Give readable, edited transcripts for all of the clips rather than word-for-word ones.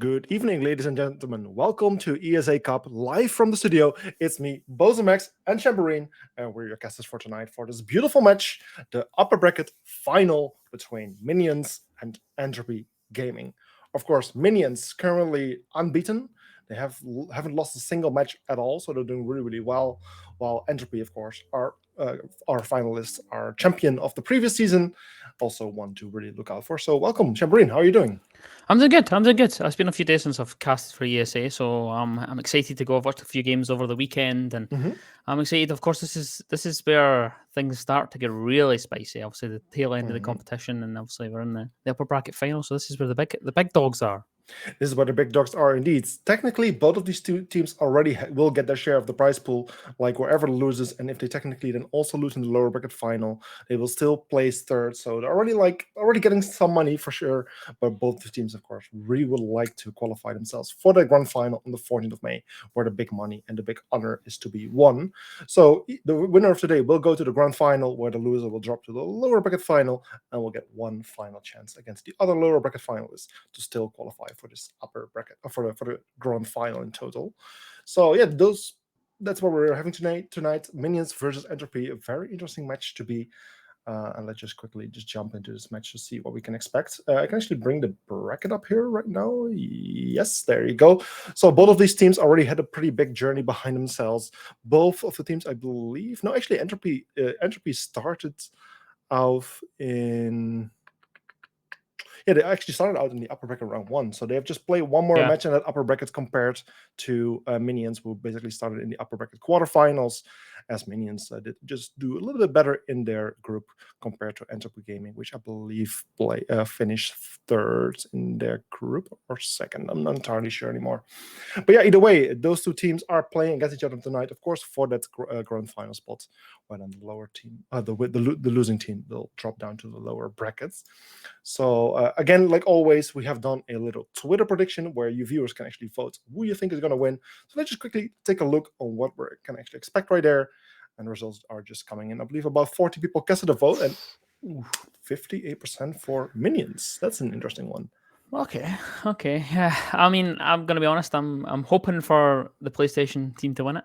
Good evening, ladies and gentlemen. Welcome to ESA Cup live from the studio. It's me, Bozemex, and Chamberine, and we're your guests for tonight for this beautiful match, the upper bracket final between Minions and Entropy Gaming. Of course, Minions currently unbeaten. They haven't lost a single match at all, so they're doing really, really well. While Entropy, of course, our finalists, our champion of the previous season, also one to really look out for. So, welcome, Chamberine. How are you doing? I'm doing good. I'm doing good. It's been a few days since I've casted for ESA, so I'm excited to go. I've watched a few games over the weekend, and I'm excited. Of course, this is where things start to get really spicy. Obviously, the tail end of the competition, and obviously we're in the upper bracket final. So this is where the big dogs are. This is where the big dogs are indeed. Technically, both of these two teams already will get their share of the prize pool, like wherever loses, and if they technically then also lose in the lower bracket final, they will still place third. So they're already getting some money for sure. But both the teams, of course, really would like to qualify themselves for the grand final on the 14th of May, where the big money and the big honor is to be won. So the winner of today will go to the grand final, where the loser will drop to the lower bracket final and will get one final chance against the other lower bracket finalists to still qualify for this upper bracket for the grand final in total. So yeah, that's what we're having tonight. Minions versus Entropy, a very interesting match to be. And let's just quickly jump into this match to see what we can expect. I can actually bring the bracket up here right now. Yes, there you go. So both of these teams already had a pretty big journey behind themselves. Both of the teams, I believe, no, actually, Entropy started out in. Yeah, they actually started out in the upper bracket round one. So they have just played one more match in that upper bracket compared to Minions, who basically started in the upper bracket quarterfinals, as Minions did just do a little bit better in their group compared to Entropy Gaming, which I believe finished third in their group or second. I'm not entirely sure anymore. But yeah, either way, those two teams are playing against each other tonight, of course, for that grand final spot. Where then the lower team, the losing team, will drop down to the lower brackets. So again, like always, we have done a little Twitter prediction where you viewers can actually vote who you think is going to win. So let's just quickly take a look on what we can actually expect right there. And the results are just coming in. I believe about 40 people casted a vote, and 58% for Minions. That's an interesting one. Okay. Yeah, I mean, I'm gonna be honest. I'm hoping for the PlayStation team to win it.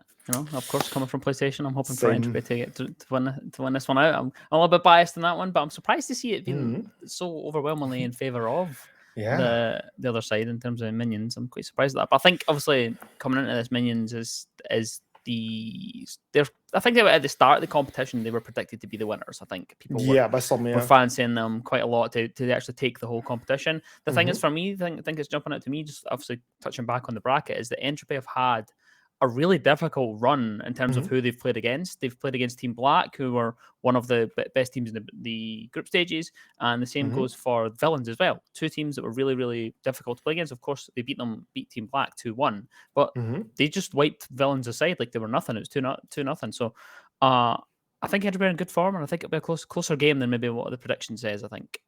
Of course, coming from PlayStation, I'm hoping for Entropy to win this one out. I'm a little bit biased in that one, but I'm surprised to see it being so overwhelmingly in favor of the other side in terms of Minions. I'm quite surprised at that. But I think obviously coming into this, Minions is I think they were at the start of the competition. They were predicted to be the winners. I think people were fancying them quite a lot to actually take the whole competition. The thing is, for me, I think it's jumping out to me. Just obviously touching back on the bracket, is that Entropy have had a really difficult run in terms of who they've played against. They've played against Team Black, who were one of the best teams in the group stages, and the same goes for Villains as well. Two teams that were really, really difficult to play against. Of course, they beat Team Black 2-1, but they just wiped Villains aside like they were nothing. It was 2-0. So I think Entropy are in good form, and I think it'll be a closer game than maybe what the prediction says, I think.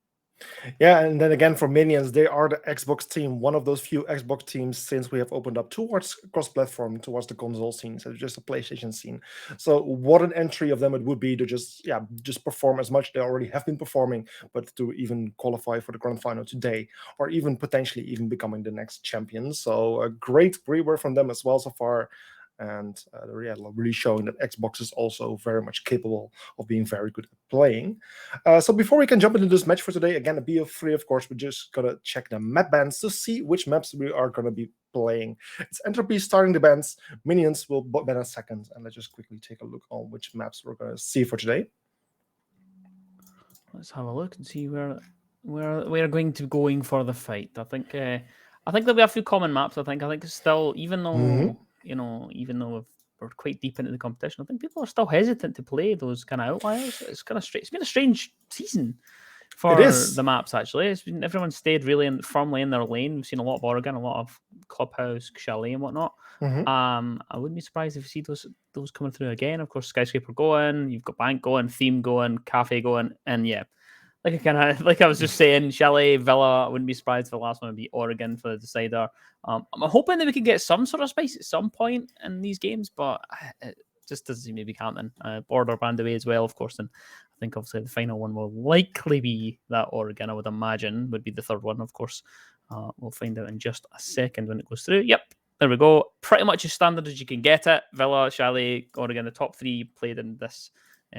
Yeah, and then again for Minions, they are the Xbox team, one of those few Xbox teams since we have opened up towards cross-platform, towards the console scene, so just a PlayStation scene. So what an entry of them it would be to just perform as much they already have been performing, but to even qualify for the grand final today, or even potentially even becoming the next champion. So a great reward from them as well so far. And really showing that Xbox is also very much capable of being very good at playing. So before we can jump into this match for today, again, BO3, of course, we're just going to check the map bans to see which maps we are going to be playing. It's Entropy starting the bans. Minions will ban a second. And let's just quickly take a look on which maps we're going to see for today. Let's have a look and see where we're going to going for the fight. I think there'll be a few common maps. I think still, even though even though we're quite deep into the competition, I think people are still hesitant to play those kind of outliers. It's kind of strange. It's been a strange season for the maps. Actually, everyone stayed really firmly in their lane. We've seen a lot of Oregon, a lot of Clubhouse, Chalet, and whatnot. I wouldn't be surprised if you see those coming through again. Of course, Skyscraper going, you've got Bank going, Theme going, Cafe going, and yeah. Like I was just saying, Chalet, Villa, I wouldn't be surprised if the last one would be Oregon for the decider. I'm hoping that we can get some sort of space at some point in these games, but just doesn't seem to be happening. Border band away as well, of course, and I think obviously the final one will likely be that Oregon, I would imagine, would be the third one, of course. We'll find out in just a second when it goes through. Yep, there we go. Pretty much as standard as you can get it. Villa, Chalet, Oregon, the top three played in this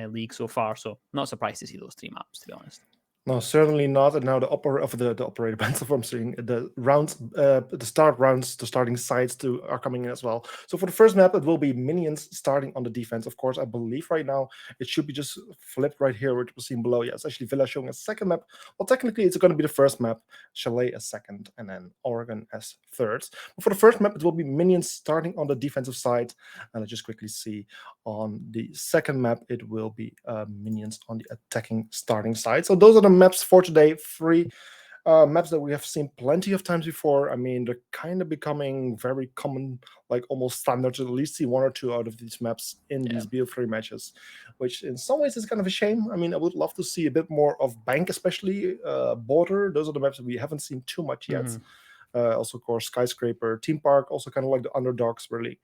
league so far, so not surprised to see those 3 maps, to be honest. No, certainly not. And now the operator bands of I'm seeing the rounds, the start rounds, the starting sides are coming in as well. So for the first map, it will be minions starting on the defense. Of course, I believe right now it should be just flipped right here, which we'll see below. Yeah, it's actually Villa showing a second map. Well, technically, it's going to be the first map, Chalet as second, and then Oregon as third. But for the first map, it will be minions starting on the defensive side. And let's just quickly see on the second map, it will be minions on the attacking starting side. So those are the maps for today. 3 maps that we have seen plenty of times before. I mean, they're kind of becoming very common, like almost standard to at least see 1 or 2 out of these maps in these BO3 matches, which in some ways is kind of a shame. I mean, I would love to see a bit more of Bank, especially Border. Those are the maps that we haven't seen too much yet. Also, of course, Skyscraper, Team Park, also kind of like the underdogs, really.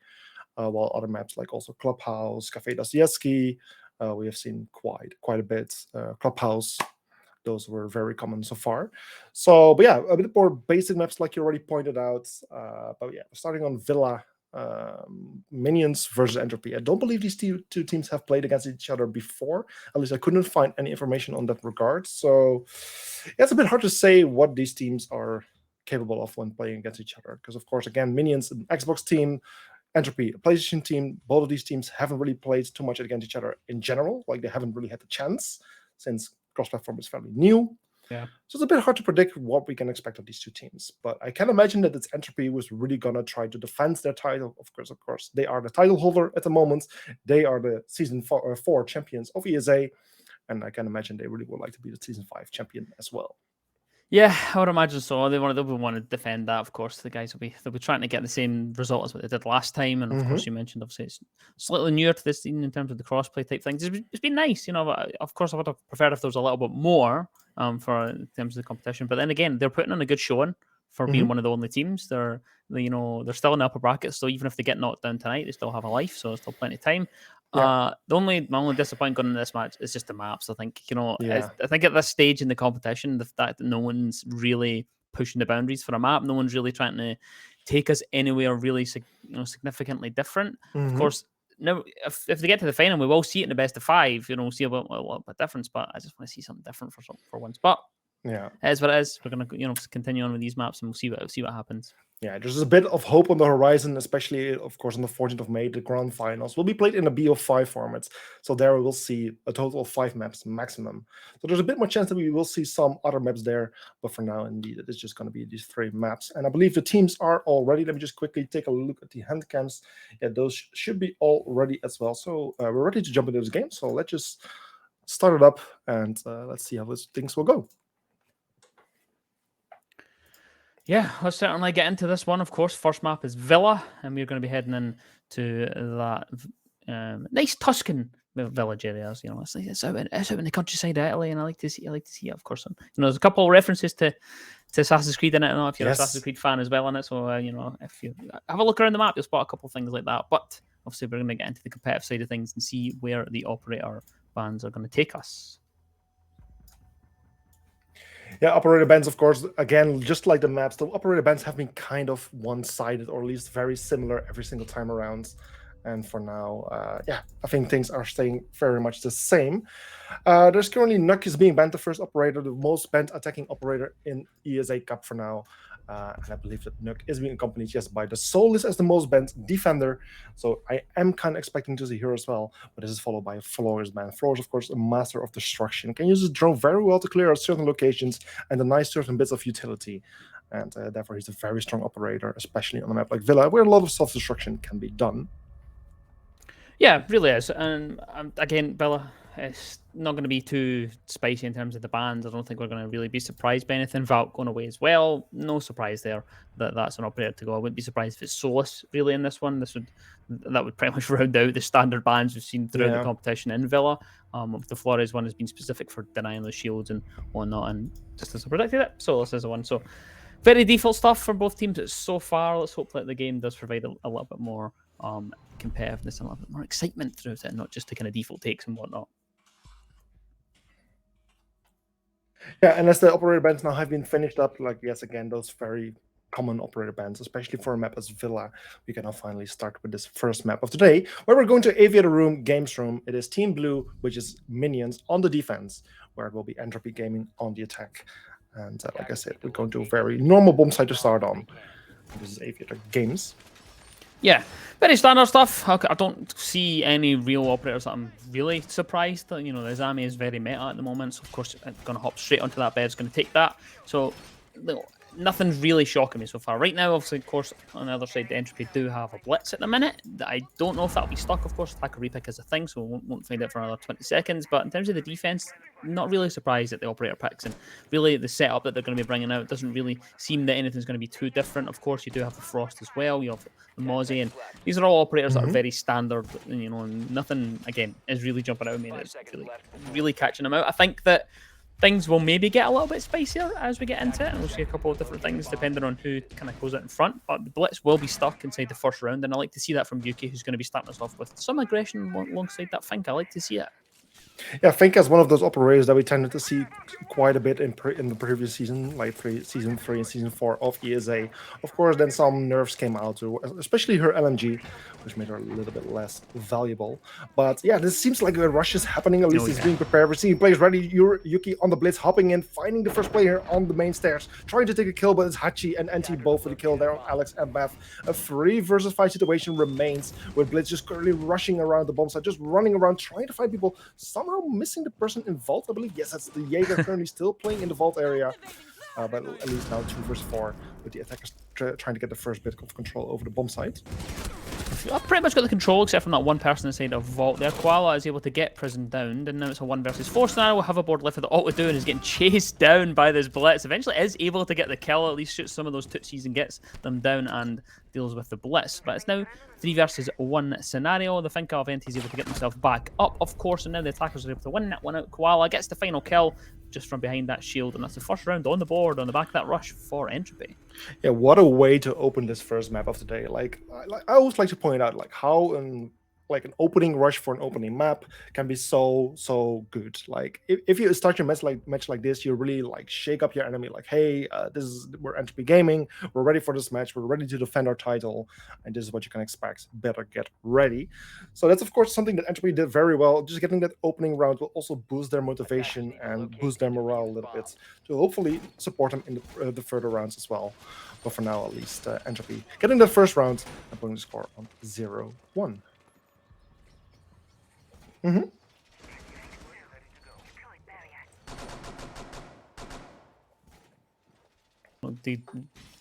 While other maps like also Clubhouse, Cafe Dostoevsky, we have seen quite a bit. Clubhouse, those were very common so far. So, but yeah, a bit more basic maps like you already pointed out. But yeah, starting on Villa, Minions versus Entropy. I don't believe these two teams have played against each other before. At least I couldn't find any information on that regard. So yeah, it's a bit hard to say what these teams are capable of when playing against each other. Because of course, again, Minions, an Xbox team, Entropy, a PlayStation team. Both of these teams haven't really played too much against each other in general. Like they haven't really had the chance since cross-platform is fairly new. Yeah. So it's a bit hard to predict what we can expect of these two teams. But I can imagine that it's Entropy who's really going to try to defend their title. Of course, they are the title holder at the moment. They are the Season 4 champions of ESA. And I can imagine they really would like to be the Season 5 champion as well. Yeah, I would imagine so. They'll want to defend that, of course. The guys they'll be trying to get the same result as what they did last time. And of course, you mentioned obviously it's slightly newer to this scene in terms of the crossplay type things. It's been nice, but of course I would have preferred if there was a little bit more for in terms of the competition. But then again, they're putting on a good showing for being one of the only teams. They're still in the upper bracket, so even if they get knocked down tonight, they still have a life, so there's still plenty of time. Yeah. My only disappointment going into this match is just the maps. I think I think at this stage in the competition, the fact that no one's really pushing the boundaries for a map, no one's really trying to take us anywhere really significantly different. Of course, now if they get to the final, we will see it in the best of 5. See a little bit difference, but I just want to see something different for once. But yeah, it is what it is. We're gonna continue on with these maps, and we'll see what happens. Yeah, there's a bit of hope on the horizon, especially, of course, on the 14th of May, the grand finals will be played in a BO5 format. So there we will see a total of 5 maps maximum. So there's a bit more chance that we will see some other maps there. But for now, indeed, it's just going to be these 3 maps. And I believe the teams are all ready. Let me just quickly take a look at the hand cams. Yeah, those should be all ready as well. So we're ready to jump into this game. So let's just start it up and let's see how things will go. Yeah, let's certainly get into this one. Of course, first map is Villa, and we're going to be heading into that nice Tuscan village areas. It's out in the countryside of Italy, and I like to see it, of course. And, there's a couple of references to Assassin's Creed in it. I don't know if you're an Assassin's Creed fan as well in it. So if you have a look around the map, you'll spot a couple of things like that. But obviously, we're going to get into the competitive side of things and see where the operator bands are going to take us. Yeah, operator bands, of course, again, just like the maps, the operator bands have been kind of one-sided, or at least very similar every single time around. And for now, I think things are staying very much the same. There's currently Nuck is being banned, the first operator, the most banned attacking operator in ESA Cup for now. And I believe that Nuck is being accompanied, yes, by the Soulless as the most banned defender. So I am kind of expecting to see her as well. But this is followed by Flores ban. Flores, of course, a master of destruction. Can use his drone very well to clear out certain locations and deny certain bits of utility. And therefore, he's a very strong operator, especially on a map like Villa, where a lot of self-destruction can be done. Yeah, it really is. And again, Villa, it's not going to be too spicy in terms of the bans. I don't think we're going to really be surprised by anything. Valk going away as well. No surprise there that's an operator to go. I wouldn't be surprised if it's Soulless really in this one. That would pretty much round out the standard bans we've seen throughout the competition in Villa. The Flores one has been specific for denying those shields and whatnot, and just as I predicted it, Soulless is the one. So very default stuff for both teams so far. Let's hope that the game does provide a little bit more competitiveness and a little bit more excitement throughout it, not just the kind of default takes and whatnot. Yeah, and as the operator bans now have been finished up, like, yes, again, those very common operator bans, especially for a map as Villa, we can now finally start with this first map of today, where we're going to Aviator Room, Games Room. It is Team Blue, which is Minions on the defense, where it will be Entropy Gaming on the attack. And like I said, we're going to a very normal bomb site to start on. This is Aviator Games. Yeah, very standard stuff. I don't see any real operators that I'm really surprised that, you know, the Zami is very meta at the moment. So, of course, it's going to hop straight onto that bed. It's going to take that. So, nothing's really shocking me so far. Right now, obviously, of course, on the other side, the Entropy do have a blitz at the minute. I don't know if that'll be stuck. Of course, attacker repick is a thing, so we won't find out for another 20 seconds. But in terms of the defense, not really surprised at the operator picks. And really, the setup that they're going to be bringing out doesn't really seem that anything's going to be too different. Of course, you do have the Frost as well. You have the Mozzie, and these are all operators that are very standard. You know, and nothing, again, is really jumping out at me that's really catching them out. I think that things will maybe get a little bit spicier as we get into it, and we'll see a couple of different things depending on who kind of goes out in front. But the blitz will be stuck inside the first round, and I like to see that from Yuki, who's going to be starting us off with some aggression alongside that Fink. I like to see it. Yeah, Fink is one of those operators that we tended to see quite a bit in the previous season, like season 3 and season 4 of ESA. Of course, then some nerfs came out, especially her LMG, which made her a little bit less valuable. But yeah, this seems like a rush is happening. At least it's being prepared. We're seeing players ready. Yuki on the blitz, hopping in, finding the first player on the main stairs, trying to take a kill, but it's Hachi and NT both for the kill there on Alex and Beth. A 3 versus 5 situation remains, with Blitz just currently rushing around the bomb site, just running around, trying to find people. Somehow missing the person in Vault, I believe. Yes, that's the Jaeger currently still playing in the Vault area. But at least now 2 versus 4, with the attackers trying to get the first bit of control over the bomb site. I've pretty much got the control except from that one person inside of Vault there. Koala is able to get Prison downed, and now it's a 1 versus 4 scenario. Hoverboard left with all we're doing is getting chased down by this Blitz. Eventually is able to get the kill, at least shoots some of those Tootsies and gets them down and deals with the Blitz. But it's now 3 versus 1 scenario. The Finka of NT is able to get himself back up, of course, and now the attackers are able to win that one out. Koala gets the final kill just from behind that shield, and that's the first round on the board on the back of that rush for Entropy. Yeah, what a way to open this first map of the day. Like I always like to point out, like, how an opening rush for an opening map can be so good. Like if you start your match like this, you really like shake up your enemy. Like, hey, we're Entropy Gaming. We're ready for this match. We're ready to defend our title, and this is what you can expect. Better get ready. So that's of course something that Entropy did very well. Just getting that opening round will also boost their motivation and boost their morale a little bit to hopefully support them in the further rounds as well. But for now, at least, Entropy getting the first round and putting the score on 0-1. They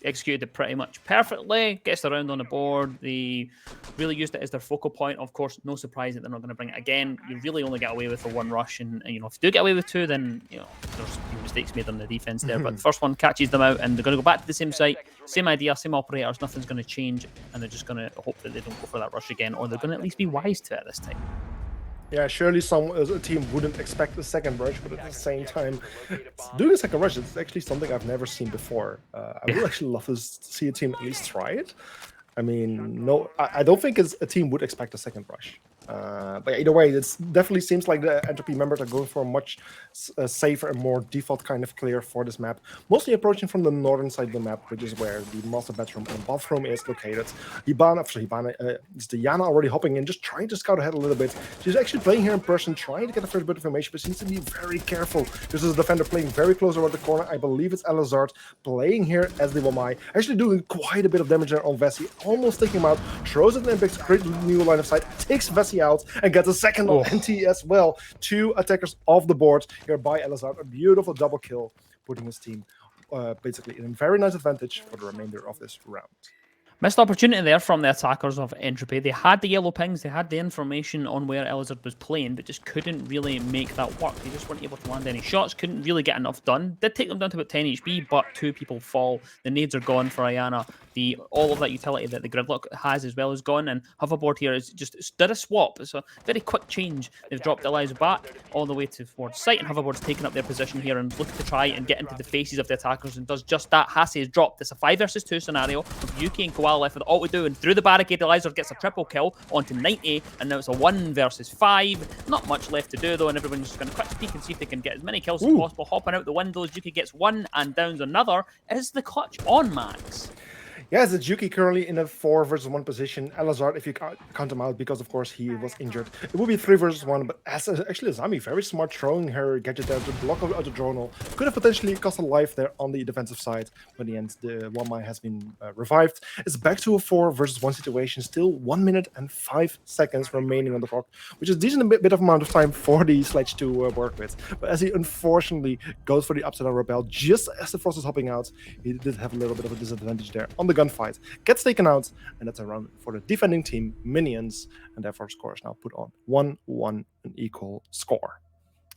executed it pretty much perfectly. Gets the round on the board. They really used it as their focal point. Of course, no surprise that they're not going to bring it again. You really only get away with the 1 rush, and you know, if you do get away with 2, then you know there's mistakes made on the defense there. But the first one catches them out, and they're going to go back to the same site, same idea, same operators. Nothing's going to change, and they're just going to hope that they don't go for that rush again, or they're going to at least be wise to it this time. Yeah, surely a team wouldn't expect a second rush, but at the same time, doing a second rush is actually something I've never seen before. I would actually love to see a team at least try it. I mean, no, I don't think a team would expect a second rush. But either way, it definitely seems like the Entropy members are going for a much safer and more default kind of clear for this map. Mostly approaching from the northern side of the map, which is where the master bedroom and bathroom is located. It's Diana already hopping in, just trying to scout ahead a little bit. She's actually playing here in person, trying to get the first bit of information, but seems to be very careful. This is a defender playing very close around the corner. I believe it's Elazard playing here as the Wamai. Actually doing quite a bit of damage there on Vessi, almost taking him out, throws it in Impact's great new line of sight, takes Vessi out, and gets a second on NT as well. 2 attackers off the board here by Elazard. A beautiful double kill, putting his team basically in a very nice advantage for the remainder of this round. Missed opportunity there from the attackers of Entropy. They had the yellow pings, they had the information on where Elazard was playing, but just couldn't really make that work. They just weren't able to land any shots, couldn't really get enough done. Did take them down to about 10 HP, but 2 people fall. The nades are gone for Ayana. All of that utility that the Gridlock has as well is gone, and Hoverboard here is just did a swap. It's a very quick change. They've dropped Elias back all the way towards site, and Hoverboard's taken up their position here and looking to try and get into the faces of the attackers, and does just that. Hassie is dropped. It's a 5 versus 2 scenario with Yuki and Kawhi Koala left with auto do, and through the barricade, Elizard gets a triple kill onto 90, and now it's a 1 versus 5. Not much left to do though, and everyone's just going to quick peek and see if they can get as many kills as possible. Hopping out the windows, Juki gets 1 and downs another. Is the clutch on, Max? Yes, it's Juki currently in a 4 versus 1 position. Elazard, if you count him out, because of course he was injured, it will be 3 versus 1. But actually, Azami very smart throwing her gadget there to block out the Dronal. Could have potentially cost a life there on the defensive side. But in the end, the 1 has been revived. It's back to a 4 versus 1 situation. Still 1 minute and 5 seconds remaining on the clock, which is a decent bit of amount of time for the Sledge to work with. But as he unfortunately goes for the upside down rappel just as the Frost is hopping out, he did have a little bit of a disadvantage there on the gunfight, gets taken out, and that's a run for the defending team, Minions, and therefore score is now put on 1-1, an equal score.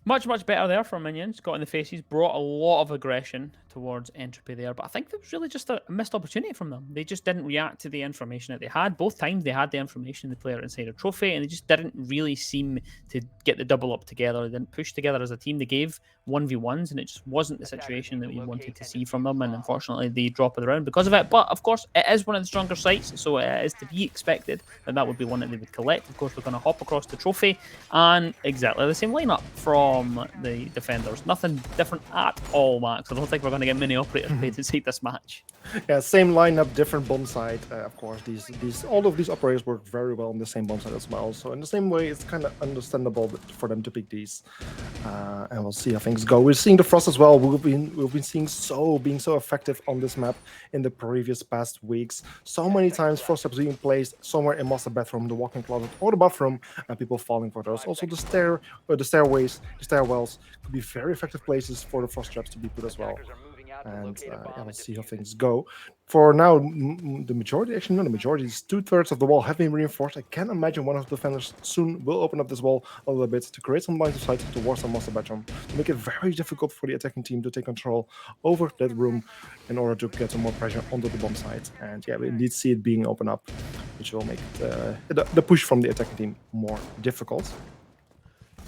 Much better there for Minions. Got in the faces, brought a lot of aggression towards Entropy there, but I think it was really just a missed opportunity from them. They just didn't react to the information that they had. Both times they had the information, the player inside a trophy, and they just didn't really seem to get the double up together. They didn't push together as a team. They gave 1v1s, and it just wasn't the situation that we wanted to see from them, and unfortunately they drop of the round because of it. But of course, it is one of the stronger sites, so it is to be expected that would be one that they would collect. Of course, we're going to hop across the trophy, and exactly the same lineup from the defenders. Nothing different at all, Max. I don't think we're going to get many operators played inside this match. Yeah, same lineup, different bomb site. Of course, all of these operators work very well on the same bomb site as well. So in the same way, it's kind of understandable for them to pick these. And we'll see how things go. We're seeing the Frost as well. We've been seeing being so effective on this map in the previous past weeks. So many times Frost has being placed somewhere in master bathroom, the walk-in closet, or the bathroom, and people falling for those. Also the stairways, the stairwells could be very effective places for the Frost traps to be put as well. And we'll see how things go. For now, the majority is 2/3 of the wall have been reinforced. I can imagine one of the defenders soon will open up this wall a little bit to create some lines of sight towards the master bedroom, to make it very difficult for the attacking team to take control over that room in order to get some more pressure onto the bomb site. And yeah, we indeed see it being opened up, which will make the push from the attacking team more difficult.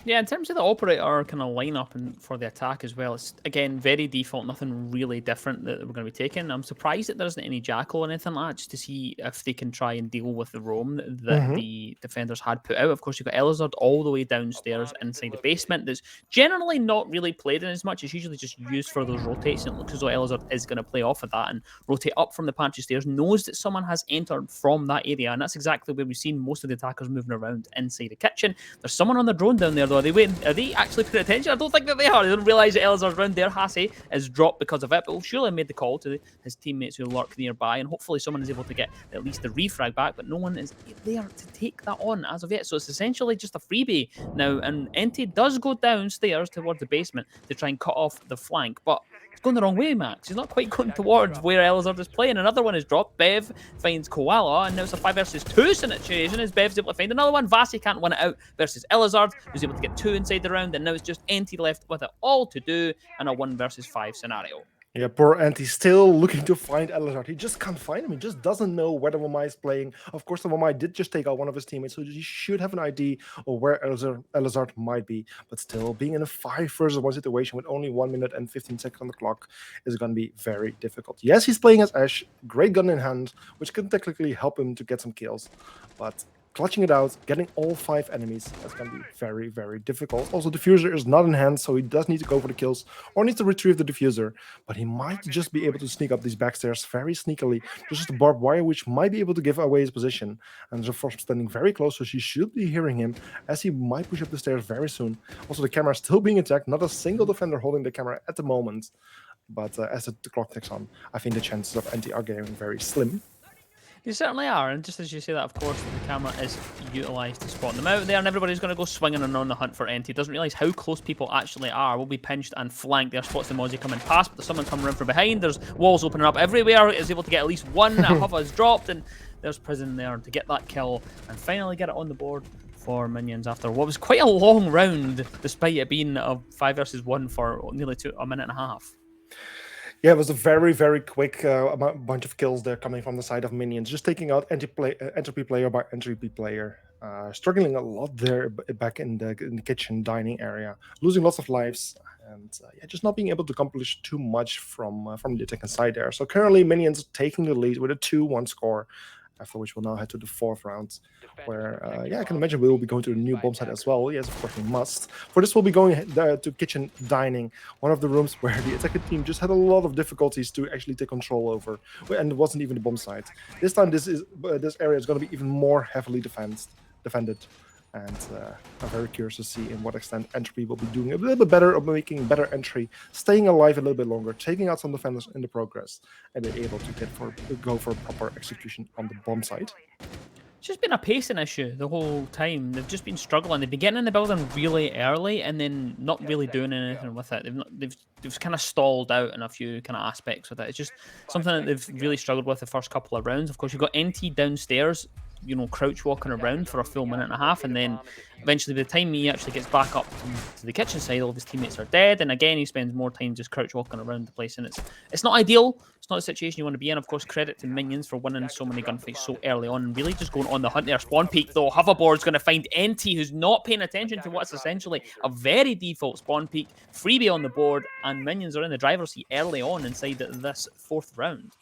Yeah, in terms of the operator kind of lineup and for the attack as well, it's again very default, nothing really different that we're going to be taking. I'm surprised that there isn't any Jackal or anything like that, just to see if they can try and deal with the roam that the defenders had put out. Of course, you've got Elazard all the way downstairs inside the basement. That's generally not really played in as much. It's usually just used for those rotates, and it looks as though Elazard is going to play off of that and rotate up from the pantry stairs, knows that someone has entered from that area, and that's exactly where we've seen most of the attackers moving around inside the kitchen. There's someone on the drone down there. Are they waiting? Are they actually paying attention? I don't think that they are. They don't realise that Elazar's round there. Hassie is dropped because of it, but surely made the call to his teammates who lurk nearby, and hopefully someone is able to get at least the refrag back, but no one is there to take that on as of yet. So it's essentially just a freebie now, and Enti does go downstairs towards the basement to try and cut off the flank, but it's going the wrong way, Max. He's not quite going towards where Elazard is playing. Another one is dropped. Bev finds Koala, and now it's a 5 versus 2 situation as Bev's able to find another one. Vasi can't win it out versus Elazard, who's able to get 2 inside the round, and now it's just Enti left with it all to do in a 1 versus 5 scenario. Yeah, poor Enti still looking to find Elazard. He just can't find him. He just doesn't know where the Wamai is playing. Of course, the Wamai did just take out one of his teammates, so he should have an idea of where Elazard might be. But still, being in a 5 versus 1 situation with only 1 minute and 15 seconds on the clock is going to be very difficult. Yes, he's playing as Ash, great gun in hand, which can technically help him to get some kills. But clutching it out, getting all 5 enemies, that's going to be very, very difficult. Also, diffuser is not in hand, so he does need to go for the kills or needs to retrieve the diffuser. But he might just be able to sneak up these backstairs very sneakily. There's just a barbed wire which might be able to give away his position. And the Frost standing very close, so she should be hearing him as he might push up the stairs very soon. Also, the camera is still being attacked. Not a single defender holding the camera at the moment. But as the clock ticks on, I think the chances of Enti are getting very slim. You certainly are, and just as you say that, of course, the camera is utilised to spot them out there, and everybody's going to go swinging and on the hunt for Enti. Doesn't realise how close people actually are. Will be pinched and flanked. There spots the Mozzie coming past, but there's someone coming around from behind. There's walls opening up everywhere. Is able to get at least one. Huffa is dropped, and there's Prison there to get that kill and finally get it on the board for Minions after what was quite a long round, despite it being a 5 versus 1 for nearly a minute and a half. Yeah, it was a very, very quick bunch of kills there coming from the side of minions, just taking out Entropy player by Entropy player. Struggling a lot there back in the kitchen dining area, losing lots of lives, and yeah, just not being able to accomplish too much from the attacking side there. So currently, minions taking the lead with a 2-1 score. After which we'll now head to the 4th round, where, yeah, I can imagine we will be going to the new bomb site as well. Yes, of course we must. For this, we'll be going to kitchen dining, one of the rooms where the attacking team just had a lot of difficulties to actually take control over, and it wasn't even the bomb site. This time, this area is going to be even more heavily defended. And I'm very curious to see in what extent Entropy will be doing a little bit better, of making better entry, staying alive a little bit longer, taking out some defenders in the progress, and be able to go for proper execution on the bomb site. It's just been a pacing issue the whole time. They've just been struggling. They've been getting in the building really early and then not really doing anything with it. They've kind of stalled out in a few kind of aspects with it. It's just something that they've really struggled with the first couple of rounds. Of course, you've got NT downstairs, you know, crouch walking around for a full minute and a half, and then eventually by the time he actually gets back up to the kitchen side, all of his teammates are dead, and again he spends more time just crouch walking around the place, and it's not ideal. It's not a situation you want to be in. Of course, credit to minions for winning so many gunfights so early on and really just going on the hunt there. Spawn peak though, hoverboard's going to find NT, who's not paying attention to what's essentially a very default spawn peak, freebie on the board, and minions are in the driver's seat early on inside this 4th round.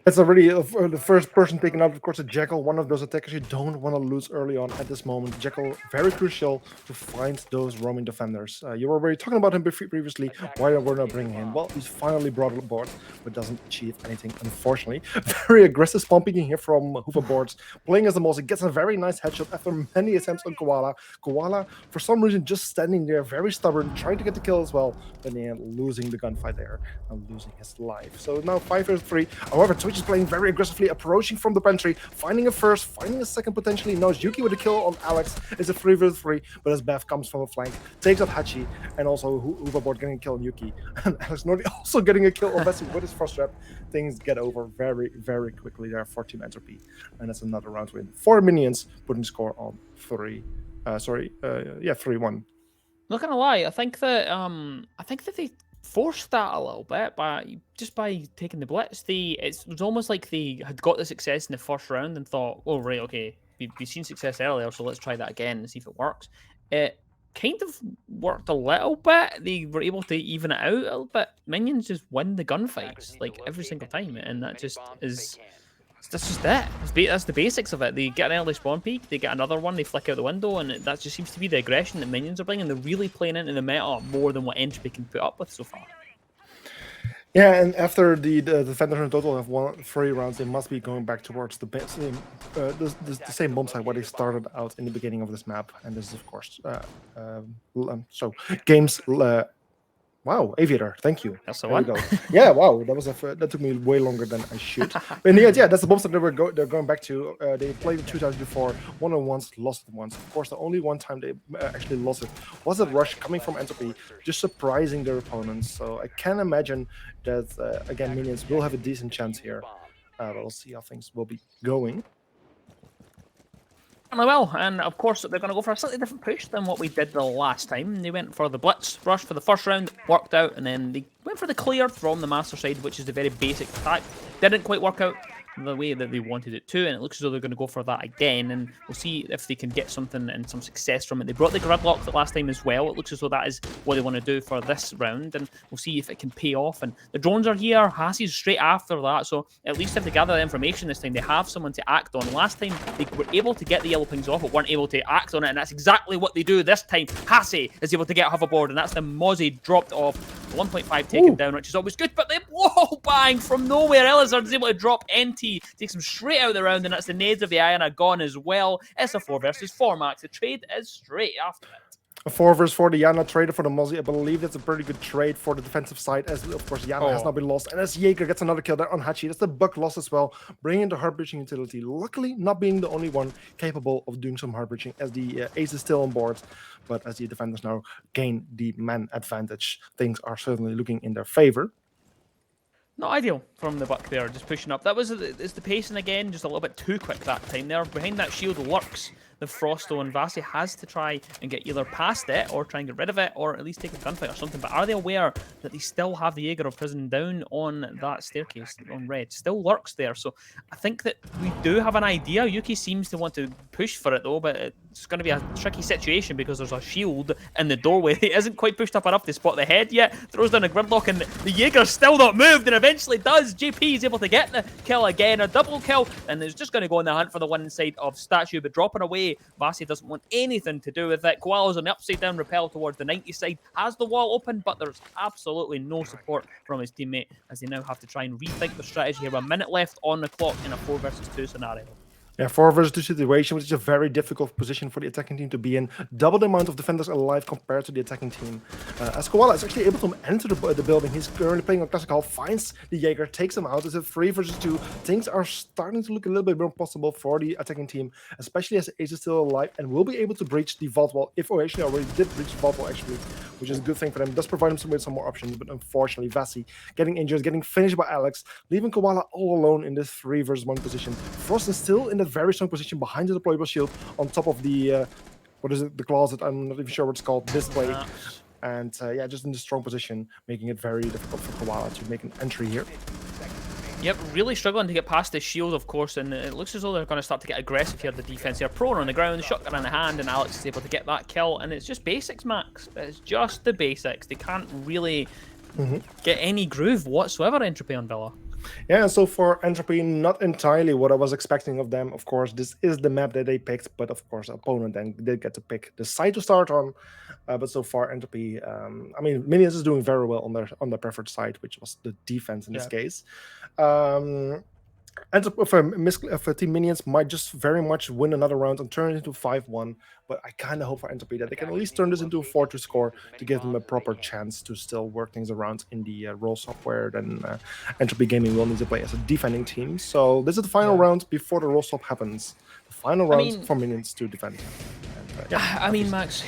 It's already the first person taken out, of course, a Jackal, one of those attackers you don't want to lose early on at this moment. Jackal, very crucial to find those roaming defenders. You were already talking about him previously. Why don't we not bring him? Well, he's finally brought on board, but doesn't achieve anything, unfortunately. Very aggressive spawn peeking here from hoverboards. Playing as the Moss, he gets a very nice headshot after many attempts on Koala. Koala, for some reason, just standing there, very stubborn, trying to get the kill as well, but in the end, losing the gunfight there and losing his life. So now 5 versus 3. However, Twitch is playing very aggressively, approaching from the pantry, finding a first, finding a second potentially. Knows Yuki with a kill on Alex. It's a 3 versus 3, but as Bev comes from the flank, takes out Hachi, and also Hoverboard getting a kill on Yuki. And Alex Nordi also getting a kill on Bessie with his frost trap. Things get over very, very quickly there for Team Entropy. And that's another round win. 4 minions, putting the score on 3-1. Not gonna lie, I think that they forced that a little bit by taking the blitz. It was almost like they had got the success in the first round and thought, oh right, okay, we've seen success earlier, so let's try that again and see if it works. It kind of worked a little bit. They were able to even it out a little bit. Minions just win the gunfights like every single time, and that just is. That's just it. That's the basics of it. They get an early spawn peak, they get another one, they flick out the window, and that just seems to be the aggression that minions are bringing. They're really playing into the meta more than what Entropy can put up with so far. Yeah, and after the defenders in total have won 3 rounds, they must be going back towards the same bomb site where they started out in the beginning of this map. And this is, of course, so games. Wow, Aviator, thank you. That's the one. There we go. Yeah, wow, that took me way longer than I should. But in the end, yeah, that's the bomb site they're going back to. They played it 2 times before, won it once, lost it once. Of course, the only one time they actually lost it was a rush coming from Entropy, just surprising their opponents. So I can imagine that again, minions will have a decent chance here. But we'll see how things will be going. Well, and of course they're going to go for a slightly different push than what we did the last time. They went for the blitz rush for the first round, worked out, and then they went for the clear from the master side, which is the very basic attack. Didn't quite work out the way that they wanted it to, and it looks as though they're going to go for that again, and we'll see if they can get something and some success from it. They brought the gridlock the last time as well. It looks as though that is what they want to do for this round, and we'll see if it can pay off. And the drones are here, Hassie's straight after that, so at least if they gather the information this time, they have someone to act on. Last time they were able to get the yellow pings off, but weren't able to act on it, and that's exactly what they do this time. Hassie is able to get hoverboard, and that's the Mozzie dropped off. 1.5 taken down, which is always good, but the whoa bang from nowhere. Elizard is able to drop NT, takes him straight out of the round, and that's the nades of the Iona gone as well. It's a 4 versus 4 max. The trade is straight after it. A 4 versus 4, the Yana traded for the Mozzie. I believe that's a pretty good trade for the defensive side, as of course Yana has not been lost. And as Jaeger gets another kill there on Hachi, that's the Buck loss as well, bringing the heart breaching utility. Luckily, not being the only one capable of doing some heart breaching, as the Ace is still on board. But as the defenders now gain the man advantage, things are certainly looking in their favor. Not ideal from the Buck there, just pushing up. That was it's the pacing again, just a little bit too quick that time there. Behind that shield lurks the Frosto and Vasi has to try and get either past it or try and get rid of it or at least take a gunfight or something. But are they aware that they still have the Jaeger of Prison down on that staircase on red? Still lurks there. So I think that we do have an idea. Yuki seems to want to push for it though, but it's going to be a tricky situation because there's a shield in the doorway. It isn't quite pushed up enough to spot the head yet. Throws down a gridlock and the Jaeger's still not moved and eventually does. JP is able to get the kill again, a double kill, and is just going to go on the hunt for the one inside of Statue, but dropping away. Vasi doesn't want anything to do with it. Koala's on the upside down rappel towards the 90 side, has the wall open, but there's absolutely no support from his teammate as they now have to try and rethink their strategy here. 1 minute left on the clock in a 4 versus 2 scenario. Yeah, 4 versus 2 situation, which is a very difficult position for the attacking team to be in. Double the amount of defenders alive compared to the attacking team. As Koala is actually able to enter the building, he's currently playing on Classic Hall, finds the Jaeger, takes him out. It's a 3 versus 2. Things are starting to look a little bit more possible for the attacking team, especially as Ace is still alive and will be able to breach the vault wall. If actually already did breach the vault wall, actually, which is a good thing for them. It does provide him with some more options, but unfortunately, Vasi getting injured, getting finished by Alex, leaving Koala all alone in this 3 versus 1 position. Frost is still in that very strong position behind the deployable shield on top of the what is it, the closet, I'm not even sure what it's called, display. And yeah, just in the strong position, making it very difficult for Koala to make an entry here. Yep, really struggling to get past the shield, of course, and it looks as though they're going to start to get aggressive here, the defense here. Prone on the ground, shotgun in the hand, and Alex is able to get that kill, and it's just basics, Max. It's just the basics. They can't really get any groove whatsoever, Entropy on Villa. Yeah, so for Entropy, not entirely what I was expecting of them. Of course, this is the map that they picked, but of course, the opponent then did get to pick the site to start on. But so far, Entropy, I mean, Minions is doing very well on their preferred side, which was the defense in this case. Entropy for Team Minions might just very much win another round and turn it into 5-1, but I kind of hope for Entropy that they can at least turn this into a 4-2 score to give them a proper chance to still work things around in the role software. Then Entropy Gaming will need to play as a defending team. So this is the final round before the role swap happens. The final round for Minions to defend. And, I mean, Max,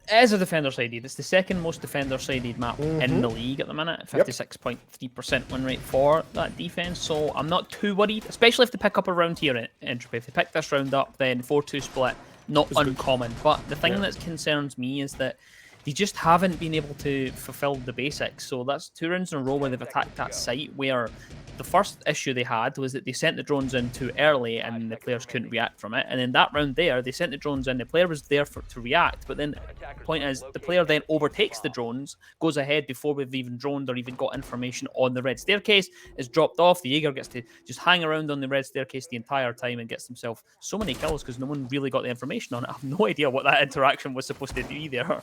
as a defender-sided, it's the second most defender-sided map in the league at the minute. 56.3% win rate for that defense. So I'm not too worried, especially if they pick up a round here at Entropy. If they pick this round up, then 4-2 split, not uncommon. But the thing that concerns me is that they just haven't been able to fulfill the basics. So that's 2 rounds in a row where they've attacked that site where the first issue they had was that they sent the drones in too early and the players couldn't react from it. And then that round there, they sent the drones in, the player was there to react, but then the point is the player then overtakes the drones, goes ahead before we've even droned or even got information on the red staircase, is dropped off, the Jaeger gets to just hang around on the red staircase the entire time and gets himself so many kills because no one really got the information on it. I have no idea what that interaction was supposed to do there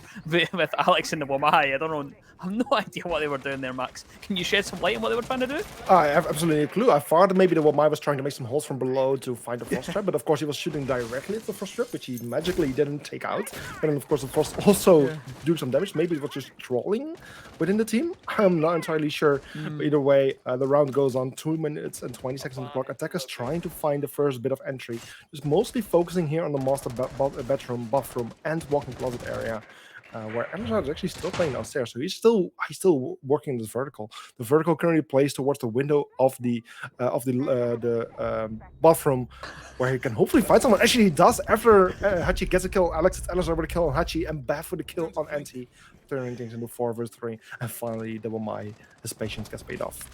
with Alex and the Wamai. I don't know. I have no idea what they were doing there, Max. Can you shed some light on what they were trying to do? I have absolutely no clue. I thought maybe the Wamai was trying to make some holes from below to find the Frost trap, but of course he was shooting directly at the Frost trap, which he magically didn't take out. And then of course the Frost also do some damage. Maybe it was just trolling within the team. I'm not entirely sure. But either way, the round goes on 2 minutes and 20 seconds on the clock. Attackers trying to find the first bit of entry. Just mostly focusing here on the master bedroom, bathroom, and walk-in closet area. Where Amazon is actually still playing downstairs, so he's still working this vertical. The vertical currently plays towards the window of the bathroom, where he can hopefully find someone. Actually, he does after Hachi gets a kill. Alex over the kill on Hachi and Beth with the kill on Anti, turning things into 4 versus 3. And finally, his patience gets paid off.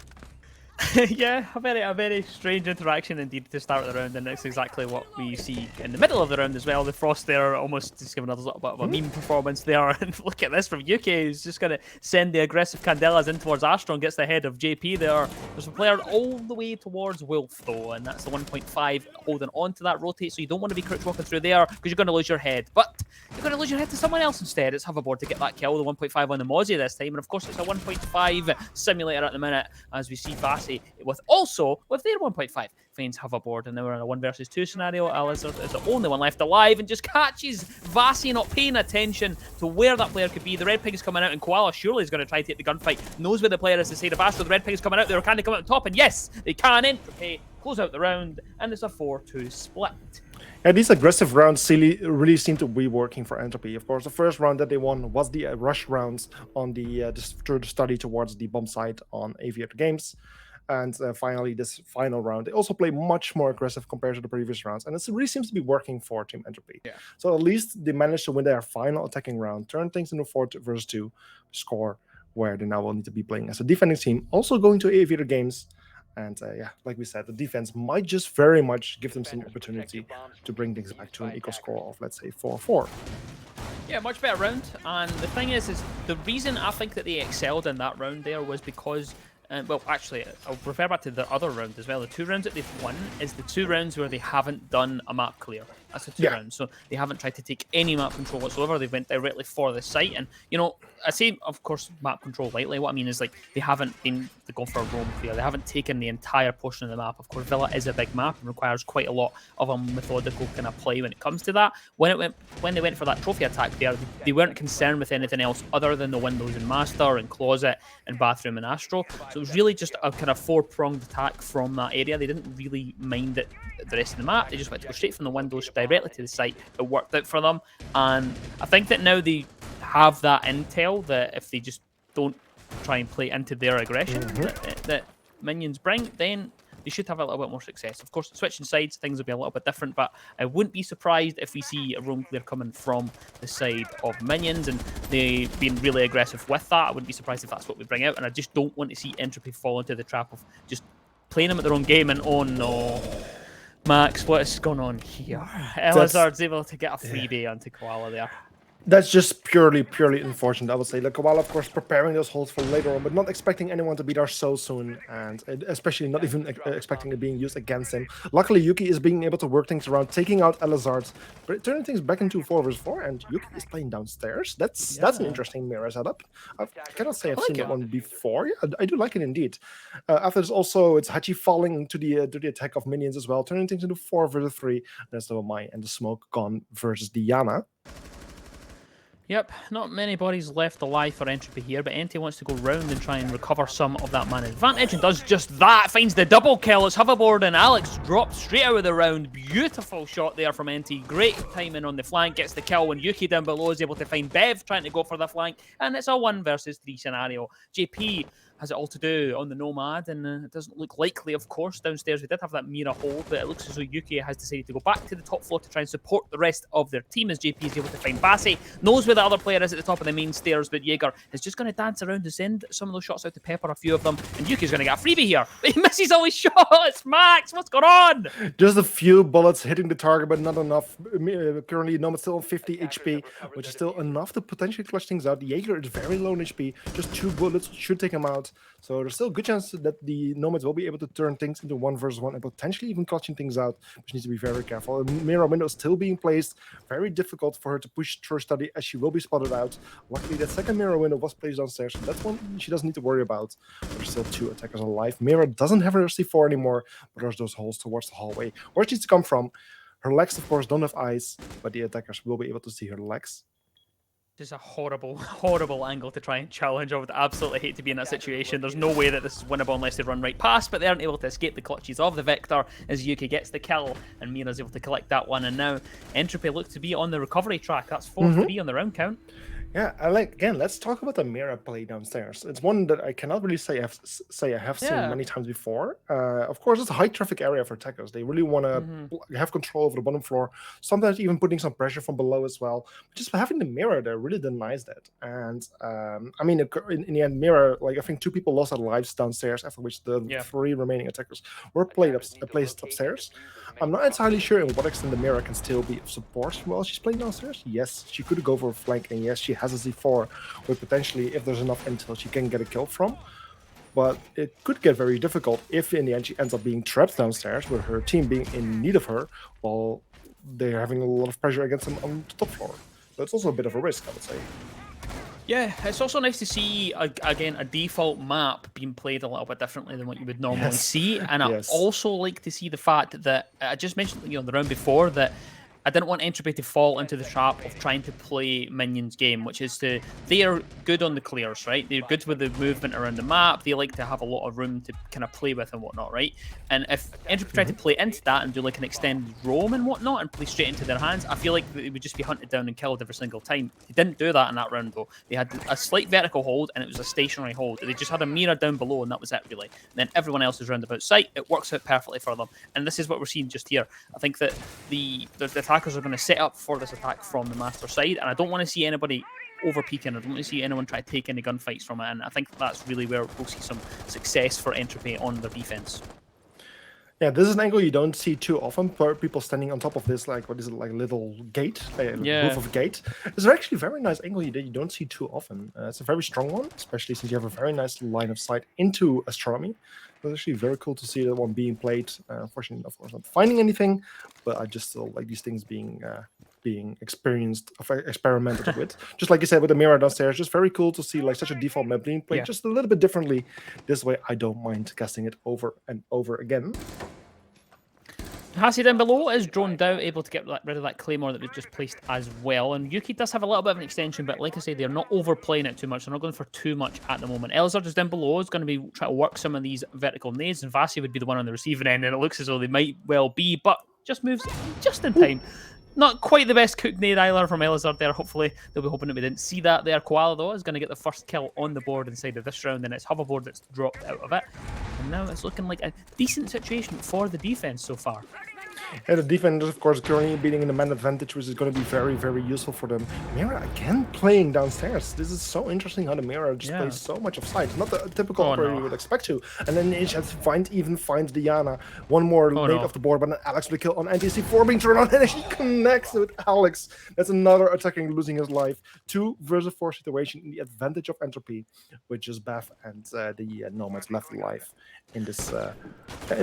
Yeah, a very strange interaction indeed to start the round, and that's exactly what we see in the middle of the round as well. The Frost there almost just giving us a little bit of a meme performance there. And look at this from Yuki, who's just going to send the aggressive Candelas in towards Astron, gets the head of JP there. There's a player all the way towards Wolf though, and that's the 1.5 holding on to that rotate, so you don't want to be crouch walking through there because you're going to lose your head. But you're going to lose your head to someone else instead. It's hoverboard to get that kill, the 1.5 on the Mozzie this time, and of course it's a 1.5 simulator at the minute as we see Vasi with their 1.5 finds hoverboard, and now we're in a 1 versus 2 scenario. Alizard is the only one left alive and just catches Vasi, not paying attention to where that player could be. The red pig is coming out, and Koala surely is going to try to take the gunfight. Knows where the player is to side of Astro. The red pig is coming out there. Can they come out on top? And yes, they can. Entropy close out the round, and it's a 4-2 split. Yeah, these aggressive rounds really seem to be working for Entropy. Of course, the first round that they won was the rush rounds on the study towards the bomb site on Aviator Games. And finally, this final round, they also play much more aggressive compared to the previous rounds. And it really seems to be working for Team Entropy. Yeah. So at least they managed to win their final attacking round, turn things into 4 versus 2 score, where they now will need to be playing as a defending team, also going to Aviator games. And yeah, like we said, the defense might just very much give them some opportunity to bring things back to an equal score of, let's say, 4-4. Yeah, much better round. And the thing is the reason I think that they excelled in that round there was because, well, actually, I'll refer back to the other round as well. The 2 rounds that they've won is the 2 rounds where they haven't done a map clear. That's the 2 rounds. So they haven't tried to take any map control whatsoever. They went directly for the site. And, you know, I say, of course, map control lightly. What I mean is, like, they haven't been going for a roam clear. They haven't taken the entire portion of the map. Of course, Villa is a big map and requires quite a lot of a methodical kind of play when it comes to that. When they went for that trophy attack there, they weren't concerned with anything else other than the windows and master and closet and bathroom and astro. So it was really just a kind of 4-pronged attack from that area. They didn't really mind it, the rest of the map. They just went to go straight from the windows directly to the site. It worked out for them. And I think that now they have that intel that if they just don't try and play into their aggression that minions bring, then they should have a little bit more success. Of course, switching sides, things will be a little bit different, but I wouldn't be surprised if we see a roam clear coming from the side of minions and they being really aggressive with that. I wouldn't be surprised if that's what we bring out, and I just don't want to see Entropy fall into the trap of just playing them at their own game and, oh no, Max, what is going on here? Elazard's able to get a freebie onto Koala there. That's just purely unfortunate, I would say. Like, Koala, of course, preparing those holes for later on, but not expecting anyone to be there so soon, and especially not even expecting it being used against him. Luckily, Yuki is being able to work things around, taking out Elazard, turning things back into 4 versus 4, and Yuki is playing downstairs. That's an interesting mirror setup. I cannot say I've seen that one before. Yeah, I do like it indeed. After this, also, it's Hachi falling into the attack of minions as well, turning things into 4 versus 3. That's the Mai and the Smoke gone versus Diana. Yep, not many bodies left alive for Entropy here, but Enti wants to go round and try and recover some of that mana advantage and does just that. Finds the double kill. It's hoverboard and Alex drops straight out of the round. Beautiful shot there from Enti. Great timing on the flank. Gets the kill when Yuki down below is able to find Bev trying to go for the flank. And it's a 1 versus 3 scenario. JP has it all to do on the Nomad, and it doesn't look likely, of course. Downstairs, we did have that Mira hold, but it looks as though Yuki has decided to go back to the top floor to try and support the rest of their team as JP is able to find Bassi. Knows where the other player is at the top of the main stairs, but Jaeger is just going to dance around and send some of those shots out to pepper a few of them, and Yuki's going to get a freebie here. But he misses all his shots! Max, what's going on? Just a few bullets hitting the target, but not enough. Currently, Nomad still on 50 HP, which is still enough to potentially clutch things out. Jaeger is very low in HP. Just 2 bullets should take him out. So there's still a good chance that the Nomads will be able to turn things into 1 versus 1 and potentially even clutching things out, which needs to be very careful. Mira window is still being placed. Very difficult for her to push through study as she will be spotted out. Luckily, that second Mira window was placed downstairs, so that's one she doesn't need to worry about. There's still 2 attackers alive. Mira doesn't have her C4 anymore, but there's those holes towards the hallway. Where she needs to come from. Her legs, of course, don't have eyes, but the attackers will be able to see her legs. Just a horrible, horrible angle to try and challenge. I would absolutely hate to be in that situation. There's no way that this is winnable unless they run right past, but they aren't able to escape the clutches of the Victor as Yuki gets the kill and Mira's able to collect that one. And now Entropy look to be on the recovery track. That's 4-3 on the round count. Yeah, again, let's talk about the Mira play downstairs. It's one that I cannot really say I have seen many times before. Of course, it's a high traffic area for attackers. They really want to have control over the bottom floor, sometimes even putting some pressure from below as well. Just having the Mira there really denies that. And I mean, in the end, Mira, like I think 2 people lost their lives downstairs, after which the 3 remaining attackers were placed upstairs. I'm not entirely sure in what extent the Mira can still be of support while she's playing downstairs. Yes, she could go for a flank, and yes, she has a Z4, with potentially, if there's enough intel, she can get a kill from. But it could get very difficult if in the end she ends up being trapped downstairs with her team being in need of her while they're having a lot of pressure against them on the top floor. So it's also a bit of a risk, I would say. Yeah, it's also nice to see, again, a default map being played a little bit differently than what you would normally see. And I also like to see the fact that, I just mentioned the round before, that I didn't want Entropy to fall into the trap of trying to play Minions game, which is they are good on the clears, right? They're good with the movement around the map. They like to have a lot of room to kind of play with and whatnot, right? And if Entropy tried to play into that and do like an extended roam and whatnot and play straight into their hands, I feel like they would just be hunted down and killed every single time. They didn't do that in that round though. They had a slight vertical hold and it was a stationary hold. They just had a mirror down below and that was it really. And then everyone else is round about sight. It works out perfectly for them. And this is what we're seeing just here. I think that the attackers are going to set up for this attack from the master side, and I don't want to see anybody over peaking. I don't want to see anyone try to take any gunfights from it, and I think that's really where we'll see some success for Entropy on their defense. Yeah, this is an angle you don't see too often. People standing on top of this, like, what is it, like a little gate, roof of a gate. It's actually a very nice angle that you don't see too often. It's a very strong one, especially since you have a very nice line of sight into Astronomy. It's actually very cool to see that one being played. Unfortunately, of course, not finding anything, but I just still like these things being experimented with. Just like you said with the mirror downstairs, just very cool to see like such a default map being played just a little bit differently. This way, I don't mind casting it over and over again. Hassie down below is droned out, able to get rid of that Claymore that was just placed as well. And Yuki does have a little bit of an extension, but like I say, they're not overplaying it too much. They're not going for too much at the moment. Elzard is down below, is going to be trying to work some of these vertical nades, and Vassie would be the one on the receiving end, and it looks as though they might well be, but just moves just in time. Not quite the best cooked nade either from Elizard there. Hopefully, they'll be hoping that we didn't see that there. Koala, though, is going to get the first kill on the board inside of this round, and it's Hoverboard that's dropped out of it. And now it's looking like a decent situation for the defense so far. Yeah, the defense, of course, currently being in the man advantage, which is going to be very, very useful for them. Mira again playing downstairs. This is so interesting how the Mira just plays so much of sight. Not the typical operator you would expect to. And then H has even finds Diana. One more nade off the board, but then Alex with the kill on NTC4 being turned on, and she connects with Alex. That's another attacking losing his life. 2 versus 4 situation in the advantage of Entropy, with just Beth and the Nomads left alive in this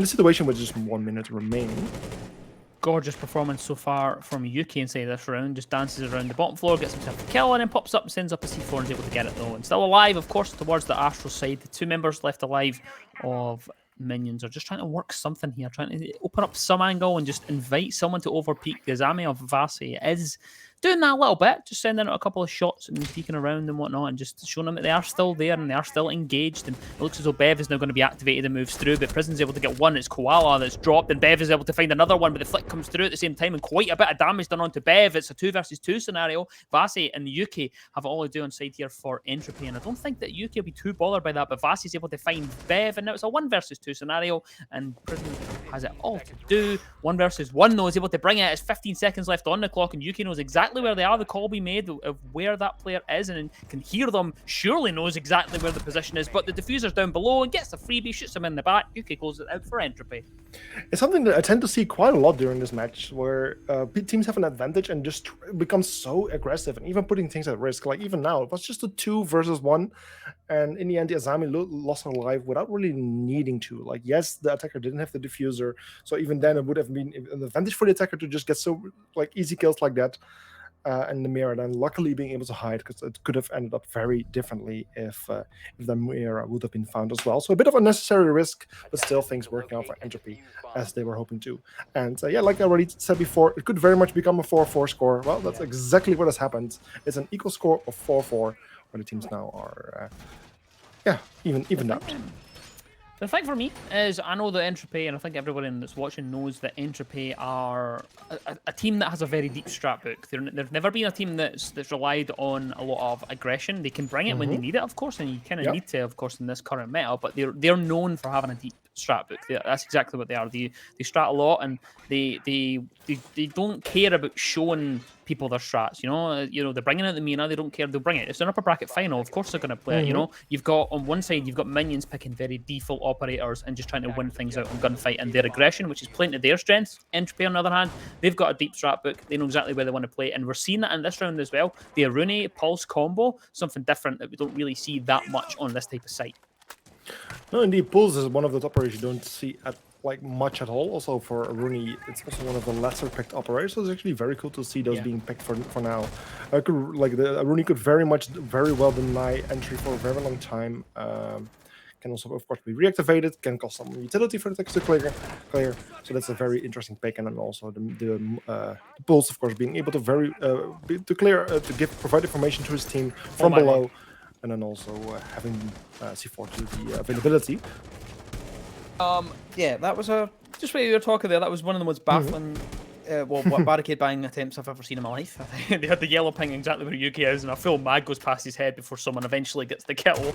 situation with just 1 minute remaining. Gorgeous performance so far from Yuki inside this round. Just dances around the bottom floor, gets himself a kill, and then pops up and sends up a C4 and is able to get it though. And still alive, of course, towards the Astral side. The 2 members left alive of Minions are just trying to work something here, trying to open up some angle and just invite someone to overpeak. Gazami of Vassie is doing that a little bit, just sending out a couple of shots and peeking around and whatnot, and just showing them that they are still there and they are still engaged. And it looks as though Bev is now going to be activated and moves through, but Prison's able to get one. It's Koala that's dropped, and Bev is able to find another one, but the flick comes through at the same time, and quite a bit of damage done onto Bev. It's a 2 versus 2 scenario. Vassie and Yuki have all to do on side here for Entropy, and I don't think that Yuki will be too bothered by that, but Vassie's able to find Bev, and now it's a 1 versus 2 scenario, and Prison has it all to do. 1 versus 1 though, is able to bring it. It's 15 seconds left on the clock, and Yuki knows exactly where they are. The call be made of where that player is and can hear them, surely knows exactly where the position is, but the diffuser's down below and gets the freebie, shoots him in the back. Yuki goes it out for Entropy. It's something that I tend to see quite a lot during this match, where teams have an advantage and just become so aggressive and even putting things at risk. Like even now, it was just a 2 versus 1, and in the end, the Azami lost her life without really needing to. Like, yes, the attacker didn't have the diffuser, so even then it would have been an advantage for the attacker to just get so like easy kills like that. And the Mira then luckily being able to hide, because it could have ended up very differently if the Mira would have been found as well. So a bit of unnecessary risk, but still things working out for Entropy as they were hoping to. And yeah, like I already said before, it could very much become a 4-4 score. Well, that's exactly what has happened. It's an equal score of 4-4, where the teams now are, even out. The thing for me is, I know that Entropy, and I think everyone that's watching knows that Entropy are a team that has a very deep strat book. They've never been a team that's relied on a lot of aggression. They can bring it when they need it, of course, and you kind of need to, of course, in this current meta, but they're known for having a deep strat book. That's exactly what they are. They strat a lot, and they don't care about showing people their strats. You know, they're bringing out the Mina. They don't care. They'll bring it. It's an upper bracket final. Of course, they're going to play it. You know, you've got on one side, you've got Minions picking very default operators and just trying to win things out on gunfight and their aggression, which is playing to their strengths. Entropy, on the other hand, they've got a deep strat book. They know exactly where they want to play, and we're seeing that in this round as well. The Aruni Pulse combo, something different that we don't really see that much on this type of site. No, indeed, Pulse is one of the operators you don't see at much at all. Also for Aruni, it's also one of the lesser picked operators, so it's actually very cool to see those being picked for now. Aruni could very well deny entry for a very long time. can also, of course, be reactivated, can cost some utility for the text to clear. So that's a very interesting pick, and then also the Pulse, of course, being able to provide information to his team from below, and then also having C4 to the availability. Yeah, that was just what you were talking there. That was one of the most baffling. Barricade banging attempts I've ever seen in my life. I think they had the yellow ping exactly where Yuki is, and a full mag goes past his head before someone eventually gets the kill.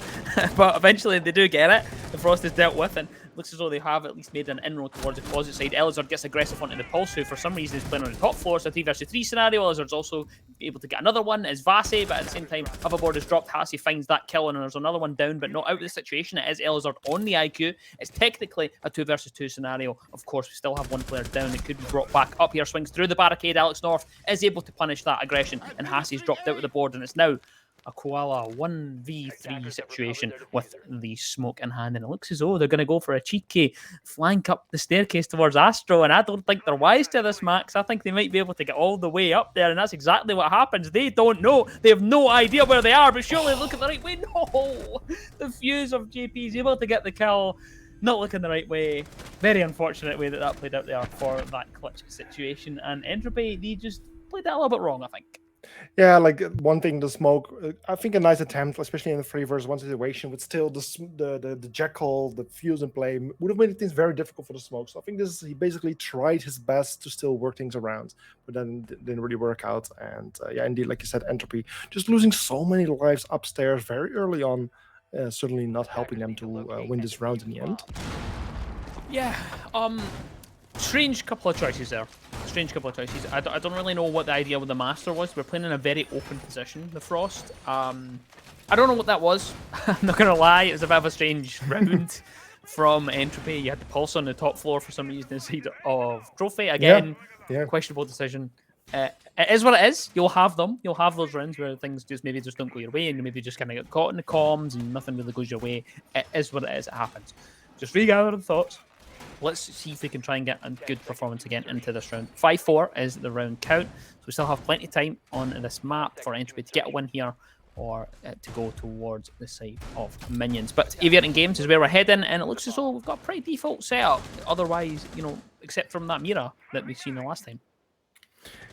But eventually they do get it. The Frost is dealt with, and it looks as though they have at least made an inroad towards the closet side. Elizard gets aggressive onto the Pulse, who for some reason is playing on the top floor. It's a 3 versus 3 scenario. Elizard's also able to get another one as Vase, but at the same time, hoverboard is dropped. Hassie finds that kill, and there's another one down, but not out of the situation. It is Elizard on the IQ. It's technically a 2 versus 2 scenario. Of course, we still have one player down. It could be brought back up here. Swings through the barricade. Alex North is able to punish that aggression, and Hassie's dropped out of the board, and it's now a Koala 1v3 situation with the smoke in hand, and it looks as though they're going to go for a cheeky flank up the staircase towards Astro, and I don't think they're wise to this, Max. I think they might be able to get all the way up there, and that's exactly what happens. They don't know. They have no idea where they are, but surely look at the right way. No! The fuse of JP is able to get the kill. Not looking the right way. Very unfortunate way that played out there for that clutch situation. And Entropy, they just played that a little bit wrong, I think. Yeah, like one thing, the smoke. I think a nice attempt, especially in the 3 versus 1 situation, with still the Jackal, the fuse in play, would have made things very difficult for the smoke. So I think he basically tried his best to still work things around, but then didn't really work out. And yeah, indeed, like you said, Entropy just losing so many lives upstairs very early on. Certainly not helping them to win this round in the end. Yeah, strange couple of choices there. I don't really know what the idea with the Master was. We're playing in a very open position, the Frost. I don't know what that was. I'm not going to lie, it was a bit of a strange round from Entropy. You had the Pulse on the top floor for some reason inside of Trophy. Again, questionable decision. It is what it is. You'll have them. You'll have those rounds where things maybe just don't go your way, and you maybe just kind of get caught in the comms and nothing really goes your way. It is what it is. It happens. Just regather the thoughts. Let's see if we can try and get a good performance again into this round. 5-4 is the round count, so we still have plenty of time on this map for Entropy to get a win here or to go towards the side of Minions. But Aviating Games is where we're heading, and it looks as though we've got a pretty default setup. Otherwise, except from that Mira that we've seen the last time.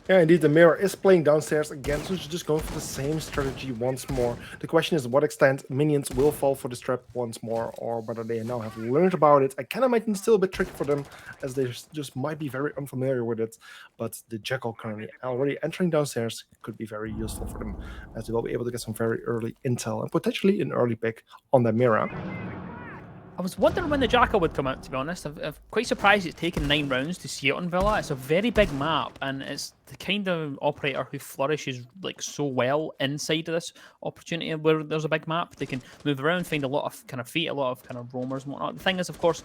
Yeah, indeed, the Mirror is playing downstairs again, so she's just going for the same strategy once more. The question is, to what extent Minions will fall for this trap once more, or whether they now have learned about it. I can imagine it's still a bit tricky for them, as they just might be very unfamiliar with it. But the Jackal currently already entering downstairs could be very useful for them, as they will be able to get some very early intel and potentially an early pick on the Mirror. I was wondering when the Jackal would come out, to be honest. I'm quite surprised it's taken 9 rounds to see it on Villa. It's a very big map, and it's the kind of operator who flourishes like so well inside of this opportunity where there's a big map. They can move around, find a lot of kind of feet, a lot of kind of roamers and whatnot. The thing is, of course,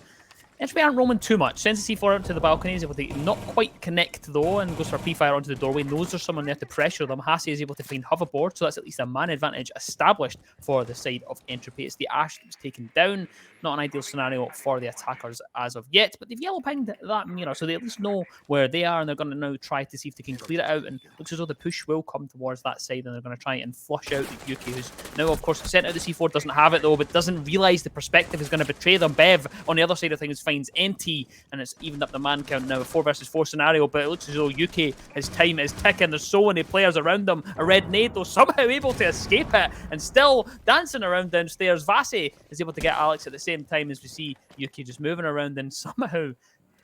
Entropy aren't roaming too much. Sends the C4 out to the balconies, able to not quite connect though, and goes for a pre-fire onto the doorway. Knows there's someone there to pressure them. Hassie is able to find hoverboard, so that's at least a man advantage established for the side of Entropy. It's the Ash that was taken down. Not an ideal scenario for the attackers as of yet, but they've yellow pinged that Mira, so they at least know where they are, and they're going to now try to see if they can clear it out, and looks as though the push will come towards that side, and they're going to try and flush out the Yuki, who's now, of course, sent out the C4, doesn't have it though, but doesn't realise the perspective is going to betray them. Bev, on the other side of things, finds NT, and it's evened up the man count now, a 4 versus 4 scenario, but it looks as though Yuki, his time is ticking. There's so many players around them. A red nade, though, somehow able to escape it, and still dancing around downstairs. Vase is able to get Alex at the same time as we see Yuki just moving around, and somehow,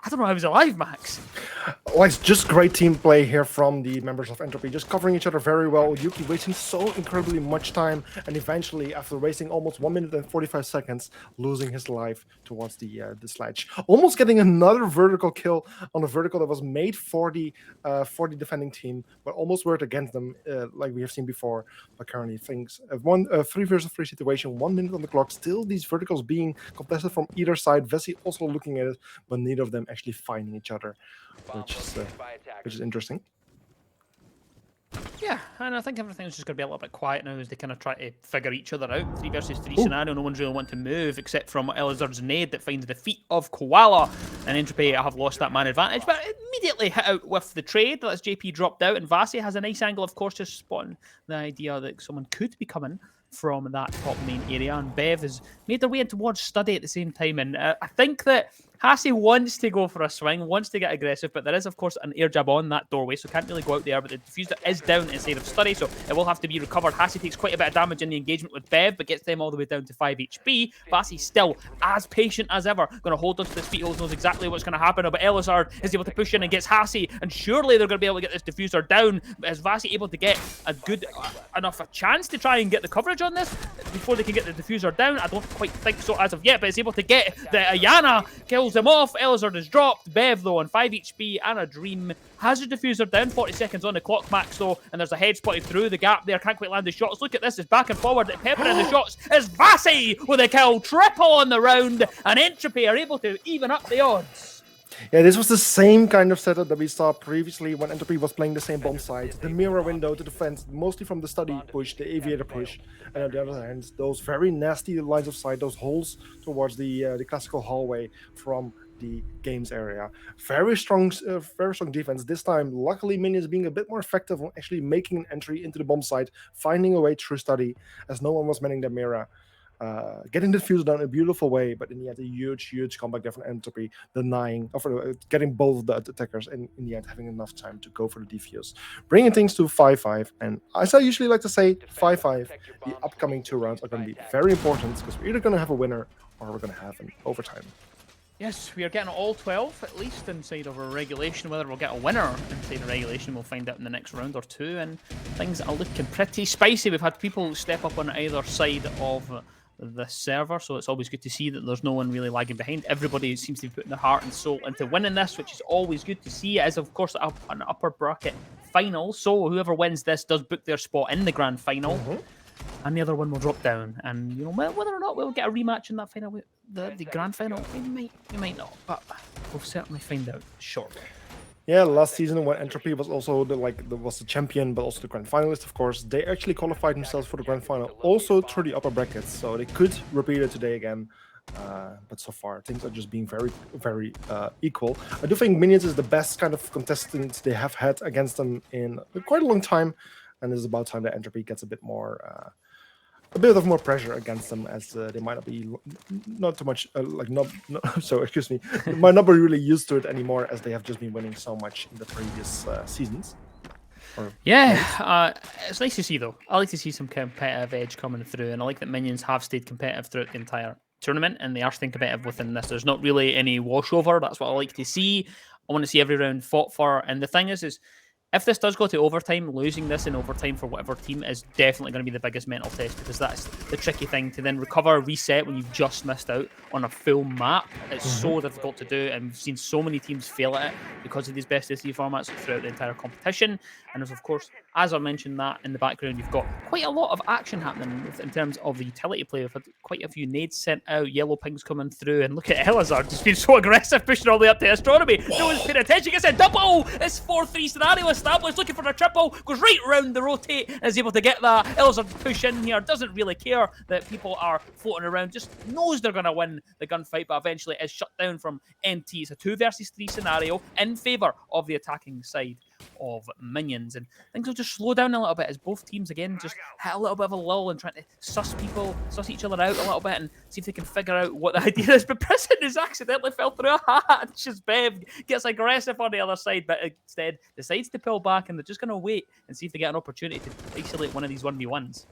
I don't know how he's alive, Max. Well, it's just great team play here from the members of Entropy, just covering each other very well. Yuki wasting so incredibly much time, and eventually, after wasting almost 1 minute and 45 seconds, losing his life towards the sledge. Almost getting another vertical kill on a vertical that was made for the defending team, but almost worked against them, like we have seen before. But currently, things 3 versus 3 situation, 1 minute on the clock. Still, these verticals being contested from either side. Vessi also looking at it, but neither of them actually finding each other, which is interesting. Yeah, and I think everything's just going to be a little bit quiet now as they kind of try to figure each other out. 3 versus 3 scenario, no one's really want to move except from Elizard's nade that finds the feet of Koala, and Entropy have lost that man advantage, but immediately hit out with the trade. That's JP dropped out, and Vase has a nice angle, of course, just spotting the idea that someone could be coming from that top main area, and Bev has made their way in towards Study at the same time. And I think that Hassie wants to go for a swing, wants to get aggressive, but there is, of course, an air jab on that doorway, so can't really go out there. But the diffuser is down inside of Study, so it will have to be recovered. Hassie takes quite a bit of damage in the engagement with Bev, but gets them all the way down to 5 HP. But Hassie's still as patient as ever, going to hold on to the speed holes, knows exactly what's going to happen. But Elizard is able to push in and gets Hassie, and surely they're going to be able to get this diffuser down. But is Vassie able to get a good enough a chance to try and get the coverage on this before they can get the diffuser down? I don't quite think so as of yet, but it's able to get the Ayana, kills him off. Elizard is dropped. Bev, though, on 5 HP and a Dream has a diffuser down. 40 seconds on the clock, max, though, and there's a head spotted through the gap there. Can't quite land the shots. Look at this, it's back and forward. Pepper in the shots is Vassie with a kill. Triple on the round, and Entropy are able to even up the odds. Yeah, this was the same kind of setup that we saw previously when Entropy was playing the same bomb site. The mirror window to defend, mostly from the Study push, the Aviator push, and on the other hand, those very nasty lines of sight, those holes towards the classical hallway from the games area. Very strong defense. This time, luckily, Minions being a bit more effective on actually making an entry into the bomb site, finding a way through Study, as no one was manning the mirror. Getting the fuse done in a beautiful way, but in the end, a huge comeback there from Entropy, denying, getting both of the attackers, and in the end, having enough time to go for the defuse, bringing things to 5-5. And as I usually like to say, 5-5, the upcoming 2 rounds are going to be very important because we're either going to have a winner or we're going to have an overtime. Yes, we are getting all 12, at least, inside of our regulation. Whether we'll get a winner inside the regulation, we'll find out in the next round or 2. And things are looking pretty spicy. We've had people step up on either side of the server, so it's always good to see that there's no one really lagging behind. Everybody seems to be putting their heart and soul into winning this, which is always good to see. It is, of course, an upper bracket final, so whoever wins this does book their spot in the grand final. And the other one will drop down. And, you know, whether or not we'll get a rematch in that final, the grand final, we might not, but we'll certainly find out shortly. Yeah, last season when Entropy was also the champion, but also the grand finalist, of course, they actually qualified themselves for the grand final, also through the upper brackets, so they could repeat it today again. But so far, things are just being very equal. I do think Minions is the best kind of contestant they have had against them in quite a long time, and it's about time that Entropy gets a bit of more pressure against them, as they might not be not too much excuse me, they might not be really used to it anymore, as they have just been winning so much in the previous seasons. It's nice to see, though. I like to see some competitive edge coming through, and I like that Minions have stayed competitive throughout the entire tournament, and they are staying competitive within this. There's not really any washover. That's what I like to see. I want to see every round fought for, and the thing is if this does go to overtime, losing this in overtime for whatever team is definitely going to be the biggest mental test, because that's the tricky thing, to then recover, reset when you've just missed out on a full map. It's so difficult to do, and we've seen so many teams fail at it because of these best of 3 formats throughout the entire competition. And of course, as I mentioned that in the background, you've got quite a lot of action happening in terms of the utility play. We've had quite a few nades sent out, yellow pings coming through, and look at Elizard, just being so aggressive, pushing all the way up to Astronomy. No one's paying attention, gets a double! It's 4-3 scenario established, looking for the triple, goes right round the rotate, and is able to get that. Elizard push in here, doesn't really care that people are floating around, just knows they're going to win the gunfight, but eventually is shut down from NT. It's a 2 versus 3 scenario in favour of the attacking side of Minions, and things will just slow down a little bit as both teams again just hit a little bit of a lull and trying to suss each other out a little bit and see if they can figure out what the idea is. But Prison has accidentally fell through a hatch as Bev gets aggressive on the other side, but instead decides to pull back, and they're just going to wait and see if they get an opportunity to isolate one of these 1v1s.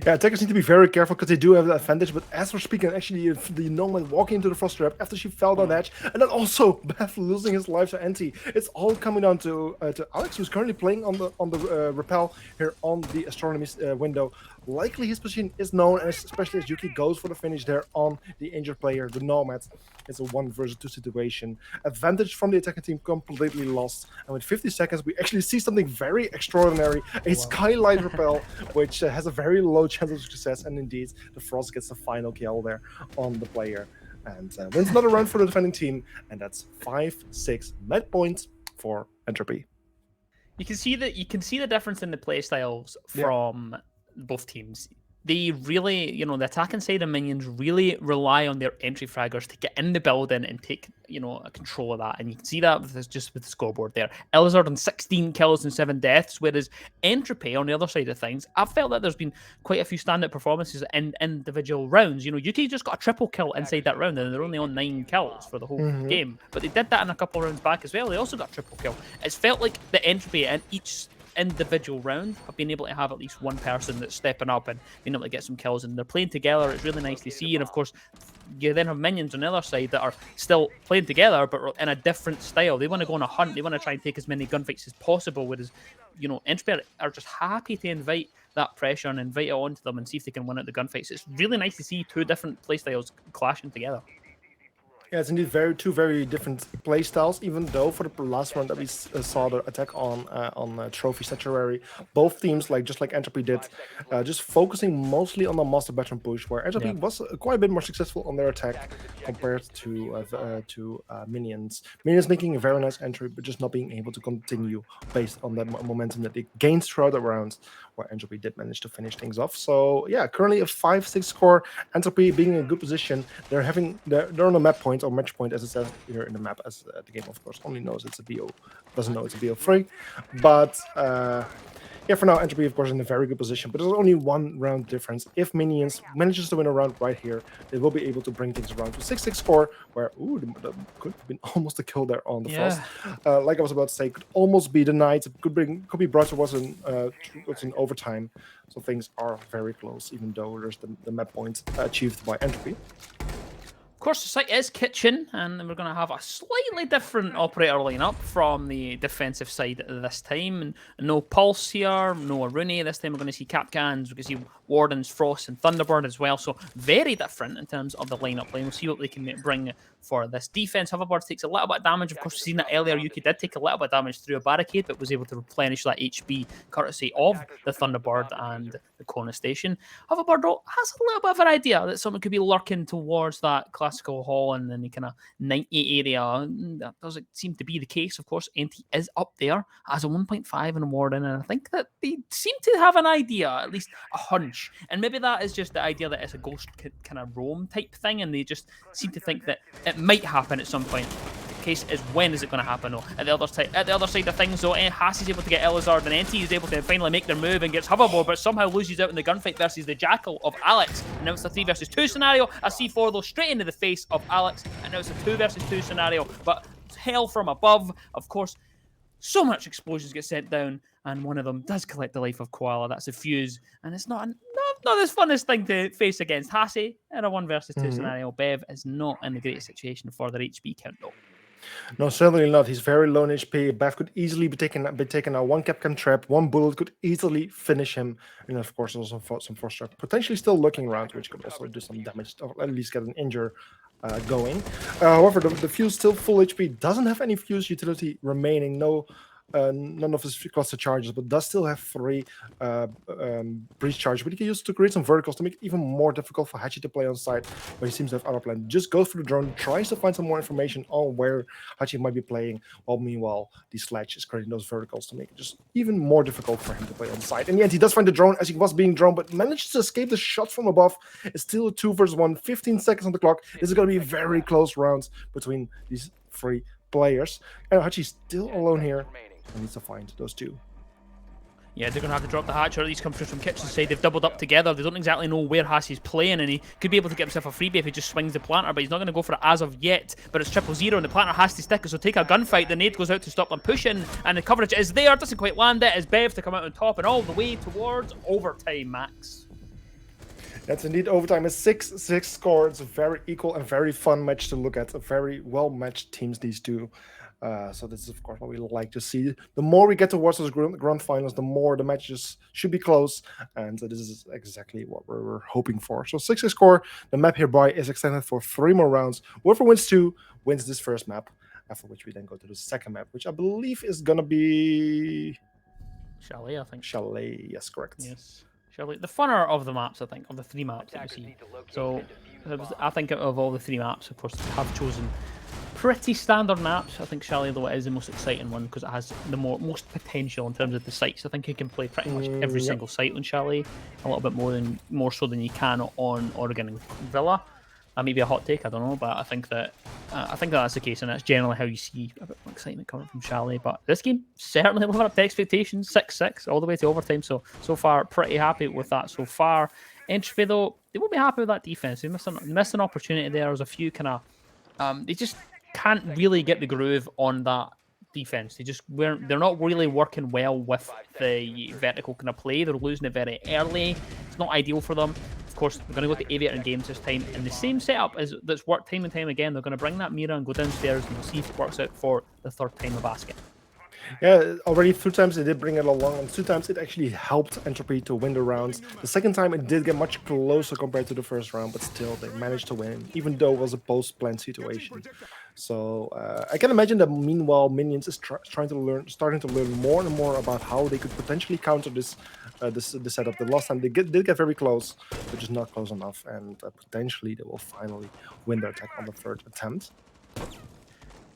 Yeah, attackers need to be very careful because they do have the advantage, but as we're speaking, actually, the Nomad walking into the Frost Trap after she fell down edge, and then also Beth losing his life to NT. It's all coming down to Alex, who's currently playing on the rappel here on the Astronomy window. Likely his position is known, and especially as Yuki goes for the finish there on the injured player, the Nomad. It's a 1 versus 2 situation. Advantage from the attacking team completely lost. And with 50 seconds, we actually see something very extraordinary. A Skylight Rappel, which has a very low chance of success. And indeed, the Frost gets the final kill there on the player. And wins another round for the defending team. And that's 5-6 med points for Entropy. You can see the difference in the play styles from both teams. they really, you know, the attacking side of minions really rely on their entry fraggers to get in the building and take, you know, control of that. And you can see that with just with the scoreboard there. Elizard on 16 kills and 7 deaths, whereas Entropy on the other side of things, I've felt that there's been quite a few standout performances in individual rounds. You know, Yuki just got a triple kill inside that round, and they're only on 9 kills for the whole game. But they did that in a couple of rounds back as well. They also got a triple kill. It's felt like the Entropy in each individual round have been able to have at least one person that's stepping up and being able to get some kills, and they're playing together. It's really nice to see. And of course, you then have minions on the other side that are still playing together but in a different style. They want to go on a hunt. They want to try and take as many gunfights as possible, whereas, you know, Entropy are just happy to invite that pressure and invite it onto them and see if they can win at the gunfights. It's really nice to see two different playstyles clashing together. Yeah, it's indeed two very different play styles. Even though for the last round that we saw the attack on Trophy Sanctuary, both teams, like Entropy did, just focusing mostly on the Master Bedroom push, where Entropy was quite a bit more successful on their attack compared to Minions. Minions making a very nice entry, but just not being able to continue based on that momentum that they gained throughout the rounds, where Entropy did manage to finish things off. So yeah, currently a 5-6 score. Entropy being in a good position. They're on a map point, or match point, as it says here in the map, as the game of course only knows it's a BO, doesn't know it's a BO3. But yeah, for now Entropy of course in a very good position, but there's only one round difference. If Minions manages to win a round right here, they will be able to bring things around to 6-6 score, where that could have been almost a kill there on the frost. Like I was about to say, could almost be denied. Could be brought towards an overtime. So things are very close, even though there's the map point achieved by Entropy. Of course, the site is Kitchen, and we're going to have a slightly different operator lineup from the defensive side this time. And no Pulse here, no Aruni. This time we're going to see Capcans, we're going to see Wardens, Frost, and Thunderbird as well. So very different in terms of the lineup play. We'll see what they can bring for this defense. Hoverboard takes a little bit of damage. Of course, we've seen that earlier. Yuki did take a little bit of damage through a barricade, but was able to replenish that HP courtesy of the Thunderbird and the Kona Station. Hoverboard has a little bit of an idea that someone could be lurking towards that classical hall and then the kind of 90 area. That doesn't seem to be the case, of course. NT is up there as a 1.5 in a Warden, and I think that they seem to have an idea, at least a hunch. And maybe that is just the idea that it's a ghost kind of roam type thing, and they just seem to think that it might happen at some point. The case is, when is it going to happen? Though at the other side of things, though, Haas is able to get Elizard, and NT is able to finally make their move and gets Hoverboard, but somehow loses out in the gunfight versus the Jackal of Alex. And now it's a 3 versus 2 scenario. A C4 though straight into the face of Alex, and now it's a 2 versus 2 scenario. But hell from above, of course. So much explosions get sent down, and one of them does collect the life of Koala. That's a fuse, and it's not this funnest thing to face against Hassie in a 1 versus 2 scenario. Bev is not in the greatest situation for their HP count though. No, certainly not. He's very low in HP. Bev could easily be taken out. One Capcom trap, one bullet could easily finish him. And of course, also some force trap potentially still looking around, which could also do some damage, or at least get an injure going. However, the fuse still full HP, doesn't have any fuse utility remaining. None of his cluster charges, but does still have 3 breach charges, but he can use to create some verticals to make it even more difficult for Hachi to play on site, but he seems to have other plans. Just goes for the drone, tries to find some more information on where Hachi might be playing, while meanwhile the Sledge is creating those verticals to make it just even more difficult for him to play on site. In the end, he does find the drone as he was being drawn, but manages to escape the shot from above. It's still a 2 versus 1, 15 seconds on the clock. This is going to be very close rounds between these 3 players, and Hachi's still alone here. He needs to find those 2. Yeah, they're going to have to drop the hatch, or at least come through from Kitchen side. They've doubled up together. They don't exactly know where Hassie's playing, and he could be able to get himself a freebie if he just swings the planter, but he's not going to go for it as of yet. But it's 0-0, and the planter has to stick, so take a gunfight. The nade goes out to stop them pushing, and the coverage is there. Doesn't quite land it. It's Bev to come out on top, and all the way towards overtime, Max. That's indeed overtime. A 6-6 score. It's a very equal and very fun match to look at. A very well-matched teams, these two. So this is, of course, what we like to see. The more we get towards those grand finals, the more the matches should be close. And this is exactly what we're hoping for. So 6-6 score. The map hereby is extended for 3 more rounds. Whoever wins 2 wins this first map, after which we then go to the second map, which I believe is going to be... Chalet, I think. Chalet, yes, correct. Yes. Chalet. The funner of the maps, I think, of the 3 maps that we see. So I think of all the 3 maps, of course, have chosen pretty standard maps. I think Chalet, though, is the most exciting one because it has the most potential in terms of the sites. I think you can play pretty much every single site on Chalet, a little bit more so than you can on Oregon and Villa. That may be a hot take, I don't know, but I think that's the case, and that's generally how you see a bit more excitement coming from Chalet. But this game certainly living up to expectations, 6-6 all the way to overtime. So far, pretty happy with that so far. Entropy, though, they won't be happy with that defense. They missed an opportunity there. There's a few kind of they just can't really get the groove on that defense. They're not really working well with the vertical kind of play. They're losing it very early. It's not ideal for them. Of course, they're going to go to Aviator Games this time, and the same setup that's worked time and time again. They're going to bring that Mira and go downstairs, and we'll see if it works out for the third time of basket. Yeah, already 2 times it did bring it along, and 2 times it actually helped Entropy to win the rounds. The second time it did get much closer compared to the first round, but still they managed to win, even though it was a post-plan situation. So I can imagine that meanwhile Minions is starting to learn more and more about how they could potentially counter this setup. The last time they did get very close, but just not close enough, and potentially they will finally win their attack on the third attempt.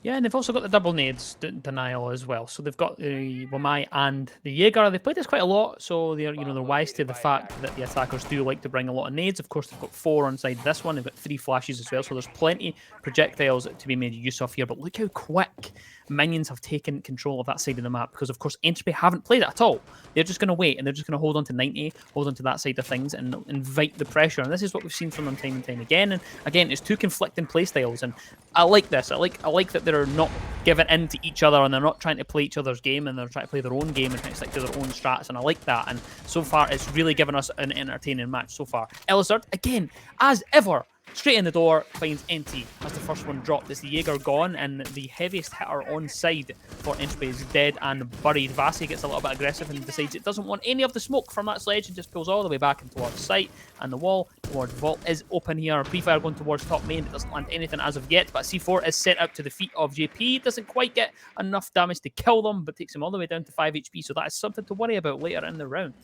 Yeah, and they've also got the double nades denial as well. So they've got the Wamai and the Jaeger. They've played this quite a lot, so they're wise to the fact that the attackers do like to bring a lot of nades. Of course, they've got 4 inside this one. They've got 3 flashes as well, so there's plenty projectiles to be made use of here. But look how quick Minions have taken control of that side of the map, because of course Entropy haven't played it at all. They're just going to wait, and they're just going to hold on to 90, hold on to that side of things, and invite the pressure. And this is what we've seen from them time and time again. And again, it's 2 conflicting playstyles, and I like this. I like that they're not giving in to each other, and they're not trying to play each other's game, and they're trying to play their own game and trying to stick to their own strats, and I like that. And so far, it's really given us an entertaining match so far. Elizard, again, as ever, straight in the door, finds empty as the first one dropped. It's the Jaeger gone, and the heaviest hitter on side for Entropy is dead and buried. Vasi gets a little bit aggressive and decides it doesn't want any of the smoke from that sledge and just pulls all the way back in towards site, and the wall towards vault is open here. Pre-fire going towards top main. It doesn't land anything as of yet, but C4 is set up to the feet of JP. Doesn't quite get enough damage to kill them, but takes him all the way down to 5 HP, so that is something to worry about later in the round.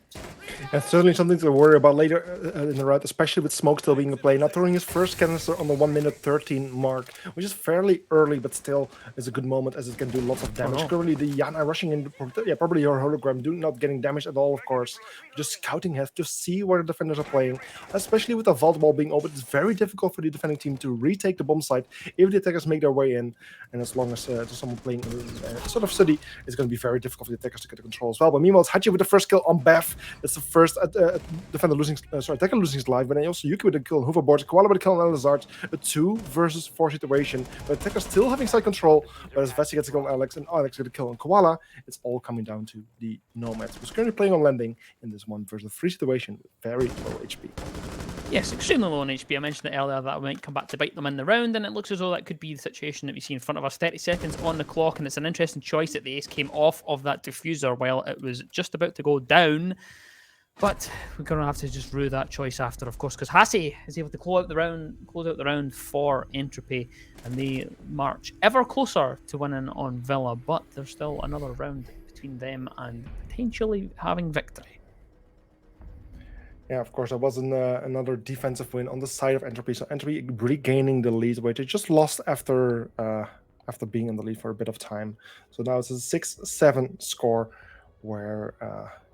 That's certainly something to worry about later in the round, especially with smoke still being in play. Now throwing his first canister on the 1:13 mark, which is fairly early, but still is a good moment as it can do lots of damage. Currently, the Yana rushing in, probably her hologram, not getting damaged at all, of course. Just scouting ahead, just see where the defenders are playing, especially with the vault wall being open. It's very difficult for the defending team to retake the bomb site if the attackers make their way in, and as long as there's someone playing in sort of city, it's going to be very difficult for the attackers to get the control as well. But meanwhile, it's Hachi with the first kill on Beth. That's the first attacker losing his life, but then also Yuki with the kill on hoverboards, Koala with the kill on Elizard. A 2 versus 4 situation, but attackers still having side control, but as Vessi gets a kill on Alex and Alex gets a kill on Koala, it's all coming down to the Nomads, who's currently playing on landing in this 1 versus 3 situation with very low HP. Yes, extremely low on HP. I mentioned it earlier that might come back to bite them in the round, and it looks as though that could be the situation that we see in front of us. 30 seconds on the clock, and it's an interesting choice that the ace came off of that diffuser while it was just about to go down. But we're going to have to just rue that choice after, of course, because Hasi is able to close out the round for Entropy, and they march ever closer to winning on Villa. But there's still another round between them and potentially having victory. Yeah, of course, that was another defensive win on the side of Entropy. So Entropy regaining the lead, which they just lost after being in the lead for a bit of time. So now it's a 6-7 score, where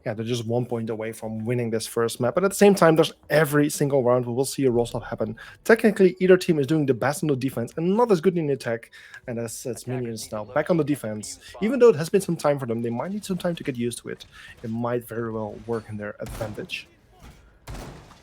they're just 1 point away from winning this first map. But at the same time, there's every single round we will see a roll-up happen. Technically, either team is doing the best on the defense and not as good in the attack. And as it's Minions now back on the defense. Even though it has been some time for them, they might need some time to get used to it. It might very well work in their advantage.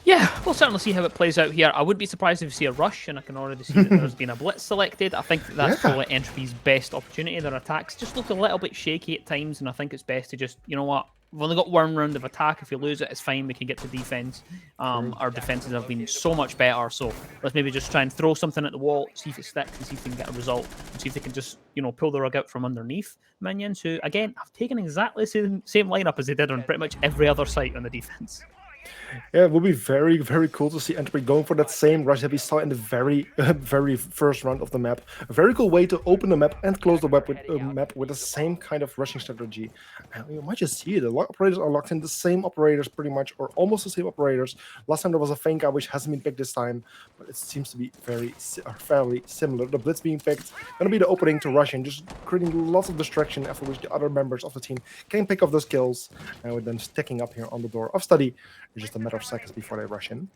Yeah, we'll certainly see how it plays out here. I would be surprised if we see a rush, and I can already see that there's been a blitz selected. I think that's probably Entropy's best opportunity. Their attacks just look a little bit shaky at times, and I think it's best to just, you know what, we've only got 1 round of attack. If you lose it, it's fine. We can get to defense. Our defenses have been so much better, so let's maybe just try and throw something at the wall, see if it sticks, and see if they can get a result, and see if they can just, pull the rug out from underneath Minions, who, again, have taken exactly the same lineup as they did on pretty much every other site on the defense. Yeah, it would be very, very cool to see Entropy going for that same rush that we saw in the very first round of the map. A very cool way to open the map and close the map with the same kind of rushing strategy. And you might just see it. A lot of operators are locked in, the same operators pretty much, or almost the same operators. Last time there was a Fenka, which hasn't been picked this time, but it seems to be fairly similar. The Blitz being picked, going to be the opening to rush in, just creating lots of distraction, after which the other members of the team can pick up those kills. And we're then sticking up here on the door of Study. It's just a matter of seconds before they rush in.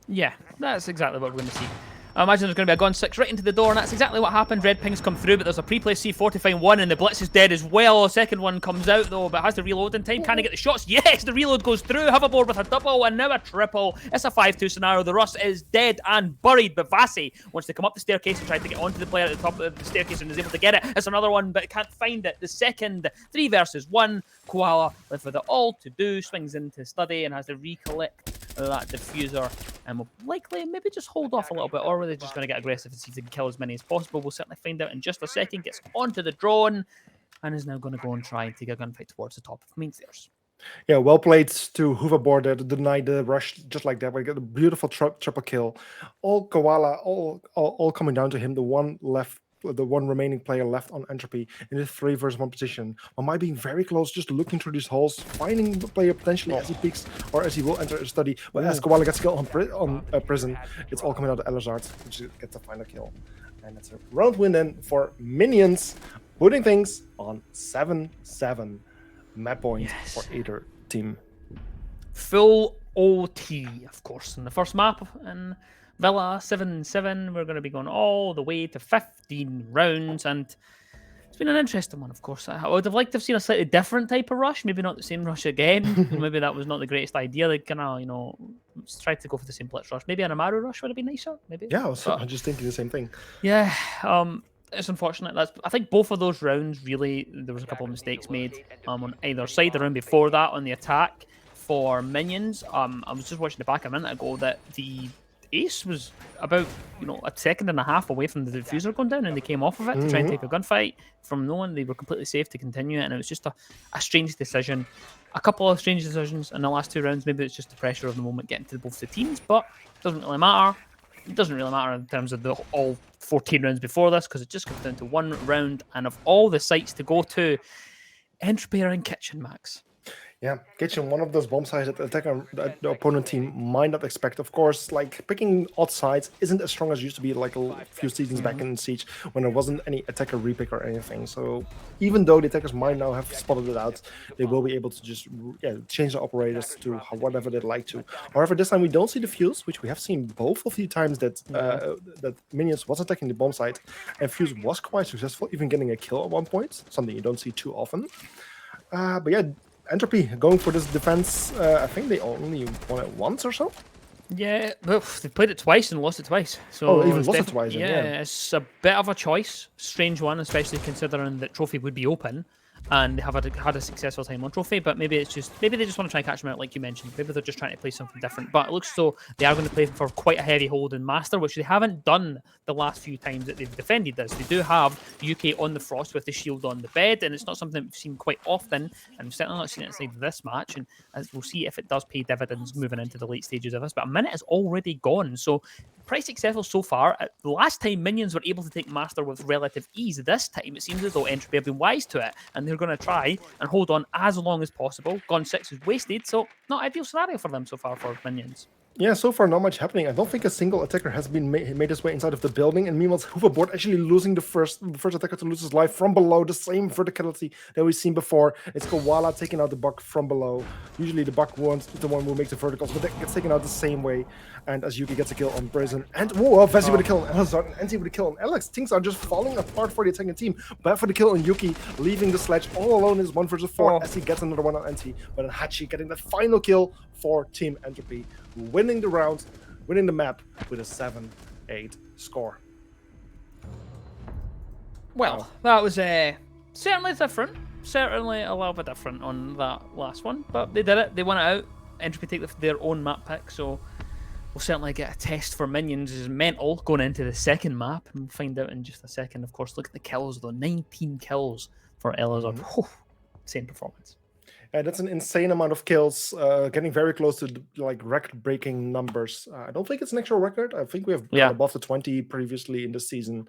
Yeah, that's exactly what we're going to see. I imagine there's going to be a gun 6 right into the door, and that's exactly what happened. Red pings come through, but there's a pre-place C4 to find one, and the Blitz is dead as well. The second one comes out, though, but has the reload in time. Can he get the shots? Yes, the reload goes through. Hoverboard with a double, and now a triple. It's a 5-2 scenario. The Russ is dead and buried, but Vasi wants to come up the staircase and try to get onto the player at the top of the staircase and is able to get it. It's another one, but can't find it. The second 3 versus 1. Koala, with it all to do, swings into Study and has to recollect that diffuser, and will likely maybe just hold off a little bit, or are they just going to get aggressive and see if they can kill as many as possible? We'll certainly find out in just a second. Gets onto the drone and is now going to go and try and take a gunfight towards the top of main stairs. Yeah, well played to hoverboard there to deny the rush just like that. We got a beautiful triple kill. All Koala, all coming down to him. The one remaining player left on Entropy in the 3 versus 1 position. One might be very close, just looking through these halls, finding the player potentially as he peeks or as he will enter a Study. But as Koala gets killed on Prison, it's all coming out of Elazard, which gets the final kill. And it's a round win then for Minions, putting things on 7-7. Map point for either team. Full OT, of course, in the first map. And Villa 7-7, we're going to be going all the way to 15 rounds, and it's been an interesting one, of course. I would have liked to have seen a slightly different type of rush, maybe not the same rush again. Maybe that was not the greatest idea. They kind of, tried to go for the same blitz rush. Maybe an Amaru rush would have been nicer, maybe. Yeah, I'm just thinking the same thing. Yeah, it's unfortunate. I think both of those rounds, really, there was a couple of mistakes made on either side. The round before that, on the attack for Minions, I was just watching the back a minute ago that the Ace was about a second and a half away from the diffuser going down, and they came off of it to try and take a gunfight from no one. They were completely safe to continue it, and it was just a strange decision. A couple of strange decisions in the last 2 rounds. Maybe it's just the pressure of the moment getting to both the teams, but it doesn't really matter. It doesn't really matter in terms of all 14 rounds before this, because it just comes down to 1 round, and of all the sites to go to, Entropy are in Kitchen, Max. Yeah, Kitchen, one of those bomb sites that the opponent team might not expect. Of course, like picking odd sides isn't as strong as it used to be like a few seasons back in Siege when there wasn't any attacker repick or anything. So even though the attackers might now have spotted it out, they will be able to just change the operators to whatever they'd like to. However, this time we don't see the Fuse, which we have seen both of the times that that Minions was attacking the bomb site, and Fuse was quite successful, even getting a kill at one point, something you don't see too often. But yeah, Entropy going for this defense. I think they only won it once or so. Yeah, well, they played it twice and lost it twice. So even lost it twice. Yeah, it's a bit of a choice, strange one, especially considering that Trophy would be open and they have had a successful time on Trophy. But maybe they just want to try and catch them out, like you mentioned. Maybe they're just trying to play something different. But it looks so they are going to play for quite a heavy hold in Master, which they haven't done the last few times that they've defended this. They do have UK on the Frost with the shield on the bed, and it's not something we've seen quite often, and we've certainly not seen it inside this match. And as we'll see if it does pay dividends moving into the late stages of this. But a minute is already gone, so pretty successful so far. The last time Minions were able to take Master with relative ease. This time it seems as though Entropy have been wise to it, and they're going to try and hold on as long as possible. Gun 6 is wasted, so not ideal scenario for them so far for Minions. Yeah, so far not much happening. I don't think a single attacker has been made his way inside of the building, and meanwhile hoverboard actually losing the first attacker to lose his life from below. The same verticality that we've seen before. It's Koala taking out the buck from below. Usually the buck wants the one who makes the verticals, but that gets taken out the same way. And as Yuki gets a kill on Prison, and Vesi with a kill on Elazar, and Anti with a kill on Alex. Things are just falling apart for the attacking team. Bad for the kill on Yuki, leaving the sledge all alone in his 1 versus 4 as he gets another one on Anti. But then Hachi getting that final kill for Team Entropy, winning the round, winning the map with a 7-8 score. Well, that was certainly different. Certainly a little bit different on that last one, but they did it. They won it out. Entropy take their own map pick, so we'll certainly get a test for Minions is mental going into the second map, and we'll find out in just a second. Of course, look at the kills though. 19 kills for Elazar. Insane performance. That's an insane amount of kills, getting very close to like record-breaking numbers. I don't think it's an actual record. I think we have gone above the 20 previously in this season,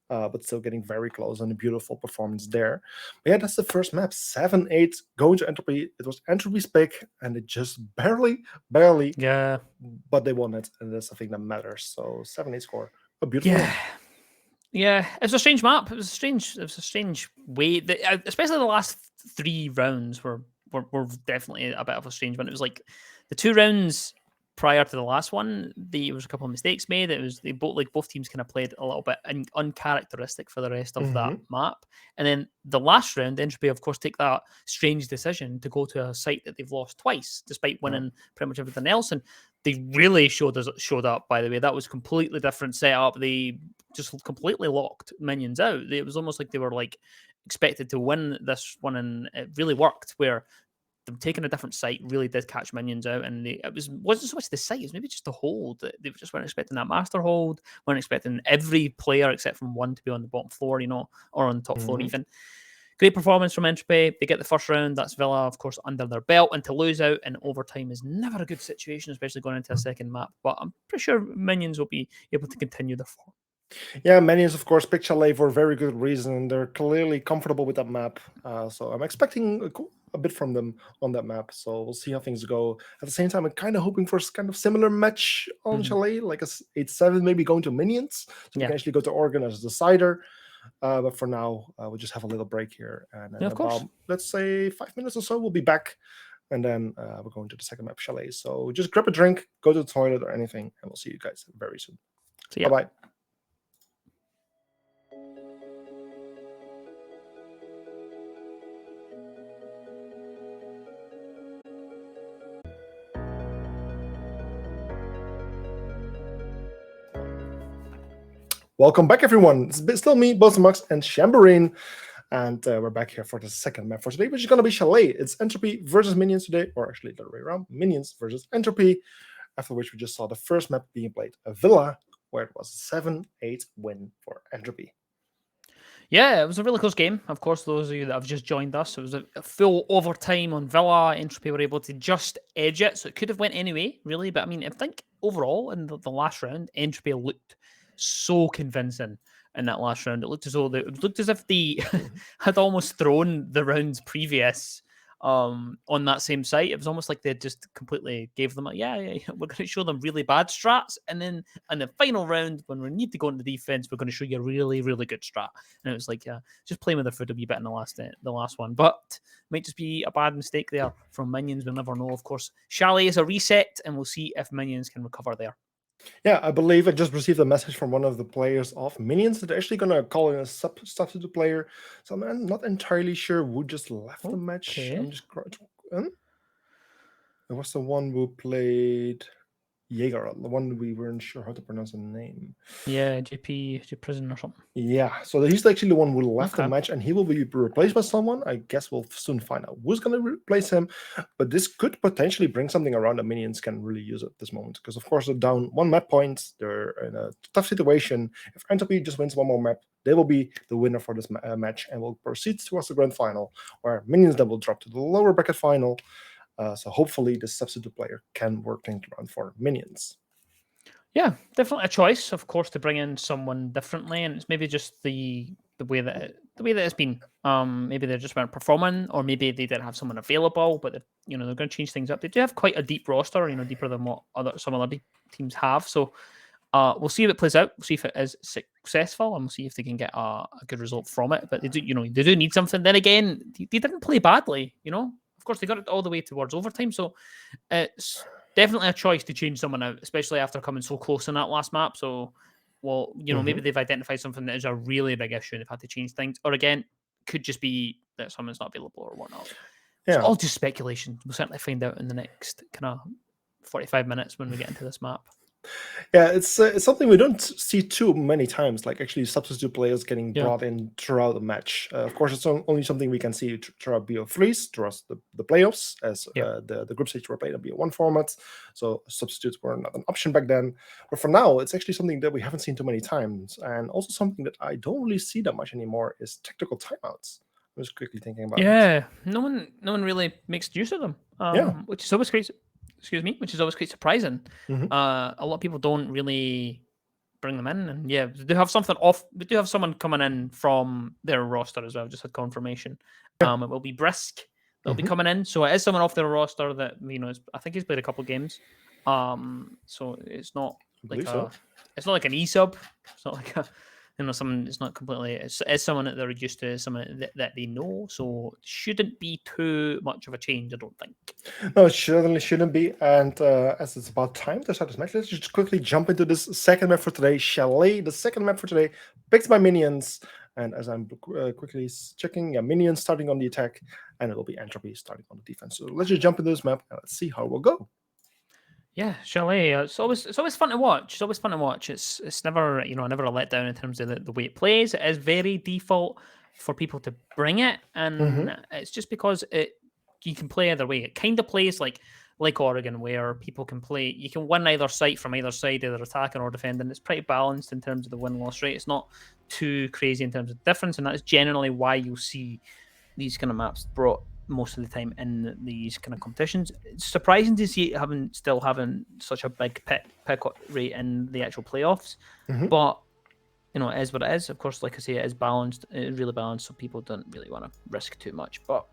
but still getting very close, and a beautiful performance there. But yeah, that's the first map, 7-8, going to Entropy. It was Entropy's pick, and it just barely, but they won it, and that's the thing that matters. So 7-8 score, a beautiful win. Yeah, it was a strange map. It was a strange way that, especially the last 3 rounds were definitely a bit of a strange one. It was like the 2 rounds prior to the last one, there was a couple of mistakes made. It was both teams kind of played a little bit uncharacteristic for the rest of that map. And then the last round, Entropy, of course, take that strange decision to go to a site that they've lost twice, despite winning pretty much everything else. And they really showed up, by the way. That was completely different setup. They just completely locked minions out. It was almost like they were like expected to win this one, and it really worked, where them taking a different site really did catch minions out, and it wasn't so much the site, it was maybe just the hold. They just weren't expecting that master hold, weren't expecting every player except from one to be on the bottom floor, or on the top floor even. Great performance from Entropy. They get the first round. That's Villa, of course, under their belt. And to lose out in overtime is never a good situation, especially going into a second map. But I'm pretty sure Minions will be able to continue their form. Yeah, Minions, of course, picked Chalet for a very good reason. They're clearly comfortable with that map. So I'm expecting a bit from them on that map. So we'll see how things go. At the same time, I'm kind of hoping for a kind of similar match on Chalet, like a 8-7, maybe going to Minions. So we can actually go to Oregon as a decider. But for now, we'll just have a little break here. And then about, let's say, 5 minutes or so, we'll be back. And then we're going to the second map, Chalet. So just grab a drink, go to the toilet or anything, and we'll see you guys very soon. So, Bye-bye. Welcome back, everyone. It's still me, Bosamux, and Chamberine, and we're back here for the second map for today, which is going to be Chalet. It's Entropy versus Minions today, or actually the other way around, Minions versus Entropy, after which we just saw the first map being played, a Villa, where it was a 7-8 win for Entropy. Yeah, it was a really close game. Of course, those of you that have just joined us, it was a full overtime on Villa. Entropy were able to just edge it, so it could have went anyway, really. But I mean, I think overall in the last round, Entropy looked so convincing in that last round. It looked as if they had almost thrown the rounds previous on that same site. It was almost like they just completely gave them we're going to show them really bad strats, and then in the final round, when we need to go into defense, we're going to show you a really, really good strat. And it was like just playing with their foot a wee bit in the last one, but it might just be a bad mistake there from Minions. We'll never know. Of course, Chalet is a reset, and we'll see if Minions can recover there. Yeah, I believe I just received a message from one of the players of Minions that they're actually going to call in a substitute player. So I'm not entirely sure who just left the match. I'm just... It was the one who played Jaeger, the one we weren't sure how to pronounce the name. Yeah, JP Prison or something. Yeah, so he's actually the one who left the match, and he will be replaced by someone. I guess we'll soon find out who's going to replace him. But this could potentially bring something around that Minions can really use at this moment. Because, of course, they're down 1 map point. They're in a tough situation. If Entropy just wins 1 more map, they will be the winner for this match and will proceed towards the grand final, where Minions then will drop to the lower bracket final. So hopefully the substitute player can work things around for Minions. Yeah, definitely a choice, of course, to bring in someone differently, and it's maybe just the way that it's been. Maybe they just weren't performing, or maybe they didn't have someone available. But they're going to change things up. They do have quite a deep roster, deeper than what some other teams have. So we'll see if it plays out. We'll see if it is successful, and we'll see if they can get a good result from it. But they do need something. Then again, they didn't play badly. Of course, they got it all the way towards overtime. So it's definitely a choice to change someone out, especially after coming so close in that last map. So, maybe they've identified something that is a really big issue and they've had to change things. Or again, could just be that someone's not available or whatnot. Yeah. It's all just speculation. We'll certainly find out in the next kind of 45 minutes when we get into this map. Yeah, it's something we don't see too many times, like actually substitute players getting brought in throughout the match. Of course, it's only something we can see throughout BO3s, throughout the playoffs, as the group stage were played in BO1 format. So substitutes were not an option back then. But for now, it's actually something that we haven't seen too many times. And also something that I don't really see that much anymore is tactical timeouts. was quickly thinking about it. Yeah, no one really makes use of them. Which is always great. Excuse me, which is always quite surprising. A lot of people don't really bring them in, and yeah, they do have something off. We do have someone coming in from their roster as well. Just had confirmation. It will be Brisk. They'll be coming in, so it is someone off their roster that I think he's played a couple games. So it's not like it's not like an e-sub. It's not like a someone. It's not completely. It's someone that they're used to, someone that they know. So it shouldn't be too much of a change, I don't think. No, it certainly shouldn't be. And as it's about time to start this match, let's just quickly jump into this second map for today. Chalet, the second map for today, picked by Minions. And as I'm quickly checking, Minions starting on the attack, and it'll be Entropy starting on the defense. So let's just jump into this map and let's see how it will go. Yeah, Chalet. It's always fun to watch. It's always fun to watch. It's never never a letdown in terms of the way it plays. It is very default for people to bring it, and it's just because you can play either way. It kind of plays like Oregon, where people can play. You can win either side from either side, either attacking or defending. It's pretty balanced in terms of the win-loss rate. It's not too crazy in terms of difference, and that is generally why you'll see these kind of maps brought most of the time in these kind of competitions. It's surprising to see it still having such a big pick rate in the actual playoffs, but it is what it is. Of course, like I say, it is balanced. It is really balanced, so people don't really want to risk too much. But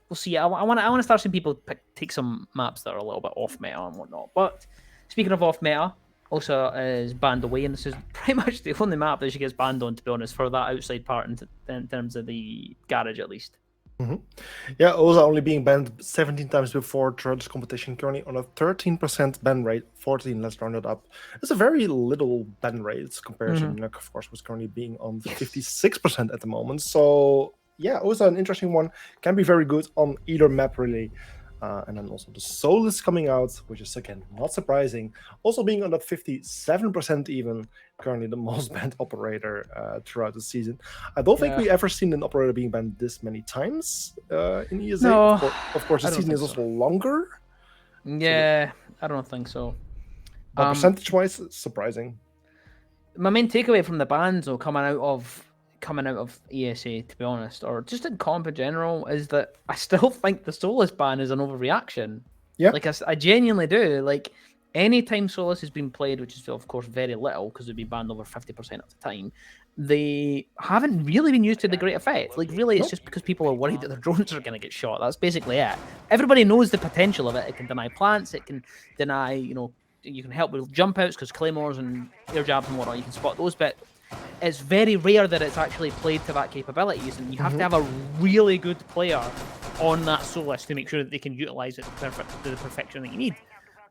we'll see. I want to start seeing people take some maps that are a little bit off meta and whatnot. But speaking of off meta, also is banned away, and this is pretty much the only map that she gets banned on, to be honest, for that outside part in terms of the garage at least. Yeah, Oza only being banned 17 times before throughout this competition, currently on a 13% ban rate, 14 let's round it up. It's a very little ban rate. It's comparison. Nuck, of course, was currently being on 56% at the moment. So yeah, Oza an interesting one. Can be very good on either map really. And then also the Soul is coming out, which is again not surprising. Also being on that 57% even, currently the most banned operator throughout the season. I don't think we ever seen an operator being banned this many times in ESA. No, of course, the season is also longer. Yeah, I don't think so. But percentage-wise, it's surprising. My main takeaway from the bans, though, coming out of ESA, to be honest, or just in comp in general, is that I still think the Solus ban is an overreaction. Yeah. Like, I genuinely do. Like, anytime Solus has been played, which is, of course, very little, because they've been banned over 50% of the time, they haven't really been used to the great effect. Like, really, it's just because people are worried that their drones are going to get shot. That's basically it. Everybody knows the potential of it. It can deny plants. It can deny, you can help with jump outs, because claymores and air jabs and whatnot, you can spot those, but it's very rare that it's actually played to that capabilities, and you have to have a really good player on that Solus to make sure that they can utilize it to the perfection that you need.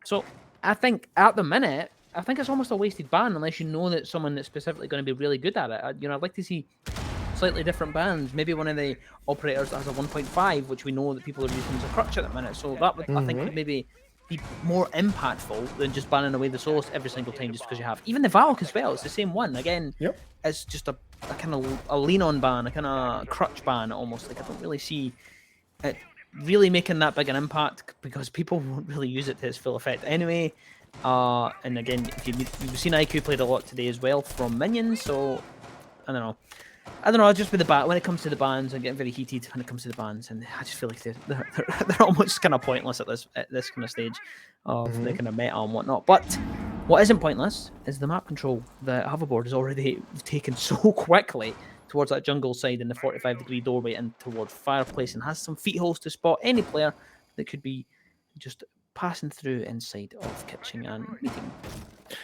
So I think at the minute, I think it's almost a wasted ban unless you know that someone that's specifically going to be really good at it. I'd like to see slightly different bans. Maybe one of the operators has a 1.5, which we know that people are using as a crutch at the minute. So that would, I think, would maybe be more impactful than just banning away the Solus every single time just because you have. Even the Valk as well, it's the same one. Again, it's just a kind of a lean-on ban, a kind of crutch ban almost. Like, I don't really see it really making that big an impact because people won't really use it to its full effect anyway. And again, if you've seen IQ played a lot today as well from Minions, so I don't know. Just with the ban, when it comes to the bans, I'm getting very heated when it comes to the bans, and I just feel like they're almost kind of pointless at this kind of stage of the kind of meta and whatnot. But what isn't pointless is the map control that Hoverboard has already taken so quickly towards that jungle side in the 45-degree doorway and towards fireplace, and has some feet holes to spot any player that could be just passing through inside of kitchen and meeting.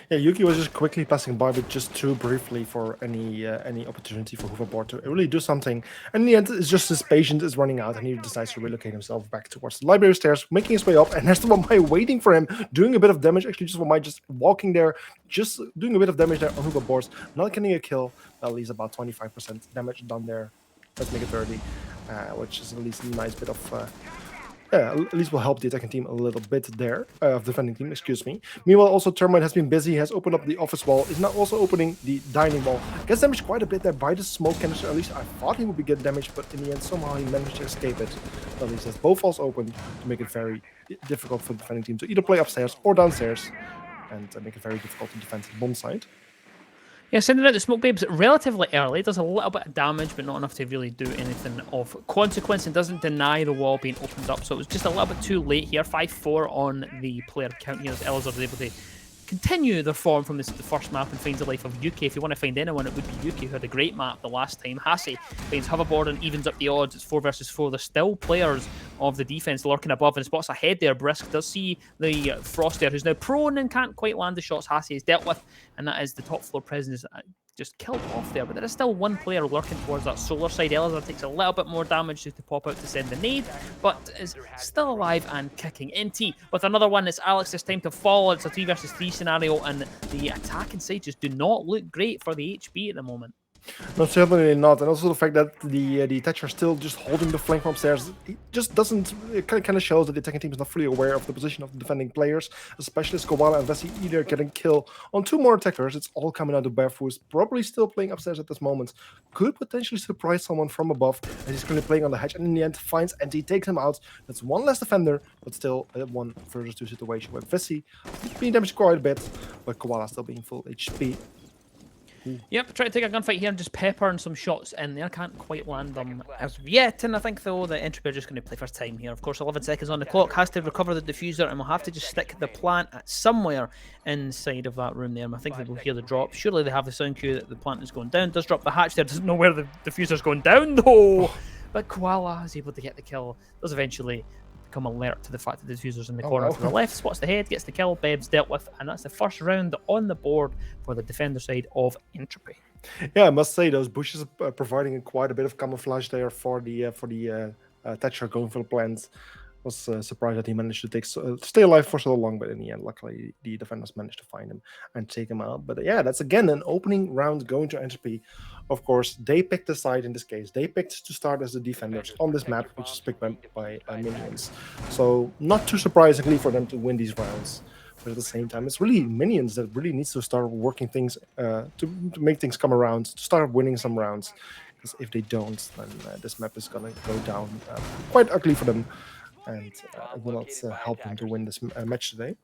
Yeah, Yuki was just quickly passing by, but just too briefly for any opportunity for Hoverboard to really do something. And in the end, it's just his patience is running out, and he decides to relocate himself back towards the library stairs, making his way up. And there's the one guy waiting for him, doing a bit of damage. Actually, just one guy just walking there, just doing a bit of damage there on Hoverboard, not getting a kill. At least about 25% damage done there. Let's make it 30, which is at least a nice bit of. At least will help the attacking team a little bit there, defending team, excuse me. Meanwhile, also Termite has been busy, has opened up the office wall, is now also opening the dining wall. Gets damaged quite a bit there by the smoke canister, at least I thought he would be getting damaged, but in the end somehow he managed to escape it. At least has both walls open to make it very difficult for the defending team to either play upstairs or downstairs, and make it very difficult to defend the bomb side. Yeah, sending out the smoke babes relatively early. Does a little bit of damage, but not enough to really do anything of consequence, and doesn't deny the wall being opened up. So it was just a little bit too late here. 5-4 on the player count here as Elazar was able to continue their form from the first map and finds the life of Yuki. If you want to find anyone, it would be Yuki, who had a great map the last time. Hasi finds hoverboard and evens up the odds. It's 4 versus 4. There's still players of the defense lurking above and spots ahead there. Brisk does see the Frost there, who's now prone and can't quite land the shots Hasi has dealt with, and that is the top floor presence just killed off there, but there is still one player lurking towards that solar side. Elazar takes a little bit more damage just to pop out to send the nade, but is still alive and kicking. NT with another one. It's Alex this time to fall. It's a 3 versus 3 scenario, and the attacking side just do not look great for the HB at the moment. No, certainly not. And also the fact that the Thatcher still just holding the flank from upstairs, it just doesn't, it kind of shows that the attacking team is not fully aware of the position of the defending players, especially Koala and Vessi either getting kill on 2 more attackers. It's all coming out of Bev, who is probably still playing upstairs at this moment. Could potentially surprise someone from above, as he's currently playing on the hatch, and in the end finds NT, takes him out. That's 1 less defender, but still a 1 versus 2 situation where Vessi being damaged quite a bit, but Koala still being full HP. Yep, try to take a gunfight here and just peppering some shots in there. Can't quite land them as yet, and I think though that Entropy are just going to play for time here. Of course, 11 seconds on the clock, has to recover the diffuser, and we'll have to just stick the plant at somewhere inside of that room there. I think they will hear the drop. Surely they have the sound cue that the plant is going down. Does drop the hatch there, doesn't know where the diffuser's going down though. But Koala is able to get the kill. Does eventually become alert to the fact that the diffuser's in the corner to the left, spots the head, gets the kill, Beb's dealt with, and that's the first round on the board for the defender side of Entropy. Yeah, I must say those bushes are providing quite a bit of camouflage there for the Thatcher going for the plants. Was surprised that he managed to stay alive for so long, but in the end, luckily, the defenders managed to find him and take him out. But yeah, that's again an opening round going to Entropy. Of course, they picked the side in this case. They picked to start as the defenders on this map, which is picked by minions. So not too surprisingly for them to win these rounds. But at the same time, it's really minions that really needs to start working things to make things come around, to start winning some rounds. Because if they don't, then this map is going to go down quite ugly for them. And it will not help them to win this match today.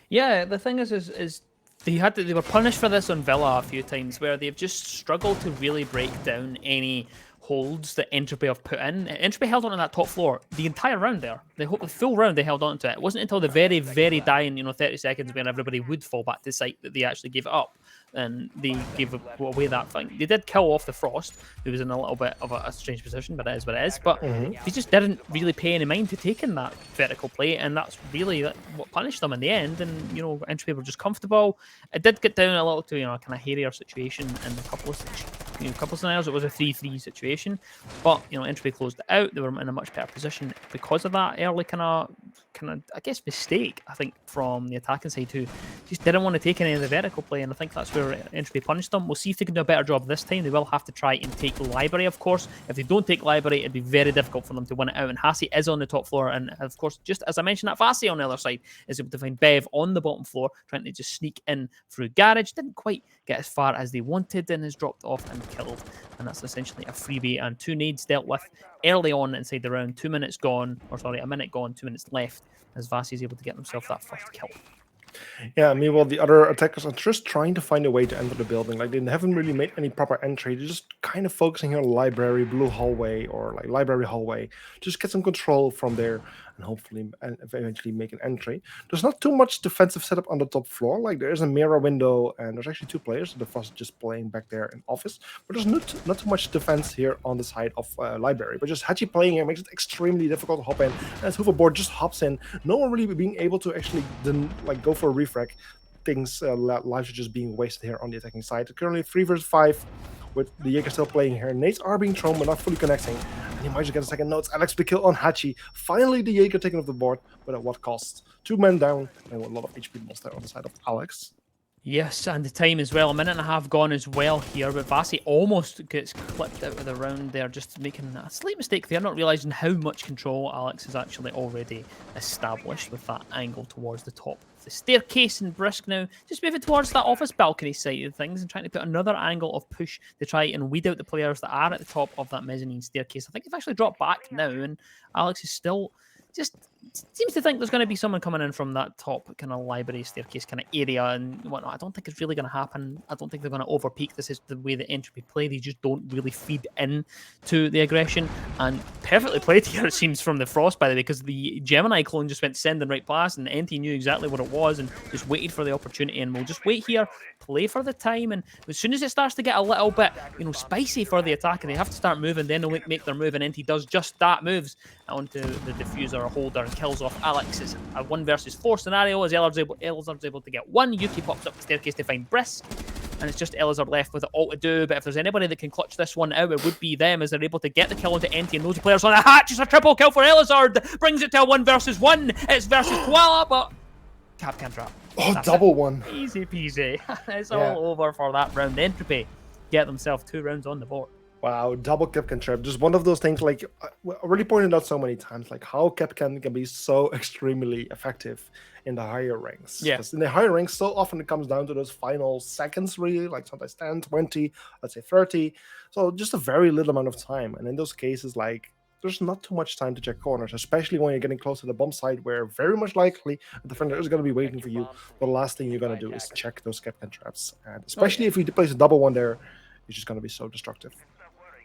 Yeah, the thing is they were punished for this on Villa a few times, where they've just struggled to really break down any holds that Entropy have put in. Entropy held on to that top floor the entire round there. The full round they held on to it. It wasn't until the very, very dying 30 seconds when everybody would fall back to site that they actually gave it up. And they gave away that thing. They did kill off the Frost, who was in a little bit of a strange position, but it is what it is. But they just didn't really pay any mind to taking that vertical play, and that's really what punished them in the end. And Entropy were just comfortable. It did get down a little to a kind of hairier situation in a couple of scenarios. It was a 3-3 situation, but Entropy closed it out. They were in a much better position because of that early kind of I guess mistake, I think, from the attacking side, who just didn't want to take any of the vertical play, and I think that's where Entropy punished them. We'll see if they can do a better job this time. They will have to try and take Library, of course. If they don't take Library, it'd be very difficult for them to win it out, and Hasi is on the top floor, and of course, just as I mentioned, that Fassi on the other side is able to find Bev on the bottom floor, trying to just sneak in through Garage. Didn't quite get as far as they wanted, and is dropped off and killed, and that's essentially a freebie, and 2 nades dealt with early on inside the round. 2 minutes gone, or sorry, a minute gone, 2 minutes left, as Vasi is able to get himself that first kill. Yeah, meanwhile, the other attackers are just trying to find a way to enter the building. Like, they haven't really made any proper entry. They're just kind of focusing on library, blue hallway, or like library hallway. Just get some control from there and hopefully eventually make an entry. There's not too much defensive setup on the top floor. Like, there is a mirror window, and there's actually 2 players. The first just playing back there in office. But there's not too much defense here on the side of library. But just Hachi playing here makes it extremely difficult to hop in. As Hoverboard just hops in, no one really being able to actually go for a refrag. Things lives are just being wasted here on the attacking side. Currently 3 versus 5 with the Jaeger still playing here. Nades are being thrown but not fully connecting. And he might just get a second note. Alex the kill on Hachi. Finally the Jaeger taken off the board, but at what cost? 2 men down and a lot of HP lost there on the side of Alex. Yes, and the time as well. A minute and a half gone as well here, but Vasi almost gets clipped out of the round there, just making a slight mistake there, not realising how much control Alex has actually already established with that angle towards the top of the staircase. And Brisk now just moving towards that office balcony side of things and trying to put another angle of push to try and weed out the players that are at the top of that mezzanine staircase. I think they've actually dropped back now, and Alex is still just seems to think there's going to be someone coming in from that top kind of library staircase kind of area and whatnot. I don't think it's really going to happen. I don't think they're going to overpeak. This is the way that Entropy play. They just don't really feed in to the aggression. And perfectly played here, it seems, from the Frost, by the way, because the Gemini clone just went sending right past, and NT knew exactly what it was and just waited for the opportunity. And we'll just wait here, play for the time, and as soon as it starts to get a little bit, spicy for the attack, and they have to start moving, then they'll make their move, and NT does just that, moves onto the diffuser holder and kills off Alex. It's a 1 versus 4 scenario as Elazar's able to get 1. Yuki pops up the staircase to find Brisk, and it's just Elazar left with it all to do. But if there's anybody that can clutch this one out, it would be them, as they're able to get the kill onto NT, and those players on the hatch. It's a triple kill for Elazar, brings it to a 1 versus 1. It's versus Koala, but Cap can't drop. Oh, that's double 1. Easy peasy. It's all over for that round. Entropy get themselves 2 rounds on the board. Wow, double Kepken trap. Just one of those things, like, I already pointed out so many times, like how Kepken can be so extremely effective in the higher ranks. Yeah. Because in the higher ranks, so often it comes down to those final seconds, really, like sometimes 10, 20, let's say 30. So just a very little amount of time. And in those cases, like, there's not too much time to check corners, especially when you're getting close to the bomb site, where very much likely the defender is going to be waiting for you. The last thing you're going to do is check those Kepken traps. And especially if you place a double one there, it's just going to be so destructive.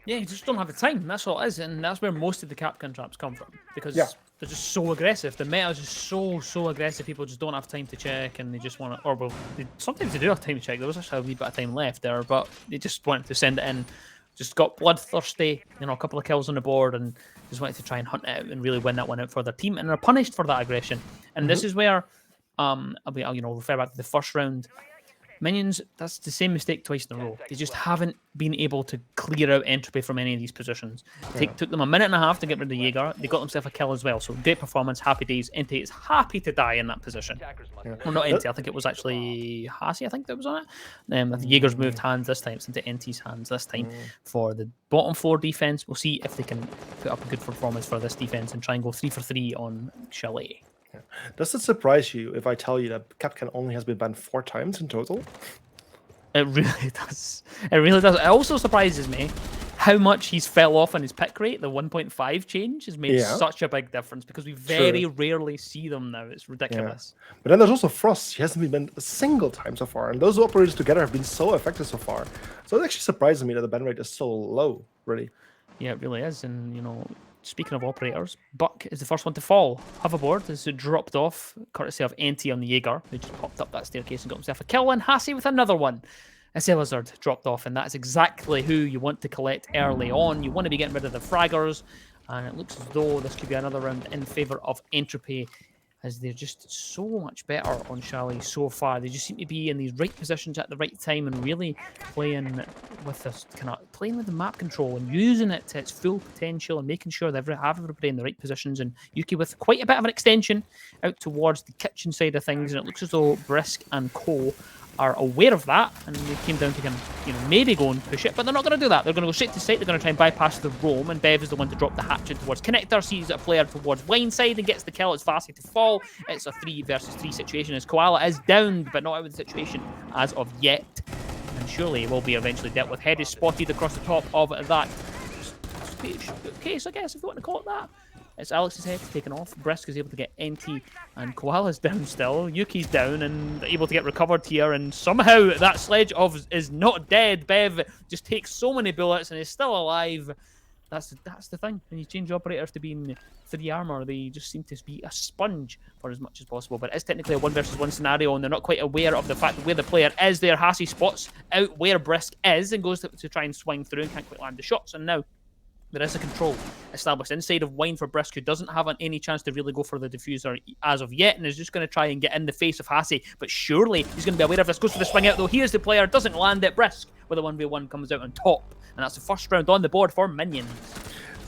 Yeah, you just don't have the time. That's all it is, and that's where most of the Capcan traps come from, because they're just so aggressive. The meta is just so aggressive. People just don't have time to check, and they just want to, or well, sometimes they do have time to check. There was actually a wee bit of time left there, but they just wanted to send it in. Just got bloodthirsty, a couple of kills on the board, and just wanted to try and hunt it out and really win that one out for their team, and they're punished for that aggression. And this is where, I'll refer back to the first round. Minions, that's the same mistake twice in a row. They just haven't been able to clear out Entropy from any of these positions. Took them a minute and a half to get rid of the Jaeger. They got themselves a kill as well. So great performance, happy days. NT is happy to die in that position. Well, not NT, I think it was actually Hasi, I think that was on it. The Jaeger's moved hands this time. It's into NT's hands this time for the bottom 4 defense. We'll see if they can put up a good performance for this defense and try and go 3 for 3 on Chalet. Does it surprise you if I tell you that Capcan only has been banned 4 times in total? It really does. It really does. It also surprises me how much he's fell off on his pick rate. The 1.5 change has made such a big difference, because we very rarely see them now. It's ridiculous. Yeah. But then there's also Frost. He hasn't been banned a single time so far, and those operators together have been so effective so far. So it actually surprises me that the ban rate is so low, really. Yeah, it really is. And, speaking of operators, Buck is the first one to fall. Hoverboard is dropped off, courtesy of NT on the Jaeger, who just popped up that staircase and got himself a kill, and Hasi with another one. Elazar dropped off, and that's exactly who you want to collect early on. You want to be getting rid of the fraggers, and it looks as though this could be another round in favour of Entropy, as they're just so much better on Chalet so far. They just seem to be in these right positions at the right time, and really playing with this playing with the map control and using it to its full potential, and making sure they have everybody in the right positions. And Yuki with quite a bit of an extension out towards the kitchen side of things, and it looks as though Brisk and Co are aware of that, and they came down to maybe go and push it, but they're not going to do that. They're going to go straight to site. They're going to try and bypass the roam, and Bev is the one to drop the hatchet towards Connector, sees a player towards blind side and gets the kill. It's Vasi to fall. It's a 3 versus 3 situation, as Koala is downed, but not out of the situation as of yet, and surely will be eventually dealt with. Head is spotted across the top of that case, I guess, if you want to call it that. It's Alex's head taken off. Brisk is able to get NT, and Koala's down still. Yuki's down and able to get recovered here, and somehow that sledge is not dead. Bev just takes so many bullets and is still alive. That's the thing. When you change operators to being 3 armor, they just seem to be a sponge for as much as possible. But it's technically a 1 versus 1 scenario, and they're not quite aware of the fact that where the player is there. Hasi spots out where Brisk is and goes to try and swing through and can't quite land the shots, and now there is a control established inside of Wine for Brisk, who doesn't have any chance to really go for the diffuser as of yet, and is just going to try and get in the face of Hasi. But surely he's going to be aware of this. Goes for the swing out, though. Here's the player, doesn't land it. Brisk with a 1v1 comes out on top, and that's the first round on the board for Minions.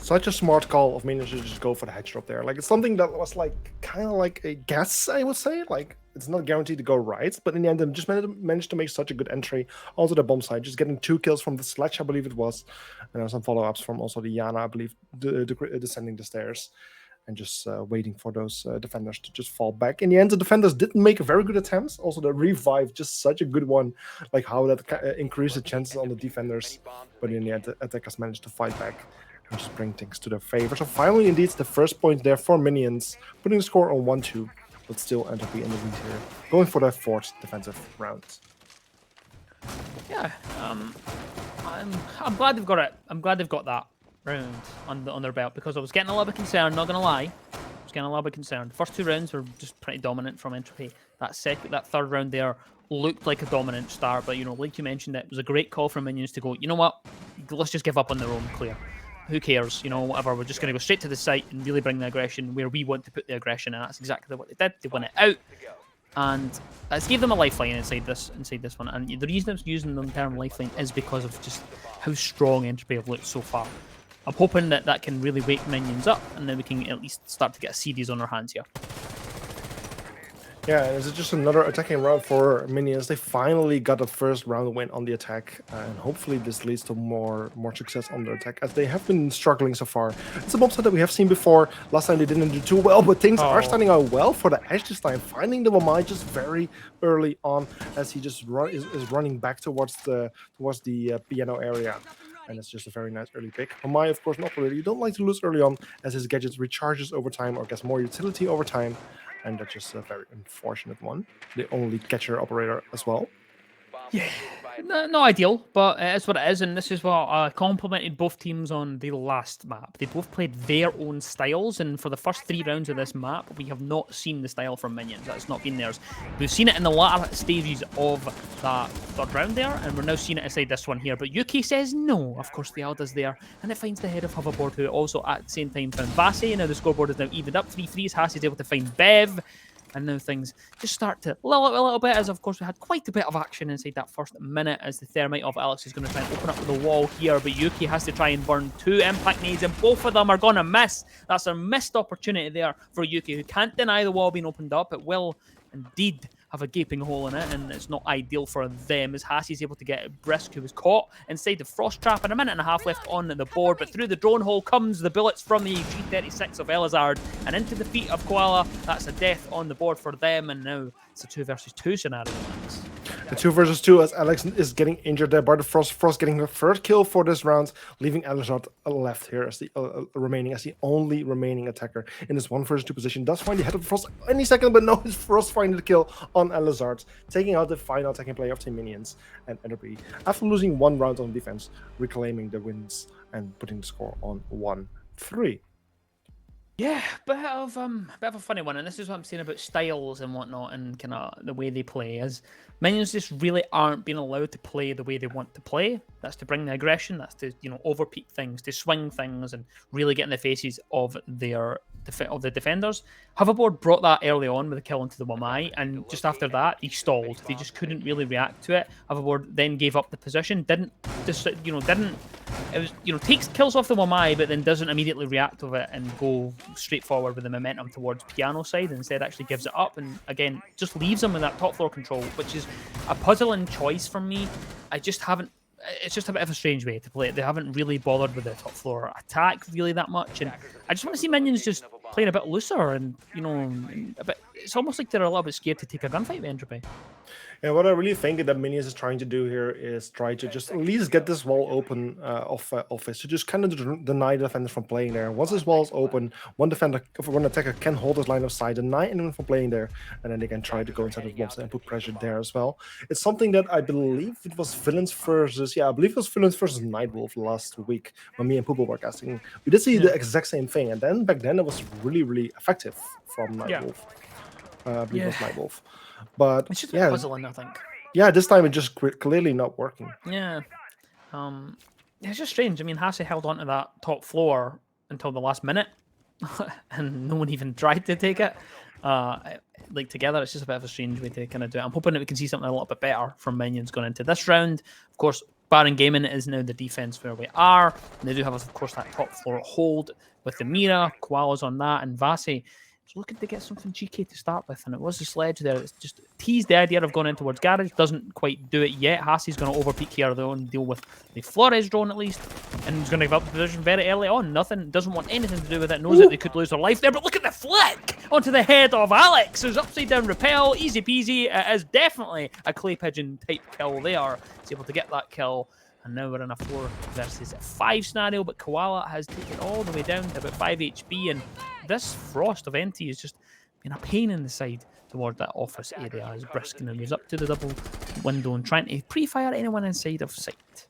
Such a smart call of Minions to just go for the hedge drop there. Like, it's something that was kind of like a guess, I would say. Like, it's not guaranteed to go right, but in the end, they just managed to make such a good entry onto the bomb site, just getting 2 kills from the Sledge, I believe it was, and some follow-ups from also the Yana, I believe, descending the stairs, and just waiting for those defenders to just fall back. In the end, the defenders didn't make a very good attempts. Also, the revive, just such a good one, like how that increased the chances on the defenders, but in the end, the attackers managed to fight back. and just bring things to their favor. So finally, indeed, the first point there for Minions, putting the score on 1-2, but still Entropy in the lead here, going for their 4th defensive round. Yeah, I'm glad they've got it. I'm glad they've got that round on their belt, because I was getting a little bit concerned, not gonna lie. I was getting a little bit concerned. The first 2 rounds were just pretty dominant from Entropy. That 3rd round there looked like a dominant start, but like you mentioned, it was a great call from Minions to go, you know what, let's just give up on their own clear. Who cares, whatever, we're just going to go straight to the site and really bring the aggression where we want to put the aggression, and that's exactly what they did. They won it out, and it's gave them a lifeline inside this one, and the reason I was using the term lifeline is because of just how strong Entropy have looked so far. I'm hoping that can really wake Minions up, and then we can at least start to get a series on our hands here. Yeah, is it just another attacking round for Minions? They finally got a first round win on the attack, and hopefully this leads to more success on their attack, as they have been struggling so far. It's a mob set that we have seen before. Last time they didn't do too well, but things are starting out well for the Ashe this time, finding the Wamai just very early on, as he just is running back towards the piano area. And it's just a very nice early pick. Wamai, of course, not really. You don't like to lose early on, as his gadget recharges over time or gets more utility over time. And that's just a very unfortunate one. The only catcher operator as well. Yeah, not ideal, but it is what it is, and this is what complimented both teams on the last map. They both played their own styles, and for the first 3 rounds of this map, we have not seen the style from Minions. That's not been theirs. We've seen it in the latter stages of that 3rd round there, and we're now seeing it inside this one here. But UK says no. Of course, the Alda's there, and it finds the head of Hoverboard, who also at the same time found Vase. Now the scoreboard is now evened up 3-3. Haas is able to find Bev. And now things just start to lull up a little bit, as of course we had quite a bit of action inside that first minute, as the Thermite of Alex is going to try and open up the wall here, but Yuki has to try and burn 2 impact nades, and both of them are going to miss. That's a missed opportunity there for Yuki, who can't deny the wall being opened up. It will indeed have a gaping hole in it, and it's not ideal for them, as Hassie's able to get Brisk, who was caught inside the Frost Trap, and a minute and a half left on the board, but through the drone hole comes the bullets from the G36 of Elizard, and into the feet of Koala. That's a death on the board for them, and now it's a 2 versus 2 scenario. The 2 versus 2, as Alex is getting injured there by the Frost. Frost getting the 3rd kill for this round, leaving Elizard left here as the only remaining attacker in this 1 versus 2 position. Does find the head of Frost any second, but no, it's Frost finding the kill on Elizard, taking out the final attacking player of Team Minions and Entropy, after losing 1 round on defense, reclaiming the wins and putting the score on 1-3. Yeah, bit of a funny one, and this is what I'm saying about styles and whatnot, and kind of the way they play. As Minions just really aren't being allowed to play the way they want to play. That's to bring the aggression. That's to overpeak things, to swing things, and really get in the faces of the defenders. Hoverboard brought that early on with a kill into the Wamai, and just after that, he stalled. They just couldn't really react to it. Hoverboard then gave up the position. Takes kills off the Wamai, but then doesn't immediately react to it and go straight forward with the momentum towards piano side. Instead, actually gives it up, and again, just leaves him with that top floor control, which is a puzzling choice for me. It's just a bit of a strange way to play it. They haven't really bothered with the top floor attack really that much, and I just want to see Minions just playing a bit looser, and it's almost like they're a little bit scared to take a gunfight with Entropy. And what I really think that Minions is trying to do here is try to just at least get this wall open off to just kind of deny the defenders from playing there. Once this wall is open, one attacker can hold his line of sight, deny anyone from playing there, and then they can try to go inside the box and put pressure there as well. It's something that I believe it was Villains versus Nightwolf last week when me and Poople were casting. We did see the exact same thing, and then back then it was really, really effective from Nightwolf. I believe it was Nightwolf. But it's just puzzling, I think. Yeah, this time it just clearly not working. Yeah. It's just strange. I mean, Hasse held on to that top floor until the last minute, and no one even tried to take it. Together, it's just a bit of a strange way to kind of do it. I'm hoping that we can see something a little bit better from Minions going into this round. Of course, Baron Gaming is now the defense where we are. And they do have, of course, that top floor hold with the Mira, Koala's on that, and Vase. Looking to get something cheeky to start with, and it was the sledge there. It's just teased the idea of going in towards Garage. Doesn't quite do it yet. Hassie's going to overpeak here though and deal with the Flores drone at least, and he's going to give up the position very early on. Doesn't want anything to do with it. Knows that they could lose their life there, but look at the flick onto the head of Alex. There's upside down repel, easy peasy. It is definitely a clay pigeon type kill there. He's able to get that kill. And now we're in a 4 versus 5 scenario, but Koala has taken all the way down to about 5 HP, and this Frost of NT is just been a pain in the side toward that office area as Briskin moves up to the double window and trying to pre-fire anyone inside of sight.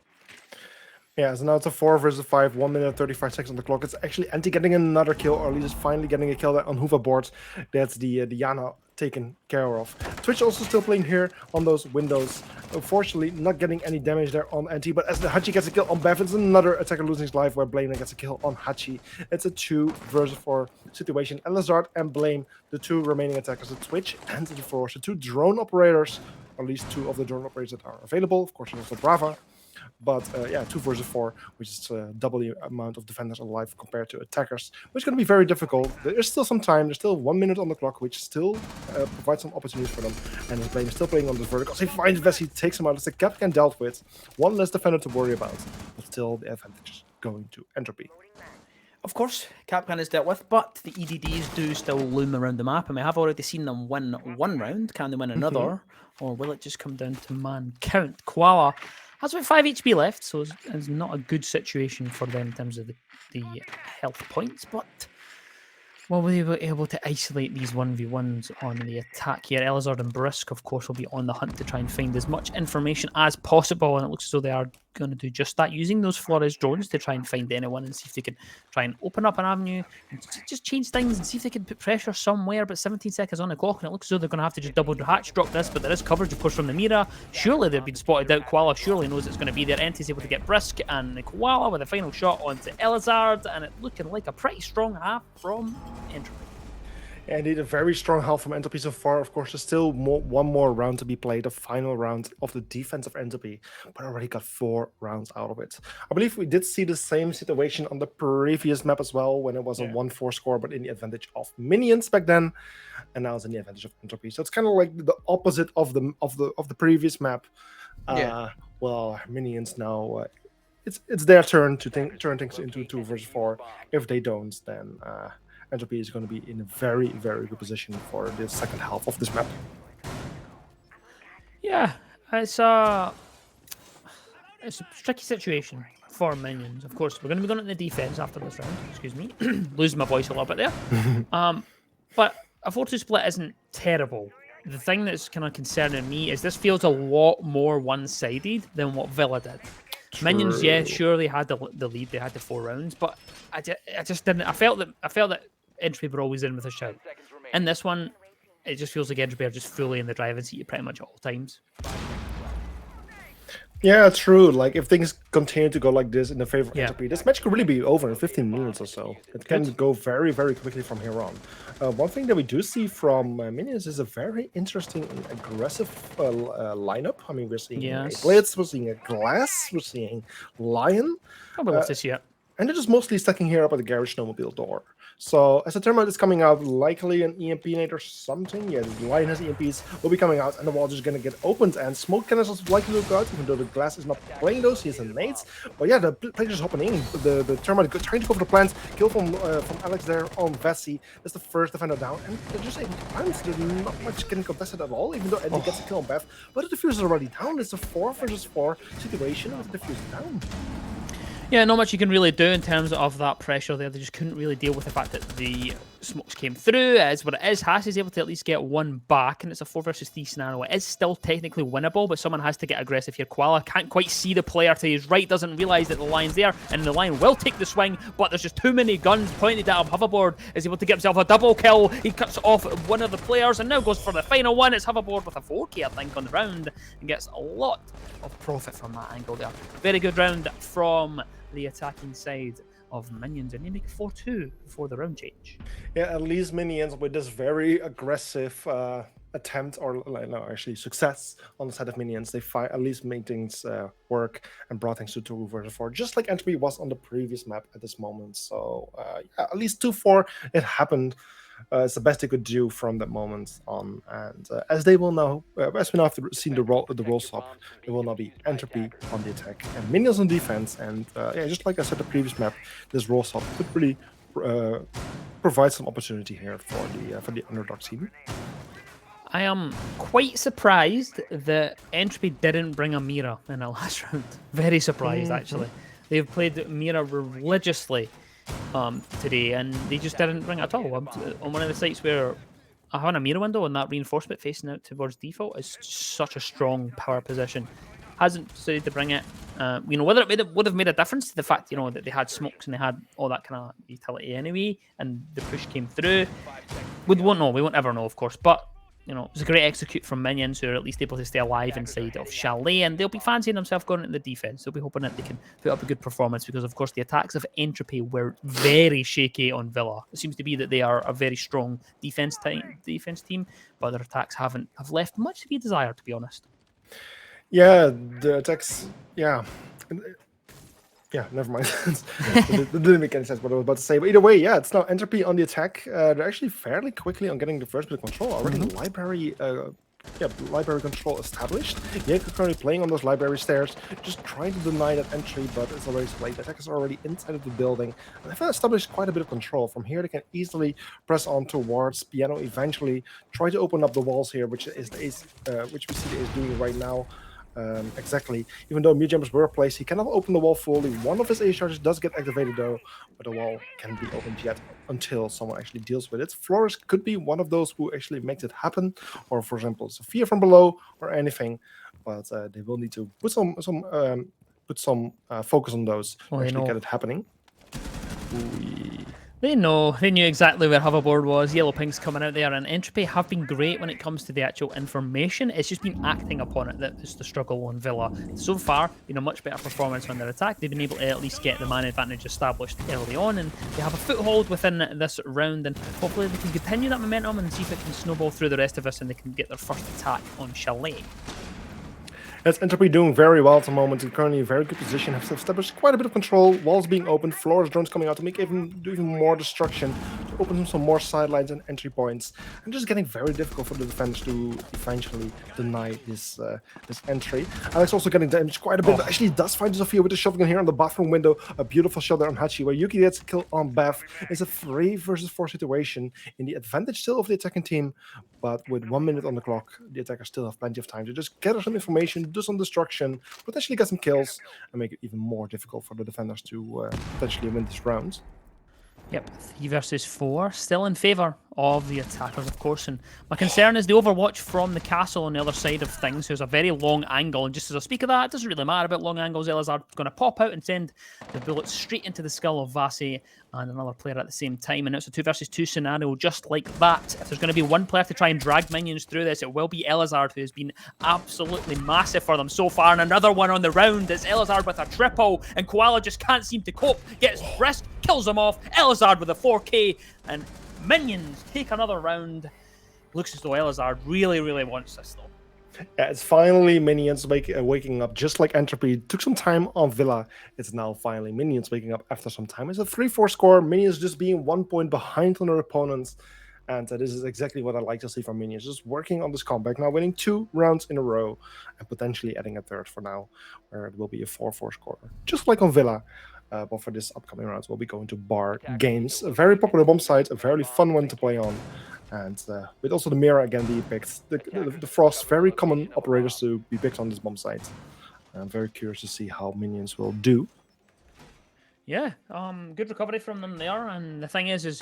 Yeah, so now it's a 4 versus 5, 1 minute 35 seconds on the clock. It's actually Anti getting another kill, or at least finally getting a kill on hoverboards. That's the Yana taken care of. Twitch also still playing here on those windows. Unfortunately, not getting any damage there on Anti, but as the Hachi gets a kill on Bev, it's another attacker losing his life where Blame gets a kill on Hachi. It's a 2 versus 4 situation. Elazard and Blame, the 2 remaining attackers, the Twitch and the Force, the 2 drone operators, or at least 2 of the drone operators that are available. Of course, also Brava. But yeah, 2 versus 4, which is double the amount of defenders alive compared to attackers, which is going to be very difficult. There's still some time. There's still 1 minute on the clock, which still provides some opportunities for them. And his Blame is still playing on this verticals. He finds Vessi, takes him out. It's a Capcan dealt with. One less defender to worry about. But still, the advantage is going to Entropy. Of course, Capcan is dealt with, but the EDDs do still loom around the map, and we have already seen them win 1 round. Can they win another? Or will it just come down to man count? Koala has about 5 HP left, so it's not a good situation for them in terms of the health points, but will we be able to isolate these 1v1s on the attack here? Elazard and Brisk, of course, will be on the hunt to try and find as much information as possible, and it looks as though they are going to do just that, using those Flores drones to try and find anyone and see if they can try and open up an avenue and just change things and see if they can put pressure somewhere. But 17 seconds on the clock, and it looks as though they're going to have to just double hatch drop this, but there is coverage, of course, from the Mira. Surely they've been spotted out. Koala surely knows it's going to be there. Enti's able to get Brisk, and Koala with a final shot onto Elazard, and it looking like a pretty strong half from Entropy. Yeah, indeed, a very strong half from Entropy so far. Of course, there's still one more round to be played, the final round of the defense of Entropy, but already got 4 rounds out of it. I believe we did see the same situation on the previous map as well, when it was a 1-4 score, but in the advantage of Minions back then, and now it's in the advantage of Entropy. So it's kind of like the opposite of the previous map. Well, Minions now. It's their turn to turn things into 2 versus 4. If they don't, then Entropy is going to be in a very, very good position for the second half of this map. Yeah, it's a tricky situation for Minions. Of course, we're going to be going into the defense after this round. Excuse me, losing my voice a little bit there. But a 4-2 split isn't terrible. The thing that's kind of concerning me is this feels a lot more one-sided than what Villa did. True. Minions, yeah, sure, they had the lead. They had the 4 rounds, but I just didn't. I felt that Entropy were always in with a shout. In this one, it just feels like Entropy are just fully in the driving seat pretty much at all times. Yeah, true. Like, if things continue to go like this in the favor of Entropy, this match could really be over in 15 minutes or so. It can go very, very quickly from here on. One thing that we do see from Minions is a very interesting and aggressive lineup. I mean, we're seeing a Blitz, we're seeing a Glass, we're seeing Lion. And they're just mostly stacking here up at the garage snowmobile door. So as the Termite is coming out, likely an EMP nade or something. Yeah, the Lion has EMPs, will be coming out, and the wall is going to get opened, and smoke cannons is likely to go out, even though the Glass is not playing those. He has a nades. But yeah, the players is hopping in. The Termite trying to go for the plants. Kill from Alex there on Vessi. That's the first defender down, and they're just able to plants. There's not much getting contested at all, even though Eddie gets a kill on Beth. But the diffuser is already down. It's a 4 versus 4 situation with the diffuser down. Yeah, not much you can really do in terms of that pressure there. They just couldn't really deal with the fact that the smokes came through. It is what it is. Hash is able to at least get 1 back, and it's a 4 versus 3 scenario. It is still technically winnable, but someone has to get aggressive here. Koala can't quite see the player to his right, doesn't realize that the Lion's there, and the Lion will take the swing, but there's just too many guns pointed at him. Hoverboard is able to get himself a double kill. He cuts off one of the players, and now goes for the final one. It's Hoverboard with a 4K, I think, on the round, and gets a lot of profit from that angle there. Very good round from the attacking side of Minions, and they make 4-2 before the round change. Yeah, at least Minions with this very aggressive attempt, or no, actually success on the side of Minions. They at least made things work and brought things to 2 versus 4, just like Entropy was on the previous map at this moment. So yeah, at least 2-4, it happened. It's the best they could do from that moment on, and as they will now, as we now have seen the roll swap, it will now be Entropy on the attack and Minions on defense. And yeah, just like I said, the previous map, this roll swap could really provide some opportunity here for the underdog team. I am quite surprised that Entropy didn't bring a Mira in the last round. Very surprised, actually. They've played Mira religiously today, and they just didn't bring it at all. On one of the sites where I have a Mira window, and that reinforcement facing out towards default is such a strong power position. Hasn't decided to bring it. Whether it would have made a difference to the fact, that they had smokes and they had all that kind of utility anyway, and the push came through. We won't know. We won't ever know, of course. But it was a great execute from Minions, who are at least able to stay alive inside of Chalet, and they'll be fancying themselves going into the defense. They'll be hoping that they can put up a good performance because, of course, the attacks of Entropy were very shaky on Villa. It seems to be that they are a very strong defense team, but their attacks have left much to be desired, to be honest. Yeah, the attacks. Yeah, never mind. It didn't make any sense what I was about to say. But either way, yeah, it's now Entropy on the attack. They're actually fairly quickly on getting the first bit of control. Already library control established. Yeah, currently playing on those library stairs, just trying to deny that entry, but it's already too late. The attack is already inside of the building. And they've established quite a bit of control. From here, they can easily press on towards Piano eventually, try to open up the walls here, which we see the Ace doing right now. Exactly. Even though mute jumpers were placed, he cannot open the wall fully. One of his Ace charges does get activated though, but the wall can't be opened yet until someone actually deals with it. Flores could be one of those who actually makes it happen, or for example, Sophia from below or anything. But they will need to put some focus on those to actually get it happening. They knew exactly where Hoverboard was. Yellow Pink's coming out there, and Entropy have been great when it comes to the actual information. It's just been acting upon it that is the struggle on Villa. So far, been a much better performance on their attack. They've been able to at least get the man advantage established early on, and they have a foothold within this round, and hopefully they can continue that momentum and see if it can snowball through the rest of us and they can get their first attack on Chalet. That's Entropy doing very well at the moment. They're currently in a very good position. Have established quite a bit of control. Walls being opened. Floors drones coming out to do even more destruction. To open some more sidelines and entry points. And just getting very difficult for the defense to eventually deny this entry. Alex also getting damaged quite a bit. But actually does find Sophia with the shotgun here on the bathroom window. A beautiful shot there on Hachi, where Yuki gets a kill on Beth. It's a 3 versus 4 situation. In the advantage still of the attacking team. But with 1 minute on the clock, the attackers still have plenty of time to just gather some information, do some destruction, potentially get some kills, and make it even more difficult for the defenders to potentially win this round. Yep, 3 versus 4, still in favour of the attackers, of course. And my concern is the overwatch from the castle on the other side of things. There's a very long angle, and just as I speak of that, it doesn't really matter about long angles. Elazar going to pop out and send the bullet straight into the skull of Vase and another player at the same time. And it's a 2 versus 2 scenario just like that. If there's going to be one player to try and drag minions through this, it will be Elazar, who has been absolutely massive for them so far. And another one on the round. It's Elazar with a triple, and Koala just can't seem to cope. Gets wrist, kills him off. Elazar with a 4K, and Minions take another round. Looks as though Elazar really, really wants this though. Yeah, it's finally Minions waking up, just like Entropy. It took some time on Villa. It's now finally Minions waking up after some time. It's a 3-4 score. Minions just being 1 point behind on their opponents. And this is exactly what I like to see from Minions. Just working on this comeback. Now winning 2 rounds in a row. And potentially adding a third for now. Where it will be a 4-4 score. Just like on Villa. But for this upcoming rounds, we'll be going to Bar Games. A very popular bomb site. A very fun one to play on. And with also the Mira again being picked. The Frost, very common operators to be picked on this bomb site. I'm very curious to see how Minions will do. Yeah, good recovery from them there. And the thing is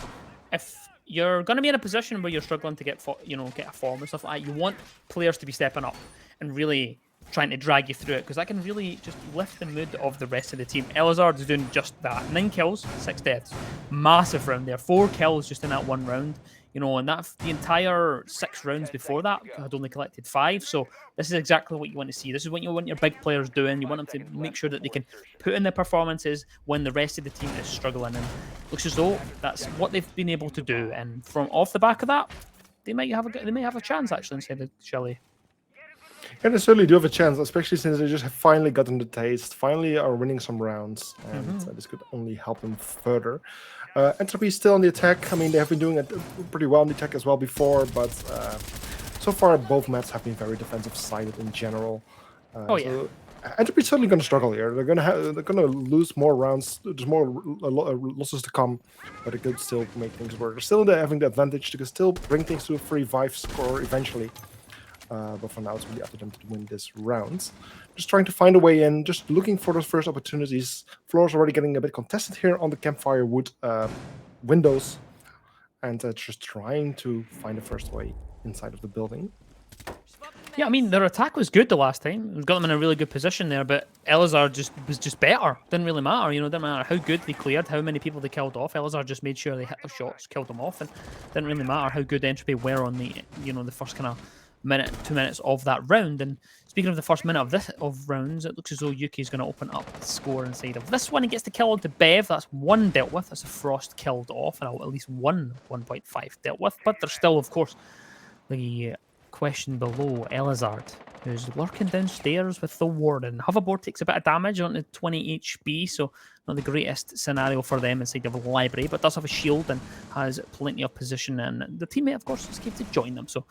if you're going to be in a position where you're struggling to get a form and stuff like that, you want players to be stepping up and really trying to drag you through it, because that can really just lift the mood of the rest of the team. Elazar is doing just that. 9 kills, 6 deaths. Massive round there. 4 kills just in that 1 round. And that the entire 6 rounds before that had only collected 5. So this is exactly what you want to see. This is what you want your big players doing. You want them to make sure that they can put in their performances when the rest of the team is struggling. And looks as though that's what they've been able to do. And from off the back of that, they may have a chance actually inside of Chalet. Yeah, they certainly do have a chance, especially since they just have finally gotten the taste, finally are winning some rounds, and this could only help them further. Entropy is still on the attack. I mean, they have been doing it pretty well on the attack as well before, but so far both maps have been very defensive-sided in general. Entropy's certainly going to struggle here. They're going to lose more rounds. There's more losses to come, but they could still make things work. They're still having the advantage. They can still bring things to a 3-5 score eventually. But for now, it's really up to them to win this round. Just trying to find a way in, just looking for those first opportunities. Floor's already getting a bit contested here on the campfire wood windows, and just trying to find the first way inside of the building. Yeah, I mean, their attack was good the last time. It got them in a really good position there, but Elazar was just better. Didn't really matter, you know, didn't matter how good they cleared, how many people they killed off. Elazar just made sure they hit their shots, killed them off, and didn't really matter how good Entropy were on the, you know, the first kind of minute, 2 minutes of that round. And speaking of the first minute of rounds, it looks as though Yuki's going to open up the score inside of this one. He gets the kill onto Bev. That's 1 dealt with. That's a Frost killed off, and at least 1.5 dealt with. But there's still, of course, the question below, Elazard, who's lurking downstairs with the Warden. Hoverboard takes a bit of damage onto 20 HP, so not the greatest scenario for them inside of the library, but does have a shield and has plenty of position, and the teammate, of course, escaped to join them. So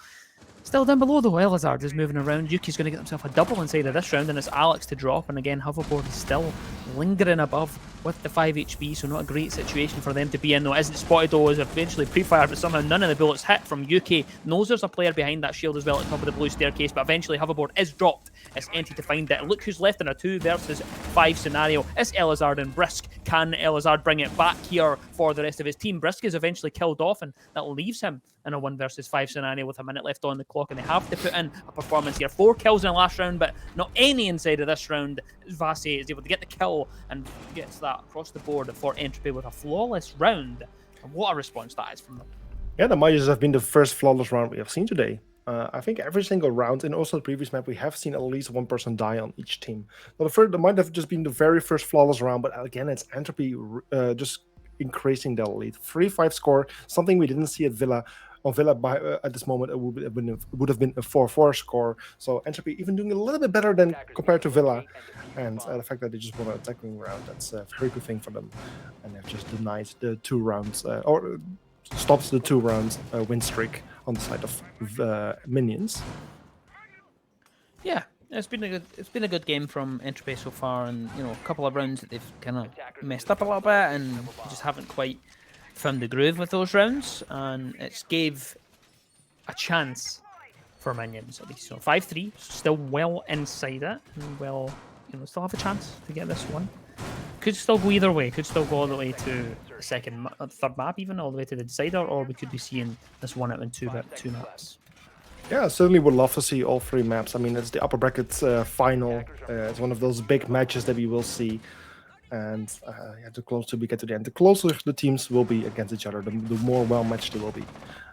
still down below, though, Elazard is moving around. Yuki's going to get himself a double inside of this round, and it's Alex to drop. And again, Hoverboard is still lingering above with the 5 HP, so not a great situation for them to be in, though. Isn't spotted, though, is eventually pre-fired, but somehow none of the bullets hit from Yuki. Knows there's a player behind that shield as well at the top of the blue staircase, but eventually Hoverboard is dropped. It's Enti to find it. Look who's left in a 2 versus 5 scenario. It's Elazard and Brisk. Can Elazard bring it back here for the rest of his team? Brisk is eventually killed off, and that leaves him in a 1 versus 5 scenario with a minute left on the clock, and they have to put in a performance here. 4 kills in the last round, but not any inside of this round. Vasi is able to get the kill and gets that across the board for Entropy with a flawless round. And what a response that is from them. Yeah, that might just have been the first flawless round we have seen today. I think every single round, and also the previous map, we have seen at least 1 person die on each team. Well, it might have just been the very first flawless round, but again, it's Entropy just increasing their lead. 3-5 score, something we didn't see at Villa. On Villa, at this moment, it would have been a 4-4 score. So Entropy even doing a little bit better than compared to Villa. And the fact that they just won an attacking round, that's a very good thing for them. And they've just denied the 2 rounds, or stops the 2 rounds win streak on the side of Minions. Yeah, it's been a good game from Entropy so far, and you know, a couple of rounds that they've kind of messed up a little bit, and just haven't quite found the groove with those rounds, and it's gave a chance for Minions at least. So 5-3, still well inside it, and well, you know, still have a chance to get this one. Could still go either way. Could still go all the way to the third map, even all the way to the decider, or we could be seeing this one out in two maps. Yeah, I certainly would love to see all 3 maps. I mean, it's the upper brackets final. It's one of those big matches that we will see. And the closer we get to the end, the closer the teams will be against each other, the more well-matched they will be.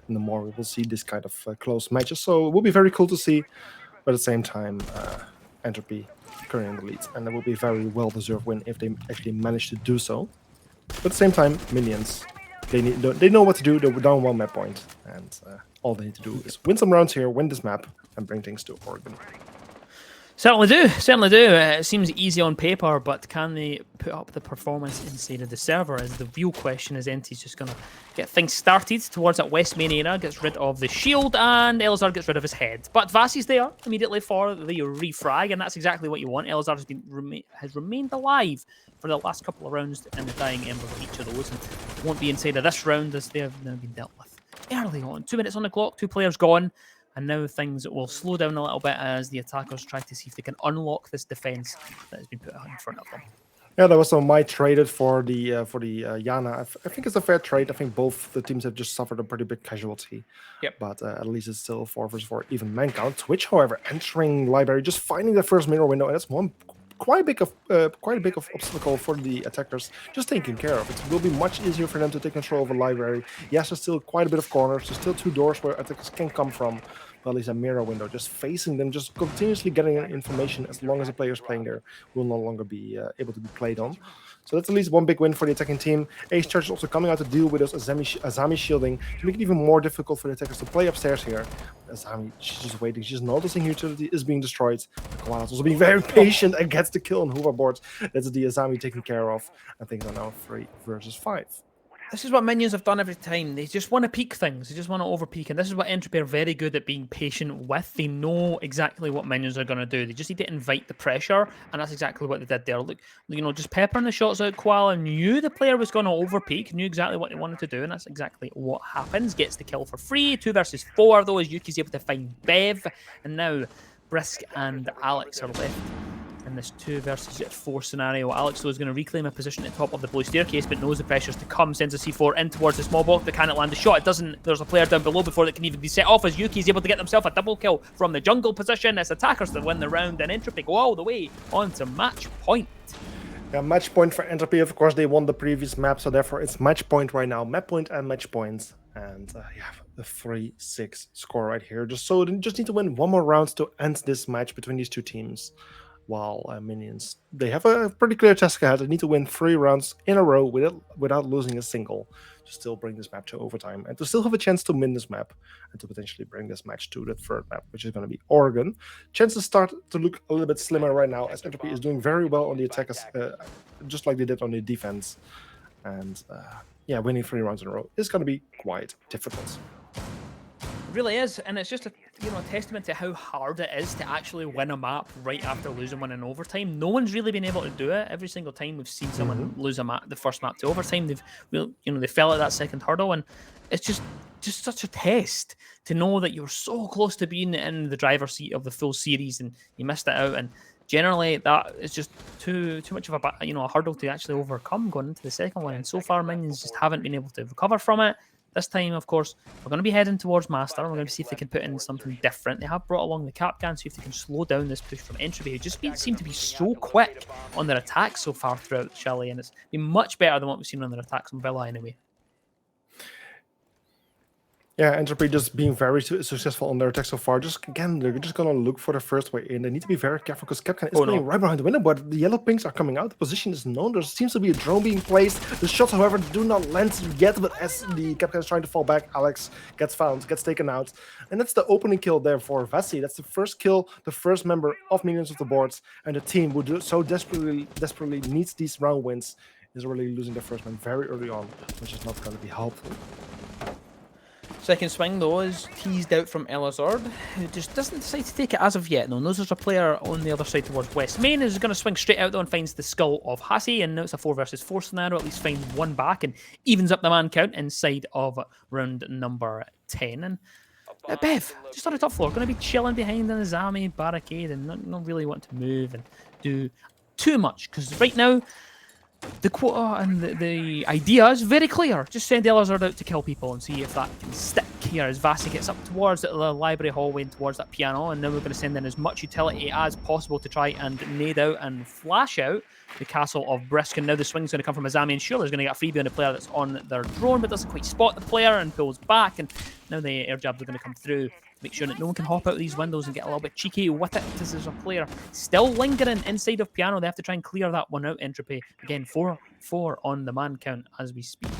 And the more we will see this kind of close matches. So it will be very cool to see. But at the same time, Entropy currently in the lead. And it will be a very well-deserved win if they actually manage to do so. But at the same time, Minions, they know what to do. They're down 1 map point. And all they need to do is win some rounds here, win this map, and bring things to Oregon. Certainly do, certainly do. It seems easy on paper, but can they put up the performance inside of the server is the real question, as Enti's just going to get things started towards that west main area, gets rid of the shield, and Elazar gets rid of his head. But Vasi's there immediately for the refrag, and that's exactly what you want. Elazar has remained alive for the last couple of rounds in the dying embers of each of those, and won't be inside of this round as they have now been dealt with early on. 2 minutes on the clock, 2 players gone. And now things will slow down a little bit as the attackers try to see if they can unlock this defense that has been put in front of them. Yeah, that was some might traded for the Yana. I think it's a fair trade. I think both the teams have just suffered a pretty big casualty. Yep. But at least it's still 4 versus 4 even man count. Twitch, however, entering library, just finding the first mirror window, and that's quite a big of obstacle for the attackers just taken care of. It will be much easier for them to take control of a library. Yes, there's still quite a bit of corners. There's still 2 doors where attackers can come from. Well, at least a mirror window, just facing them, just continuously getting information as long as the players playing there will no longer be able to be played on. So that's at least 1 big win for the attacking team. Ace Charge is also coming out to deal with those Azami shielding to make it even more difficult for the attackers to play upstairs here. Azami, she's just waiting. She's noticing utility is being destroyed. Koala's also being very patient and gets the kill on hoverboards. That's the Azami taken care of. And things are now 3 versus 5. This is what minions have done every time. They just want to peek things. They just want to overpeak. And this is what Entropy are very good at being patient with. They know exactly what minions are going to do. They just need to invite the pressure. And that's exactly what they did there. Look, just peppering the shots out. Koala knew the player was going to overpeak, knew exactly what they wanted to do. And that's exactly what happens. Gets the kill for free. 2 versus 4, though, as Yuki's able to find Bev. And now Brisk and Alex are left in this 2 versus 4 scenario. Alex, though, is going to reclaim a position at the top of the blue staircase, but knows the pressure's to come. Sends a C4 in towards the small box, but cannot land the shot. It doesn't. There's a player down below before that can even be set off, as Yuki is able to get himself a double kill from the jungle position. It's attackers that win the round, and Entropy go all the way on to match point. Yeah, match point for Entropy. Of course, they won the previous map, so therefore it's match point right now. Map point and match points. And you have the 3-6 score right here. Just need to win 1 more round to end this match between these 2 teams. While Minions, they have a pretty clear task ahead. They need to win 3 rounds in a row without losing a single to still bring this map to overtime and to still have a chance to win this map and to potentially bring this match to the 3rd map, which is going to be Oregon. Chances start to look a little bit slimmer right now, as Entropy is doing very well on the attackers, just like they did on the defense. And yeah, winning 3 rounds in a row is going to be quite difficult. It really is, and it's just a testament to how hard it is to actually win a map right after losing one in overtime. No one's really been able to do it. Every single time we've seen someone lose a map, the first map to overtime, they fell at that 2nd hurdle, and it's just such a test to know that you're so close to being in the driver's seat of the full series and you missed it out. And generally, that is just too much of a hurdle to actually overcome going into the 2nd one. And so far, Minions just haven't been able to recover from it. This time, of course, we're going to be heading towards Master. We're going to see if they can put in something different. They have brought along the Capcan, see if they can slow down this push from Entropy, who just seem to be so quick on their attacks so far throughout Chile, and it's been much better than what we've seen on their attacks on Villa anyway. Yeah, Entropy just being very successful on their attack so far. They're just going to look for the first way in. They need to be very careful because Capcan is playing right behind the window, but the yellow pinks are coming out. The position is known. There seems to be a drone being placed. The shots, however, do not land yet, but as the Capcan is trying to fall back, Alex gets found, gets taken out. And that's the opening kill there for Vessi. That's the first kill, the first member of Minions of the Boards, and the team who so desperately needs these round wins is really losing their first man very early on, which is not going to be helpful. 2nd swing, though, is teased out from Elazard, who just doesn't decide to take it as of yet. No, knows there's a player on the other side towards West Main, is going to swing straight out, though, and finds the skull of Hassi, and now it's a 4 versus 4 scenario, at least finds 1 back, and evens up the man count inside of round number 10. And Bev, just on the top floor, going to be chilling behind an Azami barricade and not really want to move and do too much, because right now, the quota and the idea is very clear. Just send Elazard out to kill people and see if that can stick here as Vasi gets up towards the library hallway and towards that piano. And now we're going to send in as much utility as possible to try and nade out and flash out the castle of Brisk. And now the swing's going to come from Azami, and Schuler's going to get a freebie on the player that's on their drone, but doesn't quite spot the player and pulls back. And now the air jabs are going to come through. Make sure that no one can hop out of these windows and get a little bit cheeky with it, because there's a player still lingering inside of piano. They have to try and clear that one out, Entropy. Again, 4 on the man count as we speak.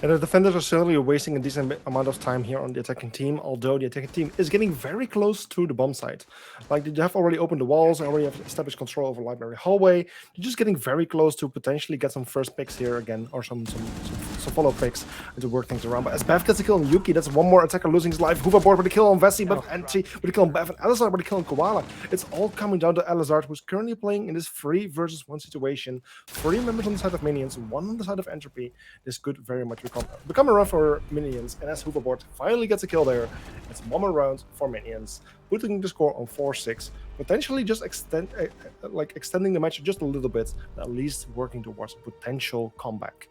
And the defenders are certainly wasting a decent amount of time here on the attacking team, although the attacking team is getting very close to the bomb site. Like, they have already opened the walls, and already have established control over the library hallway. You're just getting very close to potentially get some first picks here again, or some follow picks, and to work things around. But as Bev gets a kill on Yuki, that's 1 more attacker losing his life. Hoverboard with a kill on Vessi, but Entry with a kill on Bev, and Elazard with a kill on Koala. It's all coming down to Elazard, who's currently playing in this 3 versus 1 situation. 3 members on the side of Minions, 1 on the side of Entropy. This could very much become a run for Minions, and as Hoverboard finally gets a kill there, it's 1 more round for Minions, putting the score on 4-6, potentially just extending the match just a little bit, but at least working towards a potential comeback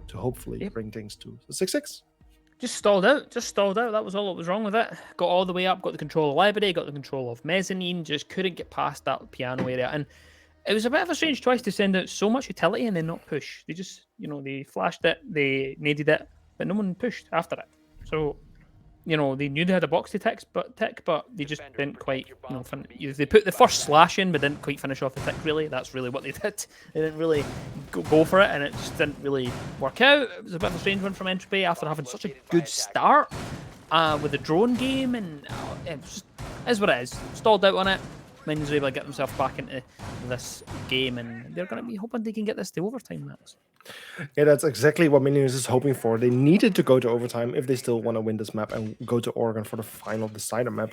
to hopefully bring things to the 6-6. Just stalled out. That was all that was wrong with it. Got all the way up, got the control of the library, got the control of mezzanine, just couldn't get past that piano area. And it was a bit of a strange choice to send out so much utility and then not push. They just, they flashed it, they naded it, but no one pushed after it. So, they knew they had a box to tick, but they just didn't quite, they put the first slash in, but didn't quite finish off the tick, really. That's really what they did. They didn't really go for it, and it just didn't really work out. It was a bit of a strange one from Entropy after having such a good start with the drone game, and it just is what it is. Stalled out on it. Minions are able to get themselves back into this game, and they're going to be hoping they can get this to overtime, Max. Yeah, that's exactly what Minions is hoping for. They needed to go to overtime if they still want to win this map and go to Oregon for the final decider map.